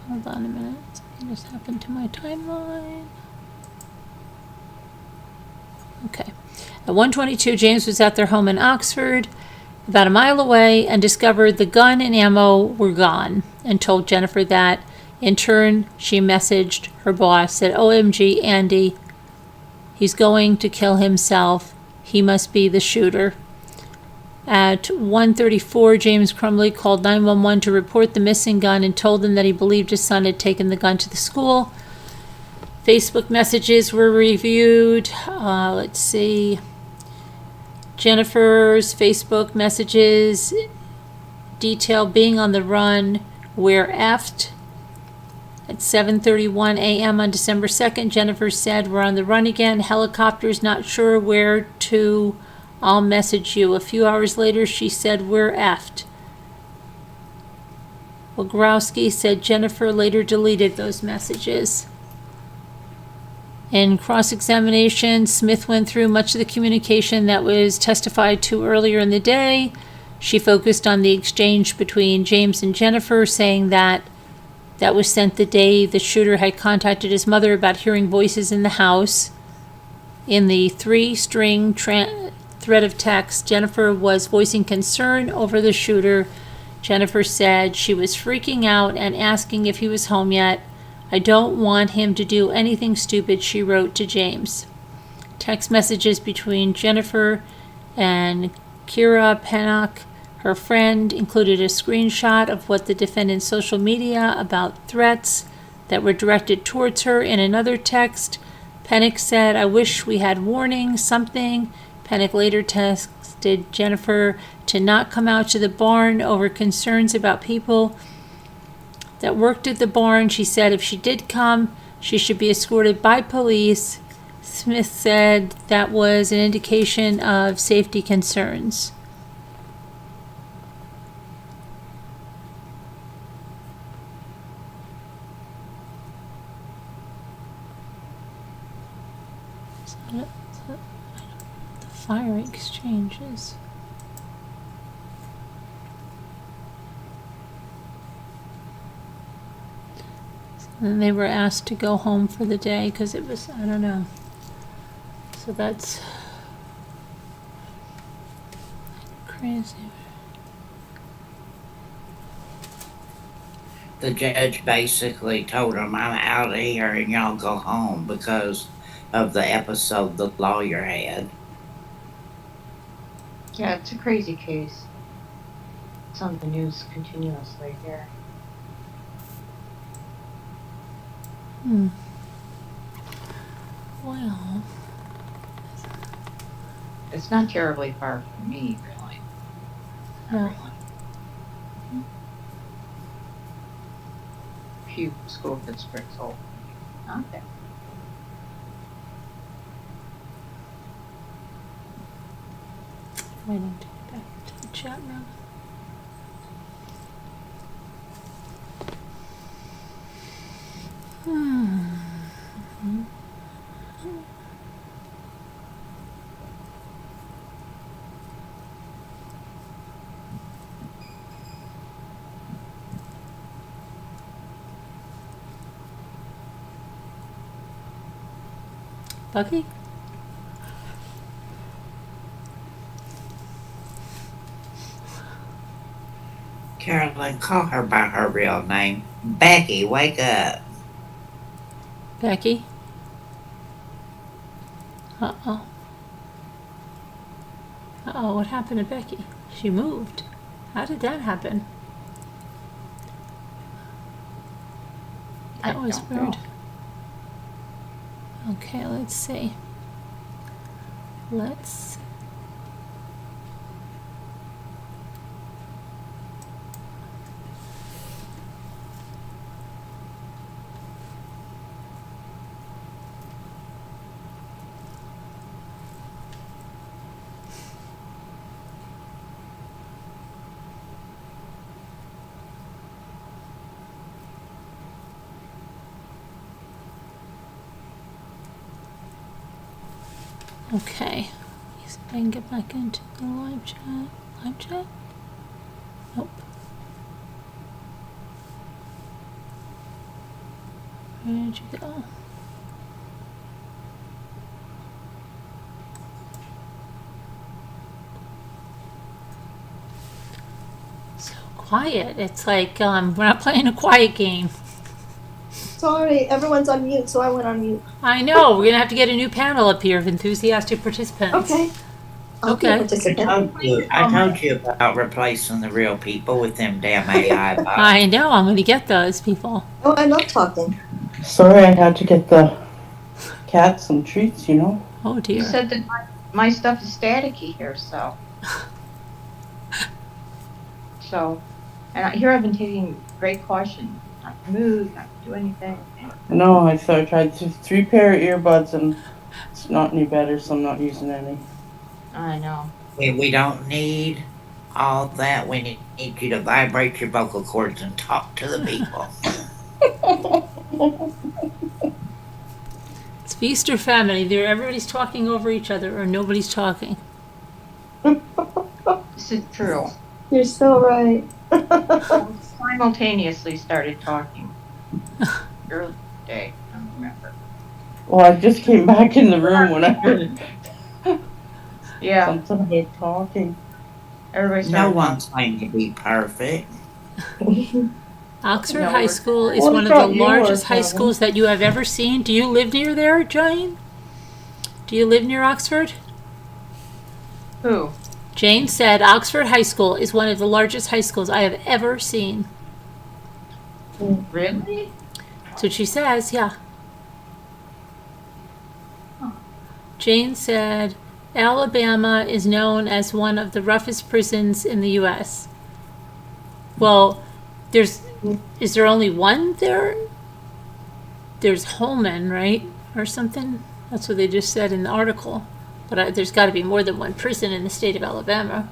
Hold on a minute, something just happened to my timeline. Okay. At 1:22, James was at their home in Oxford, about a mile away, and discovered the gun and ammo were gone, and told Jennifer that. In turn, she messaged her boss, said, "OMG, Andy, he's going to kill himself. He must be the shooter." At 1:34, James Crumbley called 911 to report the missing gun and told them that he believed his son had taken the gun to the school. Facebook messages were reviewed. Let's see. Jennifer's Facebook messages detail being on the run, we're effed. At 7:31 a.m. on December 2nd, Jennifer said, "We're on the run again. Helicopters, not sure where to. I'll message you." A few hours later, she said, "We're effed." Wogrowski said Jennifer later deleted those messages. In cross-examination, Smith went through much of the communication that was testified to earlier in the day. She focused on the exchange between James and Jennifer, saying that was sent the day the shooter had contacted his mother about hearing voices in the house. In the 3-string thread of text, Jennifer was voicing concern over the shooter. Jennifer said she was freaking out and asking if he was home yet. "I don't want him to do anything stupid," she wrote to James. Text messages between Jennifer and Kira Pennock, her friend, included a screenshot of what the defendant's social media about threats that were directed towards her. In another text, Pennock said, "I wish we had warning, something." Pennock later texted Jennifer to not come out to the barn over concerns about people that worked at the barn. She said if she did come, she should be escorted by police. Smith said that was an indication of safety concerns. The fire exchanges. And they were asked to go home for the day because it was, I don't know. So that's crazy. The judge basically told him, "I'm out of here and y'all go home," because of the episode the lawyer had. Yeah, it's a crazy case. It's on the news continuously here. Well, It's not terribly far from me, really. no. Few school districts open. Not that. Waiting to get back to the chat room. Bucky? Carolyn, call her by her real name. Becky, wake up. Becky? Uh-oh. Uh-oh, what happened to Becky? She moved. How did that happen? That was don't know. weird. Okay, let's see. Let's... Okay. See if I can get back into the live chat. Live chat? Nope. Where did you go? So quiet. It's like we're not playing a quiet game. Sorry, everyone's on mute, so I went on mute. I know. We're gonna have to get a new panel up here of enthusiastic participants. Okay. I'll be a Okay. participant. I told you about replacing the real people with them damn AI bots. I know. I'm gonna get those people. Oh, I love talking. Sorry, I had to get the cat some treats, you know? Oh You dear. said that my stuff is staticky here, so. And here I've been taking great caution, not to move, not to do anything. No, I tried 3 pair of earbuds and it's not any better, so I'm not using any. I know. We don't need all that. We need you to vibrate your vocal cords and talk to the people. It's feast or famine. Either everybody's talking over each other or nobody's talking. This is true. You're so right. Simultaneously started talking. Early day, I don't remember. Well, I just came back in the room when I heard Yeah, something about talking. everybody No started. one's claimed to be perfect. Oxford No, High we're- School is What one of the about yours, largest high Helen? schools that you have ever seen. Do you live near there, Jane? Do you live near Oxford? Who? Jane said Oxford High School is one of the largest high schools I have ever seen. Really? That's what she says, yeah. Jane said Alabama is known as one of the roughest prisons in the U.S. Well, is there only one there? There's Holman, right? Or something? That's what they just said in the article. But there's got to be more than one prison in the state of Alabama.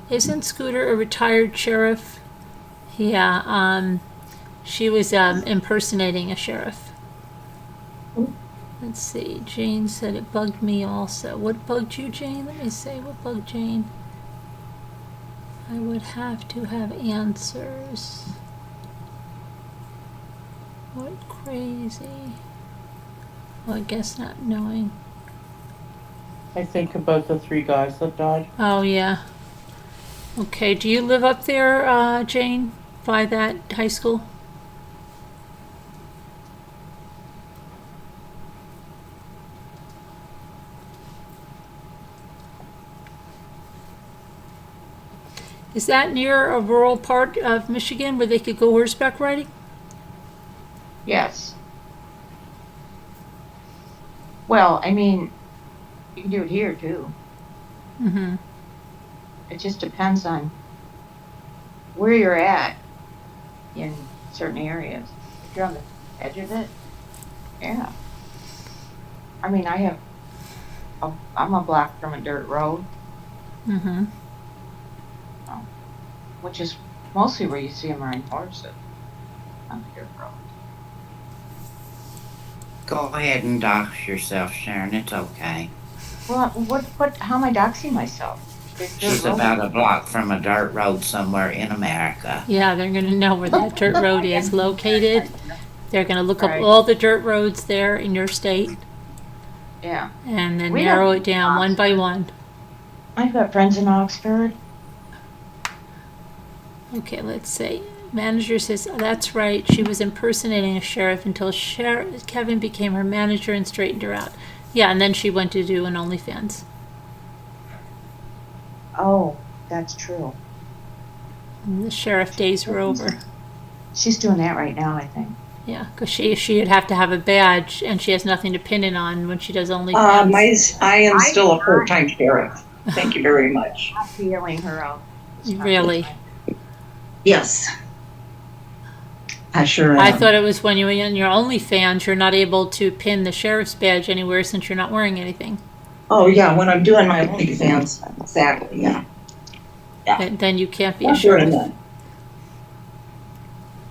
Isn't Scooter a retired sheriff? Yeah, she was impersonating a sheriff. Let's see. Jane said it bugged me also. What bugged you, Jane? Let me say what bugged Jane. I would have to have answers. What crazy? Well, I guess not knowing. I think about the 3 guys that died. Oh, yeah. Okay, do you live up there, Jane, by that high school? Is that near a rural part of Michigan where they could go horseback riding? Yes. Well, I mean, you can do it here too. Mm-hmm. It just depends on where you're at in certain areas. If you're on the edge of it, yeah. I mean, I'm a block from a dirt road, Mm-hmm. which is mostly where you see them riding horses, on the dirt road. Go ahead and dox yourself, Sharon. It's okay. Well, how am I doxing myself? There's dirt She's road. about a block from a dirt road somewhere in America. Yeah, they're gonna know where that dirt road is located. They're gonna look up Right. all the dirt roads there in your state Yeah. and then We narrow don't- it down one by one. I've got friends in Oxford. Okay, let's see. Manager says, oh, that's right. She was impersonating a sheriff until Kevin became her manager and straightened her out. Yeah, and then she went to do an OnlyFans. Oh, that's true. And the sheriff days were over. She's doing that right now, I think. Yeah, because she'd have to have a badge, and she has nothing to pin it on when she does OnlyFans. I am still a full-time sheriff. Thank you very much. I'm feeling her out. Really? Yes. I sure am. I thought it was when you were in your OnlyFans, you're not able to pin the sheriff's badge anywhere since you're not wearing anything. Oh, yeah, when I'm doing my OnlyFans, exactly, yeah. Yeah. Then you can't be a I'm sure sheriff. I'm done.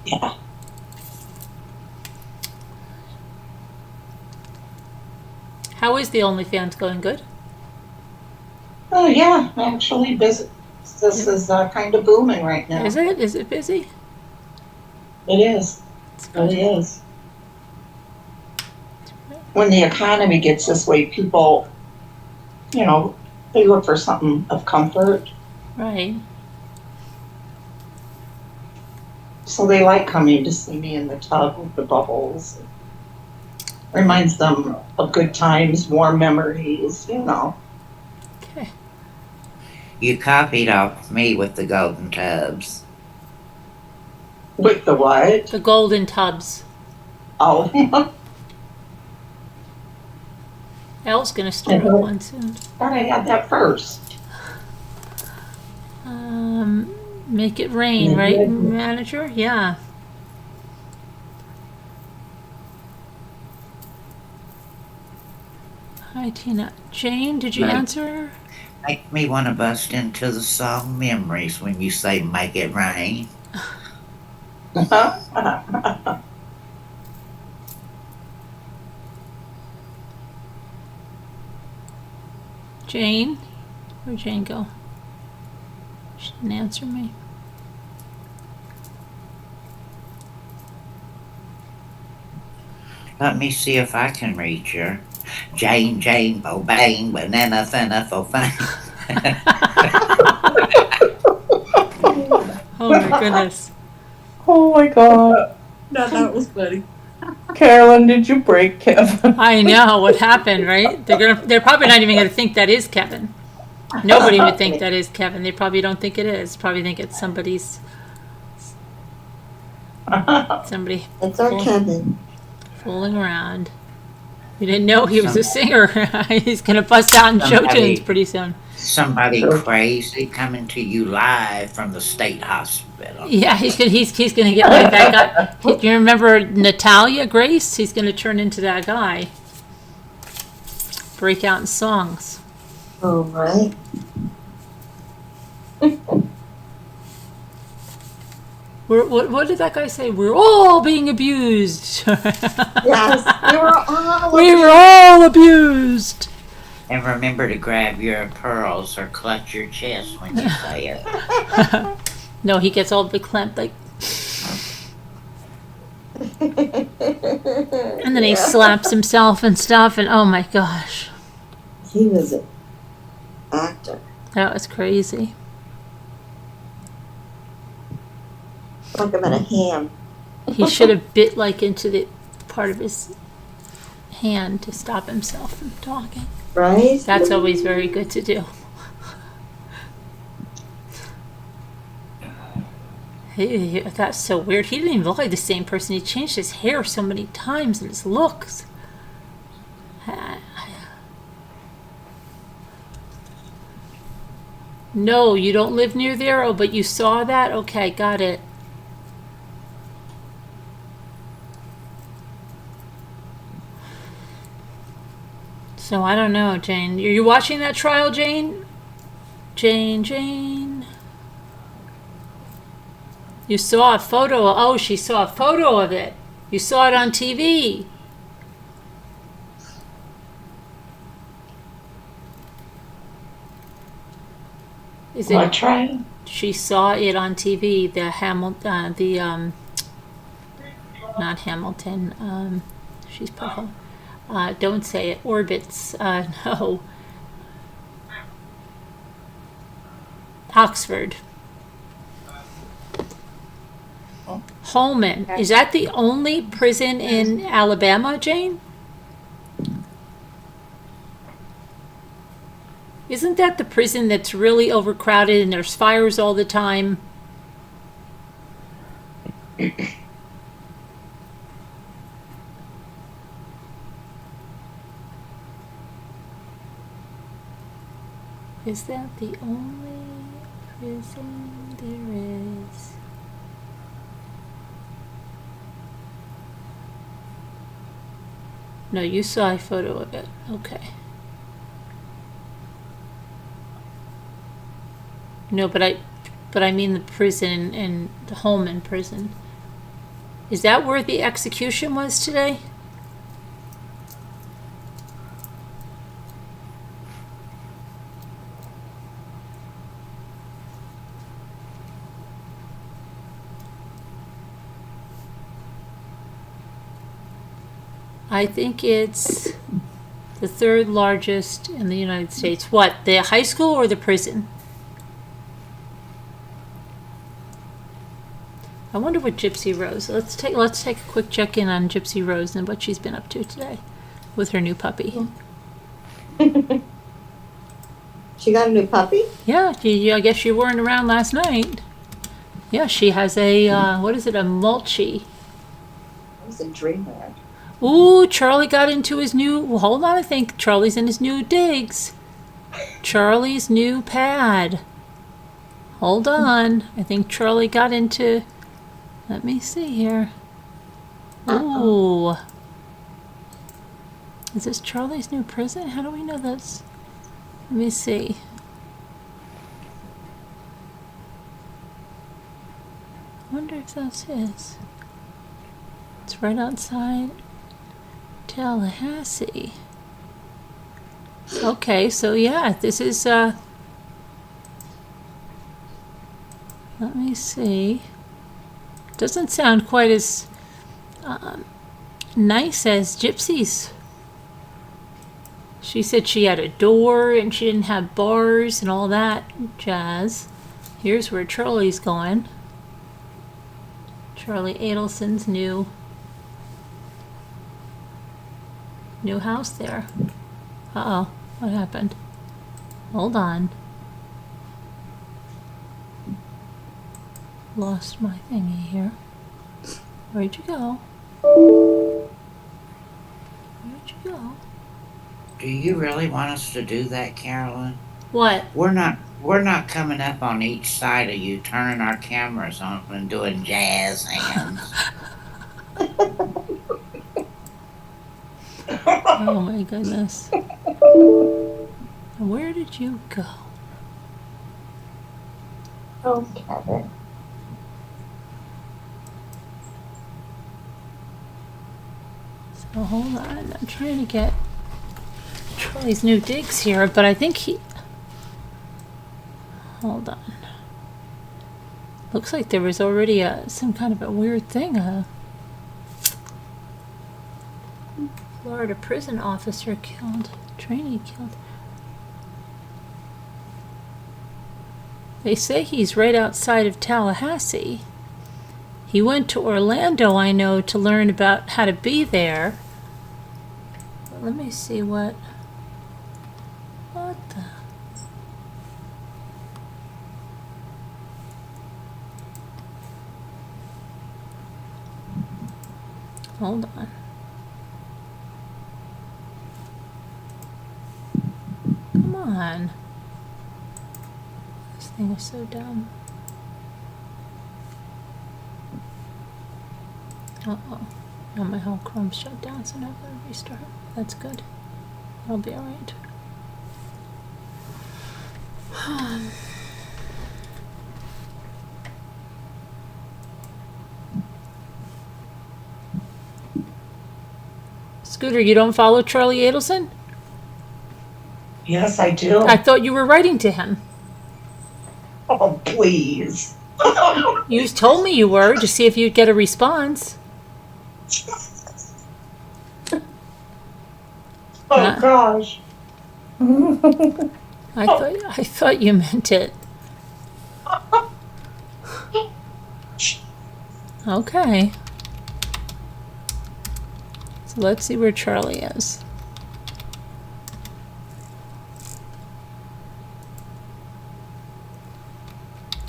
Yeah. How is the OnlyFans going? Good? Oh, yeah, actually, this is kind of booming right now. Is it? Is it busy? It is. It's It good. is. When the economy gets this way, people, they look for something of comfort. Right. So they like coming to see me in the tub with the bubbles. Reminds them of good times, warm memories, Okay. You copied off me with the golden tubs. With the what? The golden tubs. Oh, Elle's gonna start with one soon. thought I had that first. Make it rain, right, manager? Yeah. Hi, Tina. Jane, did you Right. answer her? Make me want to bust into the song Memories when you say make it rain. Jane? Where'd Jane go? She didn't answer me. Let me see if I can reach her. Jane, Jane, bo bang, banana, fana, fo fang. Oh my goodness. Oh my god. No, that was funny. Carolyn, did you break Kevin? I know what happened, right? They're probably not even gonna think that is Kevin. Nobody would think that is Kevin. They probably don't think it is. Probably think it's somebody. It's our Kevin. Fooling around. You didn't know he was a singer. He's gonna bust out and show Somebody- tunes pretty soon. Somebody crazy coming to you live from the state hospital. Yeah, he's gonna get like that guy. Do you remember Natalia Grace? He's gonna turn into that guy. Break out in songs. All right. What did that guy say? We're all being abused. Yes, we were all. We were all abused. And remember to grab your pearls or clutch your chest when you say it. No, he gets all clamped like, and then he slaps himself and stuff. And oh my gosh, He was an actor. that was crazy. Like him in a ham. He should have bit like into the part of his hand to stop himself from talking. Right? That's always very good to do. That's so weird. He didn't even look like the same person. He changed his hair so many times and his looks. No, you don't live near there? Oh, but you saw that? Okay, got it. So I don't know, Jane. Are you watching that trial, Jane? Jane. You saw a photo. Oh, she saw a photo of it. You saw it on TV. Is it? What trial? She saw it on TV. The Hamilton. Not Hamilton. She's put home. Don't say it. Orbits. No. Oxford. Holman. Is that the only prison in Alabama, Jane? Isn't that the prison that's really overcrowded and there's fires all the time? Is that the only prison there is? No, you saw a photo of it. Okay. No, but I mean the prison in the Holman prison. Is that where the execution was today? I think it's the third largest in the United States. What, the high school or the prison? I wonder what Gypsy Rose. Let's take a quick check in on Gypsy Rose and what she's been up to today with her new puppy. She got a new puppy? Yeah, I guess you weren't around last night. Yeah, she has a what is it? A Mulchie. It was a dreamland. Ooh, Charlie got into his new. Well, hold on, I think Charlie's in his new digs. Charlie's new pad. Hold on, I think Charlie got into. Let me see here. Ooh. Is this Charlie's new prison? How do we know this? Let me see. I wonder if that's his. It's right outside Tallahassee. Okay, so yeah, this is, let me see. Doesn't sound quite as nice as Gypsy's. She said she had a door and she didn't have bars and all that jazz. Here's where Charlie's going. Charlie Adelson's new house there. Uh-oh, what happened? Hold on. Lost my thingy here. Where'd you go? Where'd you go? Do you really want us to do that, Carolyn? What? We're not coming up on each side of you, turning our cameras on and doing jazz hands. Oh my goodness. Where did you go? Oh, Kevin. So hold on, I'm trying to get Charlie's new digs here, but I think he. Hold on. Looks like there was already some kind of a weird thing. Florida prison officer killed. Trainee killed. They say he's right outside of Tallahassee. He went to Orlando, I know, to learn about how to be there. But let me see what the... Hold on. Come on. This thing is so dumb. Uh-oh. Now my whole Chrome's shut down, so now I'm going to restart. That's good. I'll be alright. Scooter, you don't follow Charlie Adelson? Yes, I do. I thought you were writing to him. Oh, please. You told me you were to see if you'd get a response. Oh, gosh. I thought you meant it. Okay. So let's see where Charlie is.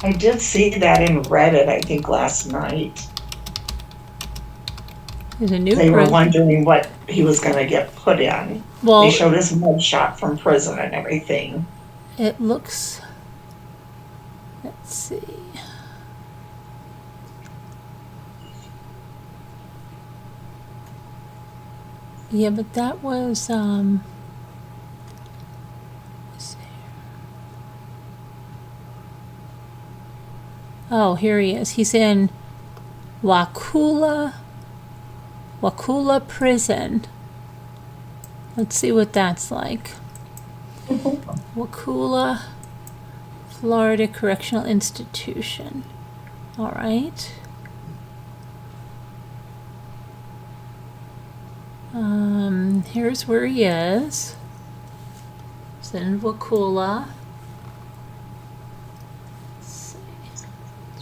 I did see that in Reddit, I think, last night. There's a new They were prison. wondering what he was going to get put in. Well, They showed his mugshot from prison and everything. it looks. Let's see. Yeah, but that was let's see. Oh, here he is. He's in Wakula prison. Let's see what that's like. Wakula, Florida Correctional Institution. All right. Here's where he is. He's in Wakula. Let's see. Let's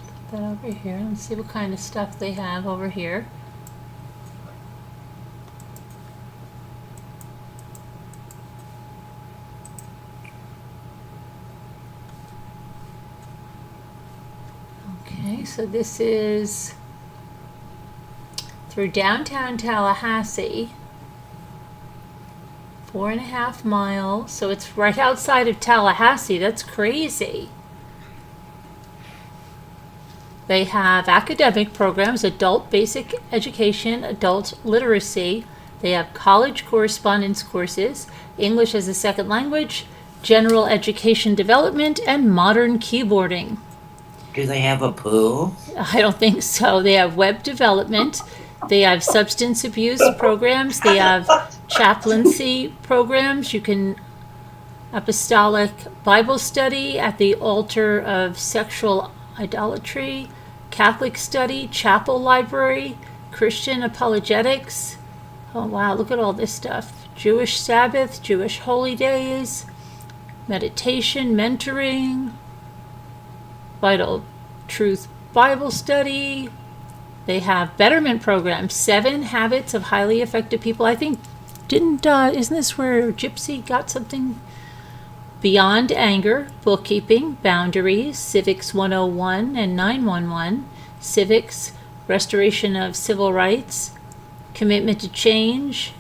put that over here. Let's see what kind of stuff they have over here. Okay, so this is through downtown Tallahassee, 4.5 miles. So it's right outside of Tallahassee. That's crazy. They have academic programs, adult basic education, adult literacy. They have college correspondence courses, English as a second language, general education development, and modern keyboarding. Do they have a pool? I don't think so. They have web development. They have substance abuse programs. They have chaplaincy programs. You can apostolic Bible study at the altar of sexual idolatry, Catholic study, chapel library, Christian apologetics. Oh wow, look at all this stuff. Jewish Sabbath, Jewish holy days, meditation, mentoring, Vital Truth Bible study. They have betterment programs, 7 habits of highly effective people. I think, isn't this where Gypsy got something? Beyond anger, bookkeeping, boundaries, civics 101 and 911, civics, restoration of civil rights, commitment to change,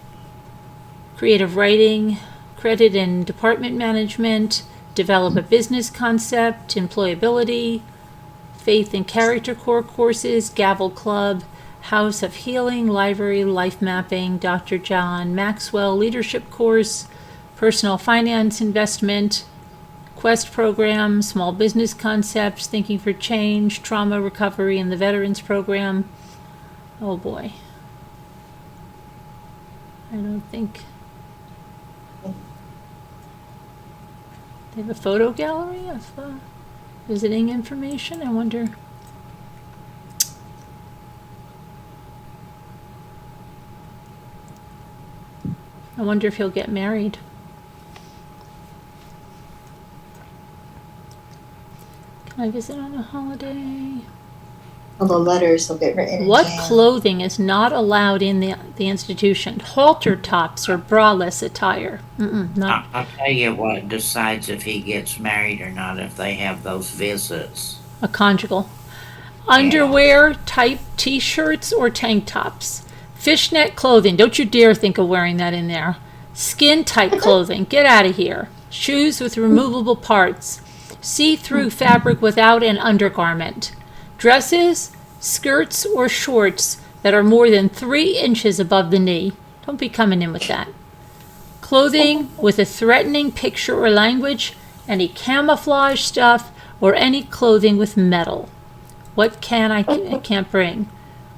creative writing, credit and department management, develop a business concept, employability, faith and character core courses, Gavel Club, House of Healing, Library, Life Mapping, Dr. John Maxwell Leadership Course, Personal Finance Investment, Quest Program, Small Business Concepts, Thinking for Change, Trauma Recovery, and the Veterans Program. Oh boy. I don't think. They have a photo gallery of visiting information. I wonder. I wonder if he'll get married. Can I visit on a holiday? All the letters will get written in What jail. clothing is not allowed in the institution? Halter tops or braless attire. Not. I'll tell you what decides if he gets married or not if they have those visits. A conjugal. Underwear type t-shirts or tank tops. Fishnet clothing. Don't you dare think of wearing that in there. Skin tight clothing. Get out of here. Shoes with removable parts. See-through fabric without an undergarment. Dresses, skirts, or shorts that are more than 3 inches above the knee. Don't be coming in with that. Clothing with a threatening picture or language, any camouflage stuff, or any clothing with metal. What I can't bring?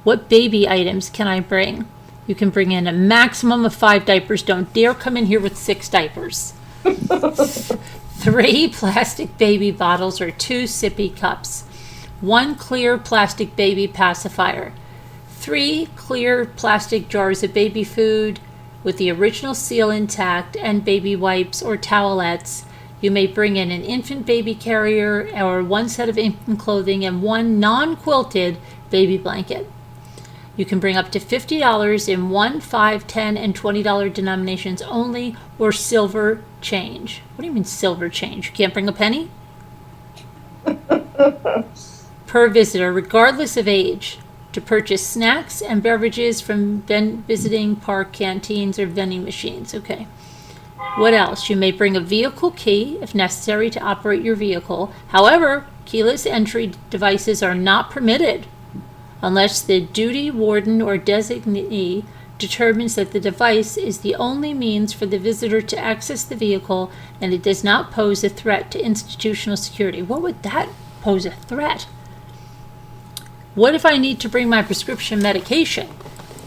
What baby items can I bring? You can bring in a maximum of 5 diapers. Don't dare come in here with 6 diapers. 3 plastic baby bottles or 2 sippy cups. 1 clear plastic baby pacifier. 3 clear plastic jars of baby food with the original seal intact and baby wipes or towelettes. You may bring in an infant baby carrier or 1 set of infant clothing and 1 non-quilted baby blanket. You can bring up to $50 in $1, $5, $10, and $20 denominations only, or silver change. What do you mean silver change? You can't bring a penny? Per visitor, regardless of age, to purchase snacks and beverages from visiting park canteens or vending machines. Okay. What else? You may bring a vehicle key if necessary to operate your vehicle. However, keyless entry devices are not permitted unless the duty warden or designee determines that the device is the only means for the visitor to access the vehicle and it does not pose a threat to institutional security. What would that pose a threat? What if I need to bring my prescription medication?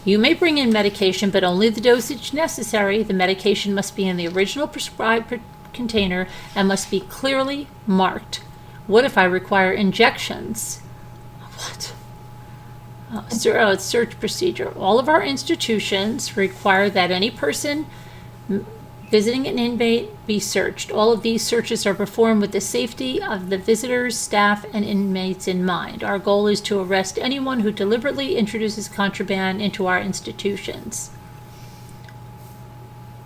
You may bring in medication, but only the dosage necessary. The medication must be in the original prescribed container and must be clearly marked. What if I require injections? What? It's search procedure. All of our institutions require that any person visiting an inmate be searched. All of these searches are performed with the safety of the visitors, staff, and inmates in mind. Our goal is to arrest anyone who deliberately introduces contraband into our institutions.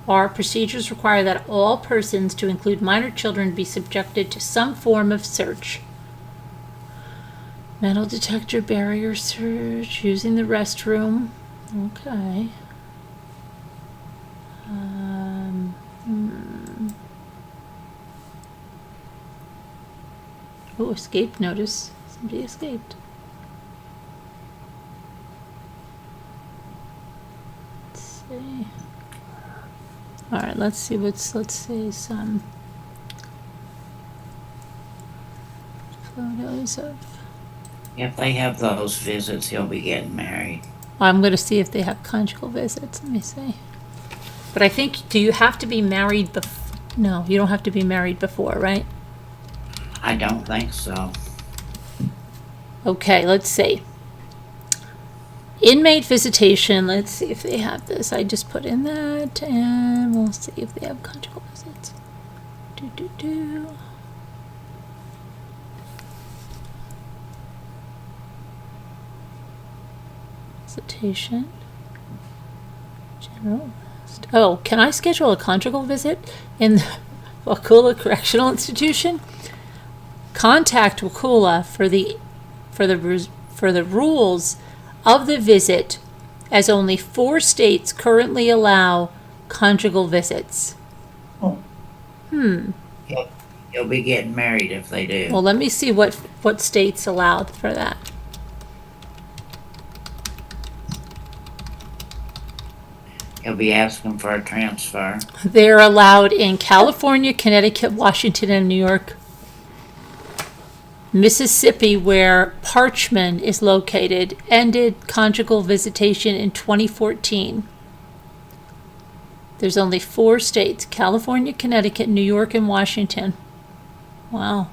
Our procedures require that all persons, to include minor children, be subjected to some form of search. Metal detector barrier search, using the restroom. Okay. Oh, escape notice. Somebody escaped. Let's see. All right, let's see some photos of. If they have those visits, he'll be getting married. I'm going to see if they have conjugal visits. Let me see. But I think, do you have to be married before? No, you don't have to be married before, right? I don't think so. Okay, let's see. Inmate visitation. Let's see if they have this. I just put in that, and we'll see if they have conjugal visits. Visitation. General list. Oh, can I schedule a conjugal visit in the Wakulla Correctional Institution? Contact Wakulla for the rules of the visit, as only 4 states currently allow conjugal visits. He'll be getting married if they do. Well, let me see what states allowed for that. He'll be asking for a transfer. They're allowed in California, Connecticut, Washington, and New York. Mississippi, where Parchman is located, ended conjugal visitation in 2014. There's only 4 states: California, Connecticut, New York, and Washington. Wow.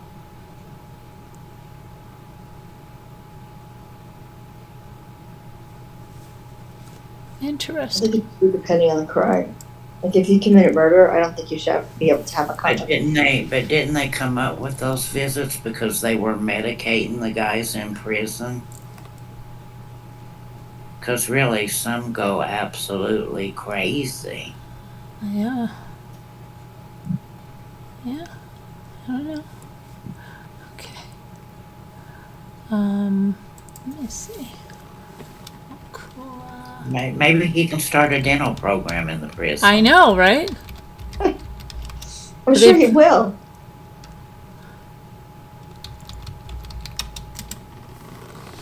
I Interesting. think it's depending on the crime. Like if you committed murder, I don't think you should be able to have a But contact. didn't they come up with those visits because they were medicating the guys in prison? Because really, some go absolutely crazy. Yeah. Yeah. I don't know. Okay. Let me see. Cool. Maybe he can start a dental program in the prison. I know, right? I'm sure he will.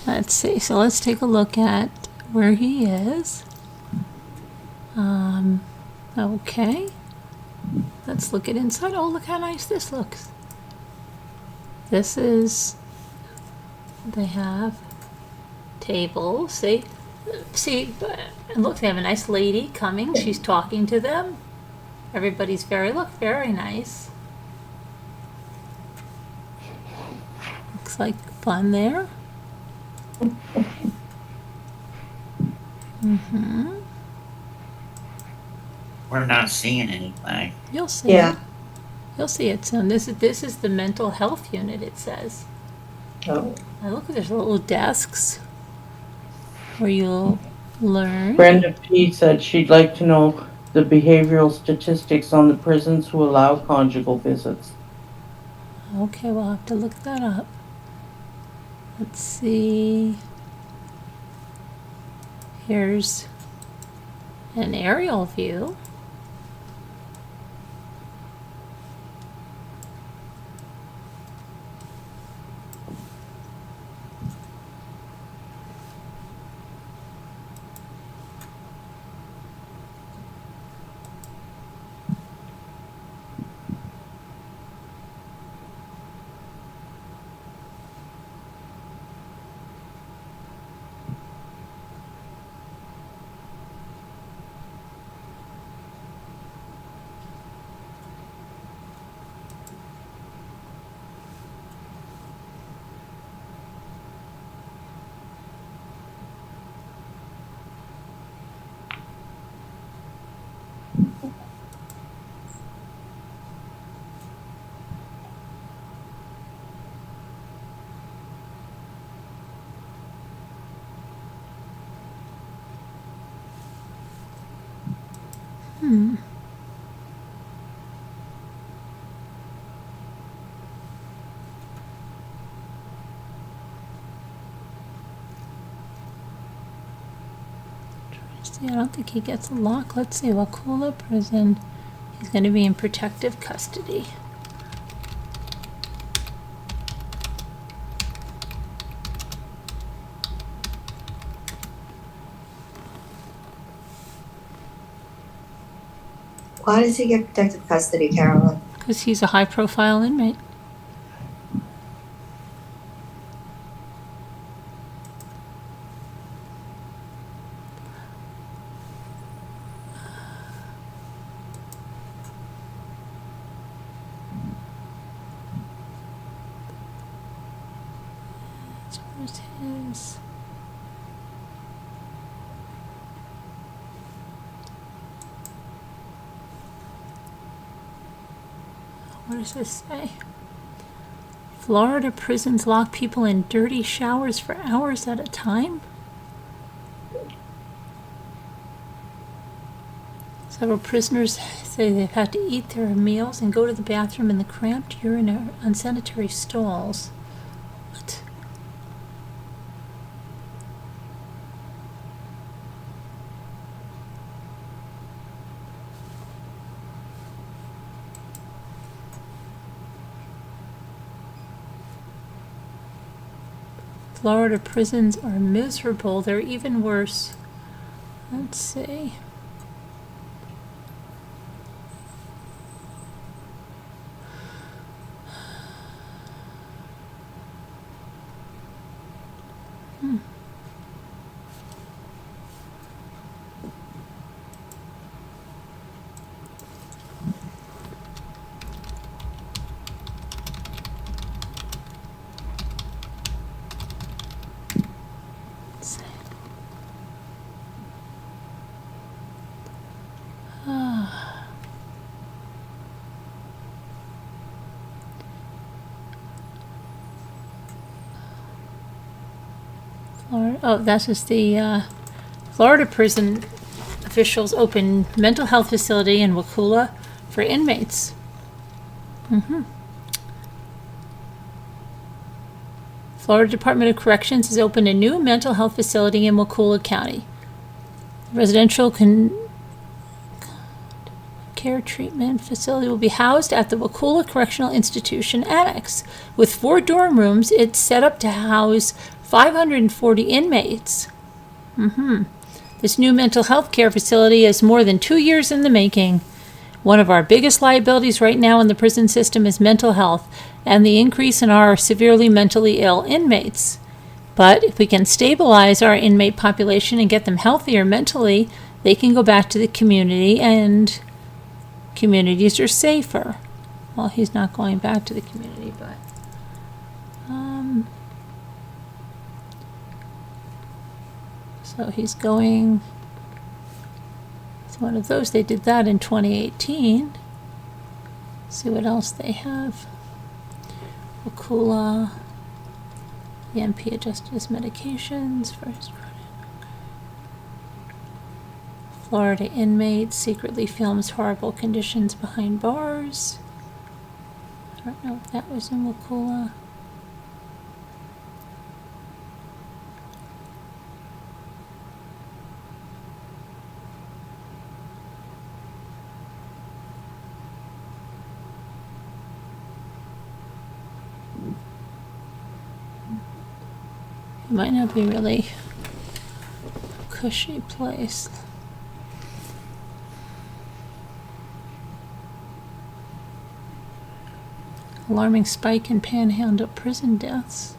Let's see. So let's take a look at where he is. Okay. Let's look at inside. Oh, look how nice this looks. This is, they have tables. See, and look, they have a nice lady coming. She's talking to them. Everybody's very nice. Looks like fun there. Mm-hmm. We're not seeing anything. You'll see Yeah. it. You'll see it soon. This is the mental health unit, it says. Oh. Now look, there's little desks where you'll learn. Brenda P. said she'd like to know the behavioral statistics on the prisons who allow conjugal visits. Okay, we'll have to look that up. Let's see. Here's an aerial view. See, I don't think he gets a lock. Let's see, Wakula prison. He's going to be in protective custody. Why does he get protective custody, Carolyn? Because he's a high-profile inmate. Where's his? What does this say? Florida prisons lock people in dirty showers for hours at a time? Several prisoners say they've had to eat their meals and go to the bathroom in the cramped, urinary, unsanitary stalls. What? Florida prisons are miserable. They're even worse. Let's see. Oh, that's just the Florida prison officials open mental health facility in Wakula for inmates. Florida Department of Corrections has opened a new mental health facility in Wakula County. Residential care treatment facility will be housed at the Wakula Correctional Institution Annex. With 4 dorm rooms, it's set up to house 540 inmates. This new mental health care facility is more than 2 years in the making. One of our biggest liabilities right now in the prison system is mental health and the increase in our severely mentally ill inmates. But if we can stabilize our inmate population and get them healthier mentally, they can go back to the community and communities are safer. Well, he's not going back to the community, but so he's going. It's one of those. They did that in 2018. See what else they have. Wakula. The MP adjusted his medications for his Florida inmate secretly films horrible conditions behind bars. I don't know if that was in Wakula. It might not be really a cushy place. Alarming spike in Panhandle prison deaths.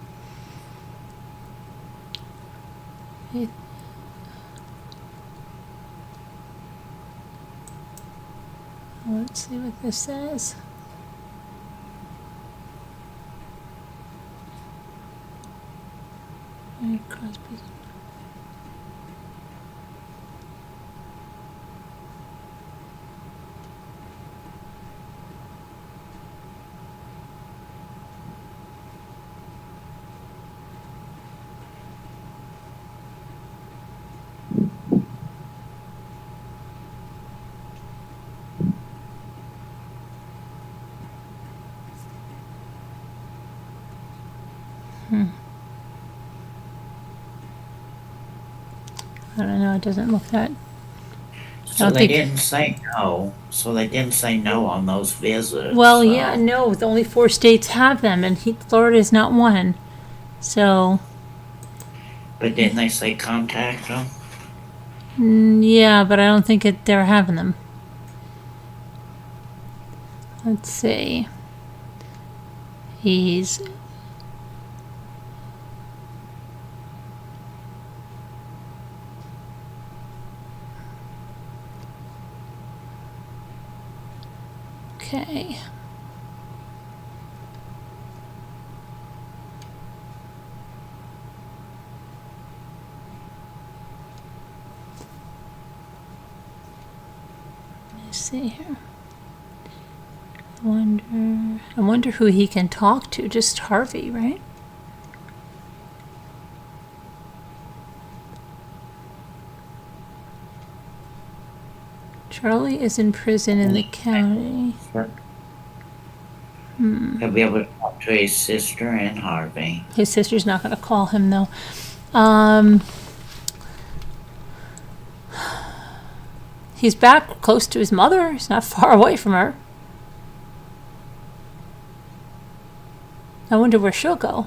Let's see what this says. Crosby. I don't know, it doesn't look that. So they didn't say no. So they didn't say no on those visits. Well, so. yeah, no, only 4 states have them, and Florida is not one. So. But didn't they say contact them? Yeah, but I don't think they're having them. Let's see. He's. Okay. Let's see here. I wonder who he can talk to. Just Harvey, right? Charlie is in prison in the county. Sure. He'll be able to talk to his sister and Harvey. His sister's not going to call him, though. He's back close to his mother. He's not far away from her. I wonder where she'll go.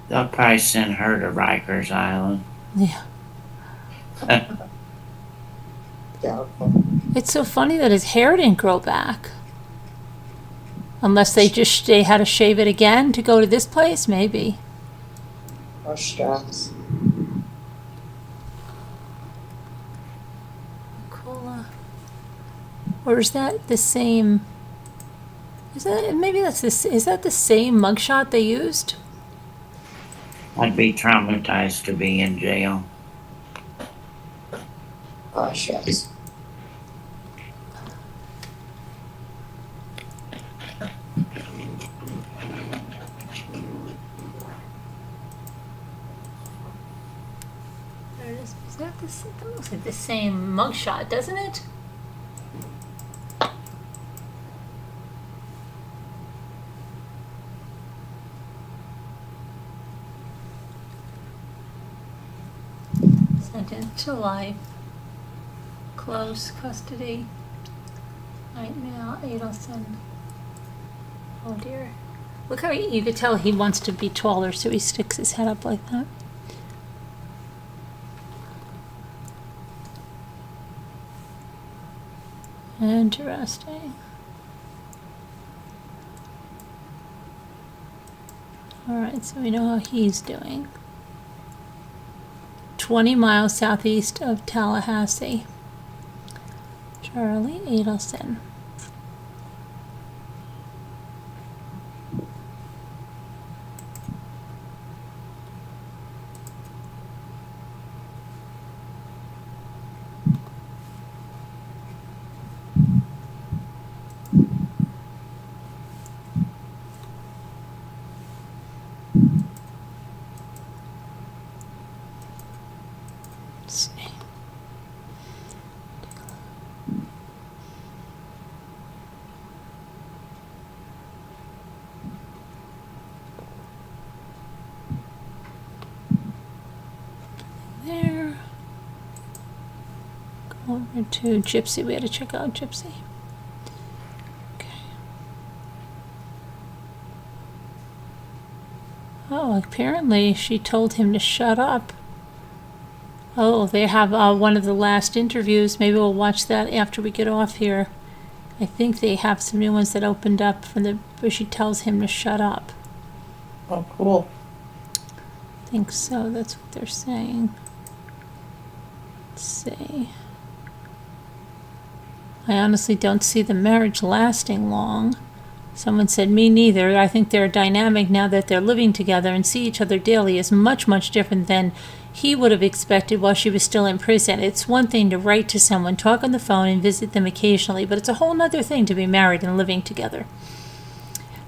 They'll probably send her to Rikers Island. Yeah. Doubtful. It's so funny that his hair didn't grow back. Unless they had to shave it again to go to this place, maybe. Or straps. Cola. Or is that the same? Is that the same mugshot they used? I'd be traumatized to be in jail. Oh, shucks. There it is. That looks like the same mugshot, doesn't it? Sentenced to life. Close custody. Right now, Adelson. Oh dear. Look how you could tell he wants to be taller, so he sticks his head up like that. Interesting. Alright, so we know how he's doing. 20 miles southeast of Tallahassee. Charlie Adelson. Let's see. There. Go over to Gypsy. We had to check out Gypsy. Okay. Oh, apparently she told him to shut up. Oh, they have one of the last interviews. Maybe we'll watch that after we get off here. I think they have some new ones that opened up where she tells him to shut up. Oh, cool. I think so. That's what they're saying. Let's see. I honestly don't see the marriage lasting long. Someone said, me neither. I think their dynamic now that they're living together and see each other daily is much, much different than he would have expected while she was still in prison. It's one thing to write to someone, talk on the phone, and visit them occasionally, but it's a whole other thing to be married and living together.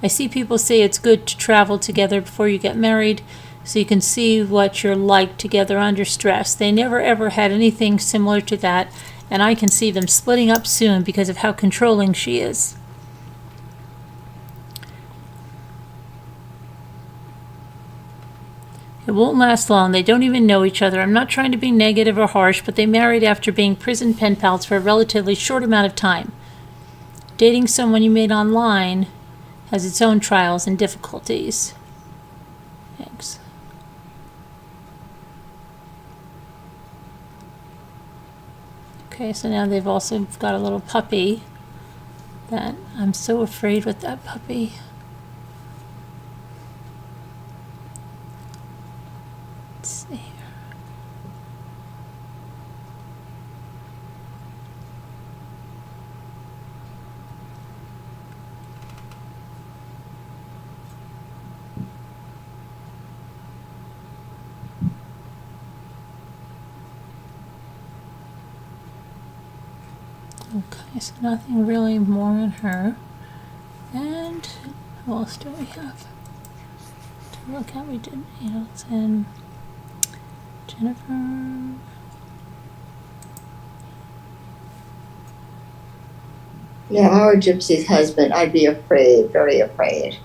I see people say it's good to travel together before you get married so you can see what you're like together under stress. They never ever had anything similar to that, and I can see them splitting up soon because of how controlling she is. It won't last long. They don't even know each other. I'm not trying to be negative or harsh, but they married after being prison pen pals for a relatively short amount of time. Dating someone you meet online has its own trials and difficulties. Thanks. Okay, so now they've also got a little puppy that I'm so afraid with that puppy. Let's see. Okay, so nothing really more on her. And who else do we have to look at? We did Adelson, Jennifer. Yeah, our Gypsy's husband, I'd be afraid, very afraid.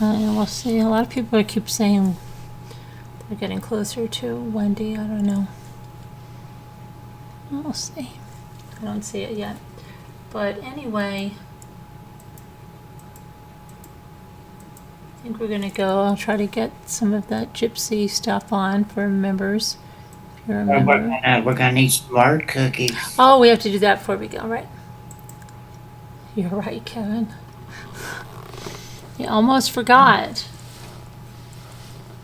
And we'll see. A lot of people keep saying they're getting closer to Wendy. I don't know. We'll see. I don't see it yet. But anyway, I think we're going to go. I'll try to get some of that Gypsy stuff on for members. If you're a member. We're gonna need some more cookies. Oh, we have to do that before we go, right? You're right, Kevin. You almost forgot.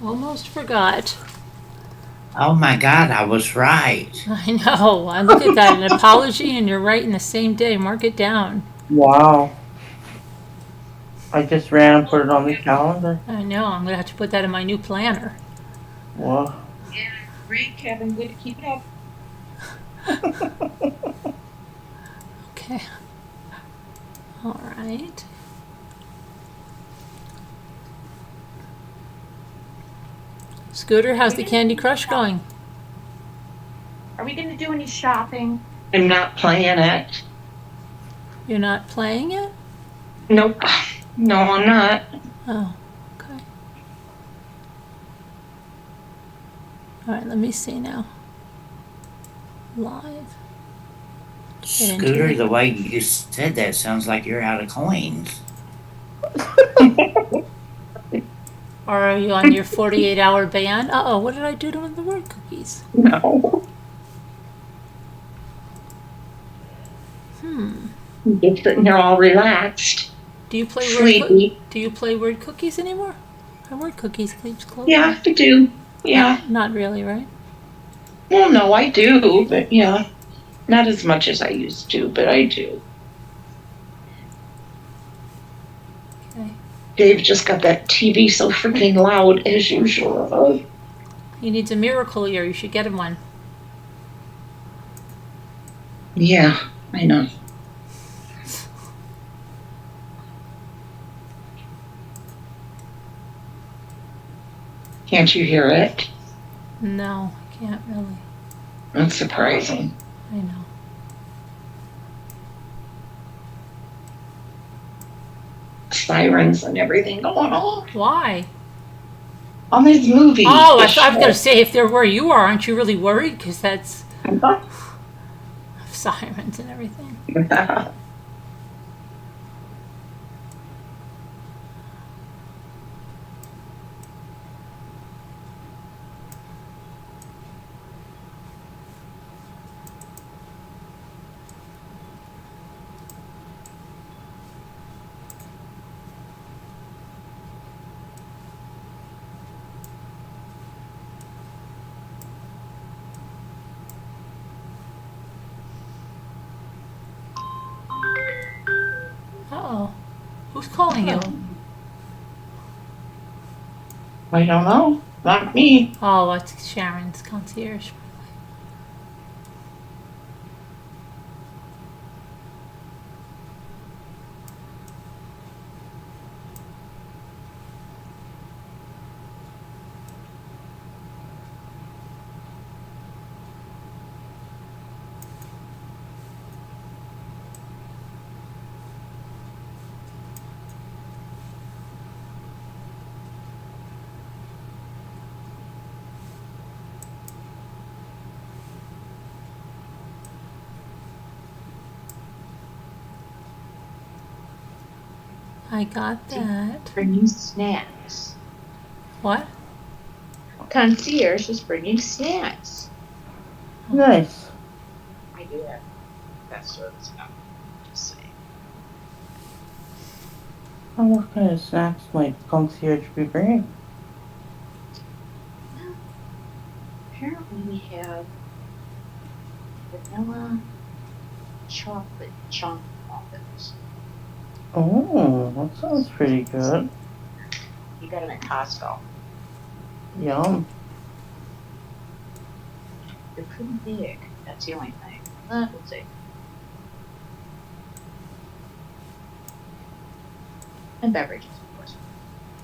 Almost forgot. Oh my God, I was right. I know. I look at that, an apology, and you're right in the same day. Mark it down. Wow. I just ran and put it on the calendar. I know, I'm gonna have to put that in my new planner. Well, Yeah, great, Kevin. Good to keep it up. Okay. All right. Scooter, how's the Candy Crush going? Are we going to do any shopping? I'm not playing it. You're not playing it? Nope. No, I'm not. Oh, okay. All right, let me see now. Live. Get into Scooter, it. the way you said that sounds like you're out of coins. Or are you on your 48-hour ban? Uh-oh, what did I do to the word cookies? No. Just sitting here all relaxed. Do you play Sleepy. Do you play word cookies anymore? Our word cookies keeps closing. Yeah, I do. Yeah. Not really, right? Well, no, I do, but yeah. Not as much as I used to, but I do. Okay. Dave just got that TV so freaking loud as usual. He needs a miracle ear. You should get him one. Yeah, I know. Can't you hear it? No, I can't really. That's surprising. I know. Sirens and everything going on. Why? On this movie. Oh, I was going to say, if they're where you are, aren't you really worried? Because that's sirens and everything. Uh-oh. Who's calling you? I don't know. Not me. Oh, it's Sharon's concierge. I got that. Bringing snacks. What? Concierge is bringing snacks. nice. I do have that service now. Just saying. Oh, what kind of snacks might concierge be bringing? Apparently we have vanilla chocolate chunk muffins. Oh, that sounds pretty good. You got them at Costco. Yum. They're pretty big. That's the only thing. Let's see. And beverages, of course,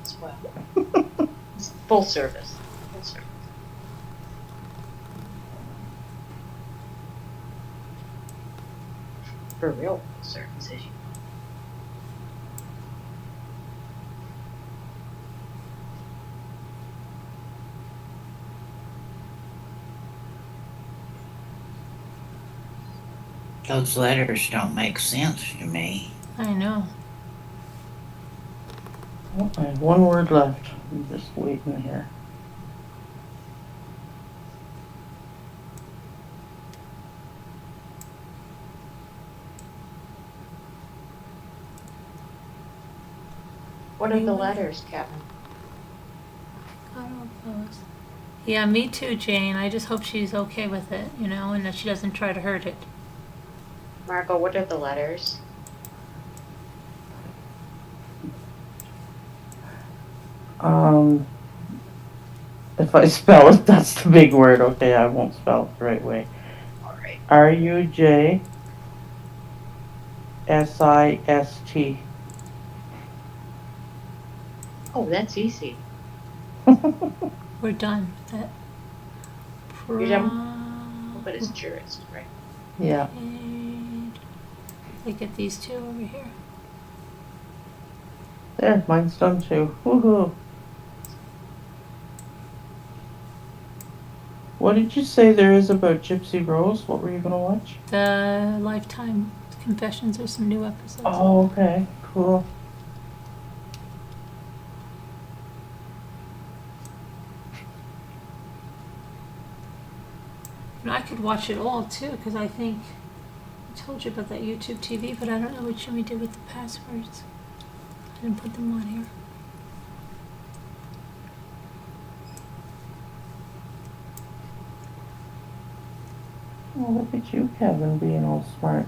as well. It's full service. Full service. For real full service, as you know. Those letters don't make sense to me. I know. Oh, I have one word left. I'm just waiting here. What are the letters, Kevin? Got all those. Yeah, me too, Jane. I just hope she's okay with it, you know, and that she doesn't try to hurt it. Margot, what are the letters? If I spell it, that's the big word. Okay, I won't spell it the right way. All right. RUJSIST. Oh, that's easy. We're done with that. You're But it's jurist, right? Yeah. I get these two over here. There, mine's done too. Woohoo. What did you say there is about Gypsy Rose? What were you gonna watch? The Lifetime Confessions. There's some new episodes. Oh, okay. Cool. And I could watch it all too, because I think I told you about that YouTube TV, but I don't know which one we did with the passwords. I didn't put them on here. Oh, look at you, Kevin, being all smart.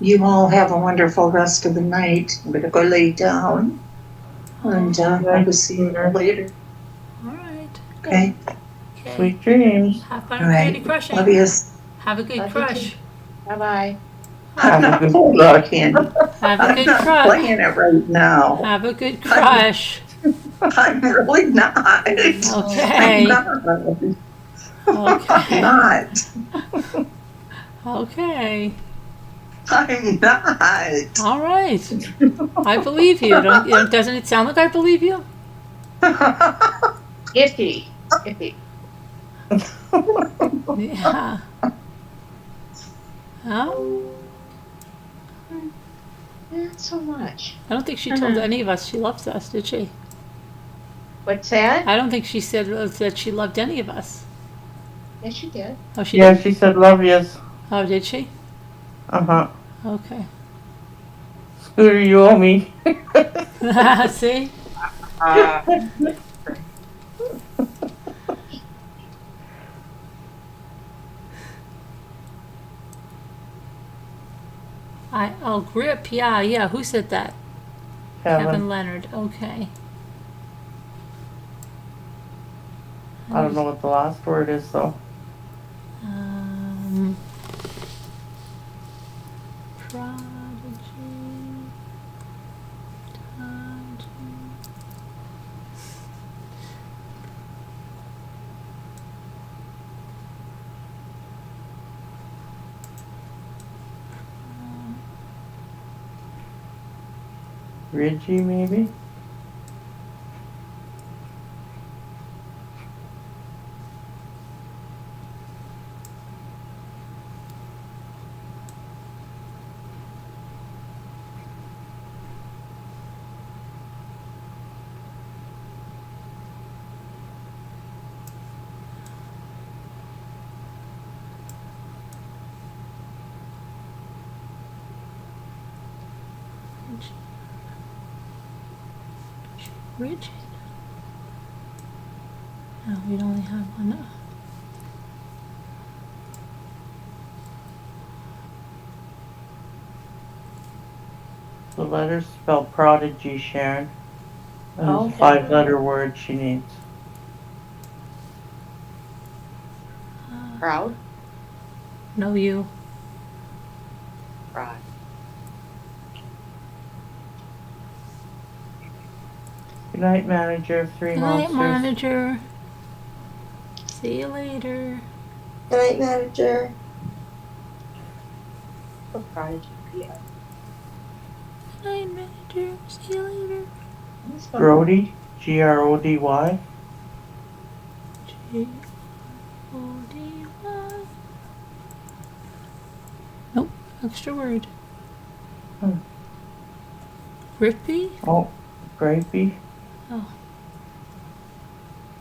You all have a wonderful rest of the night. I'm going to go lay down. And I will see you later. All right. Okay? Okay. Sweet dreams. Have fun All with right. Candy Crushing. Love you. Have a good Love you crush. too. Bye-bye. I'm not playing candy. Have a I'm good not crush. playing it right now. Have a good crush. I'm really not. Okay. I'm not. Okay. I'm not. Okay. I'm not. All right. I believe you. Doesn't it sound like I believe you? Iffy. Iffy. Yeah. Huh? Not so much. I don't think she told any of us she loves us, did she? What's that? I don't think she said that she loved any of us. Yes, you did. Oh, she Yeah, did? she said love yous. Oh, did she? Uh-huh. Okay. Scooter, you owe me. See? Grip. Yeah. Who said that? Kevin Leonard. Okay. I don't know what the last word is, though. Prodigy. Ridgy, maybe? Rigid. No, we'd only have one. The letters spell prodigy, Sharon. And Oh, it's a 5-letter word she needs. Proud? No, you. Proud. Good night, manager of 3 Good night, monsters. manager. See you later. Good night, manager. What prodigy? Yeah. Good night, manager. See you later. Grody, Grody. G-O-D-Y. Nope, extra word. Grippy? Oh, grapey. Oh.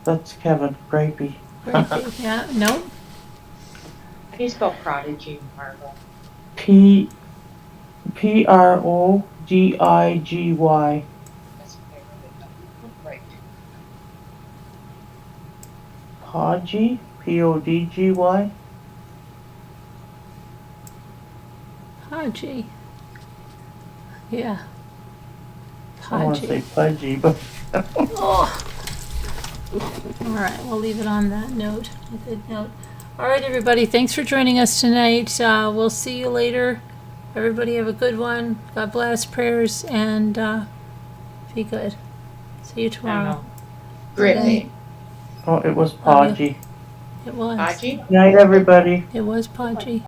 That's Kevin, grapey. Grippy. Yeah, nope. How do you spell prodigy, Margot? Prodigy. That's what I wrote it down. Right. Podgy, Podgy. Haji. Yeah. I want to say Podgy. pudgy, but Oh. All right, we'll leave it on that note. A good note. All right, everybody. Thanks for joining us tonight. We'll see you later. Everybody have a good one. God bless. Prayers and be good. See you tomorrow. Brittany. oh, it was Love you. podgy. It was. Haji? Good night, everybody. It was podgy.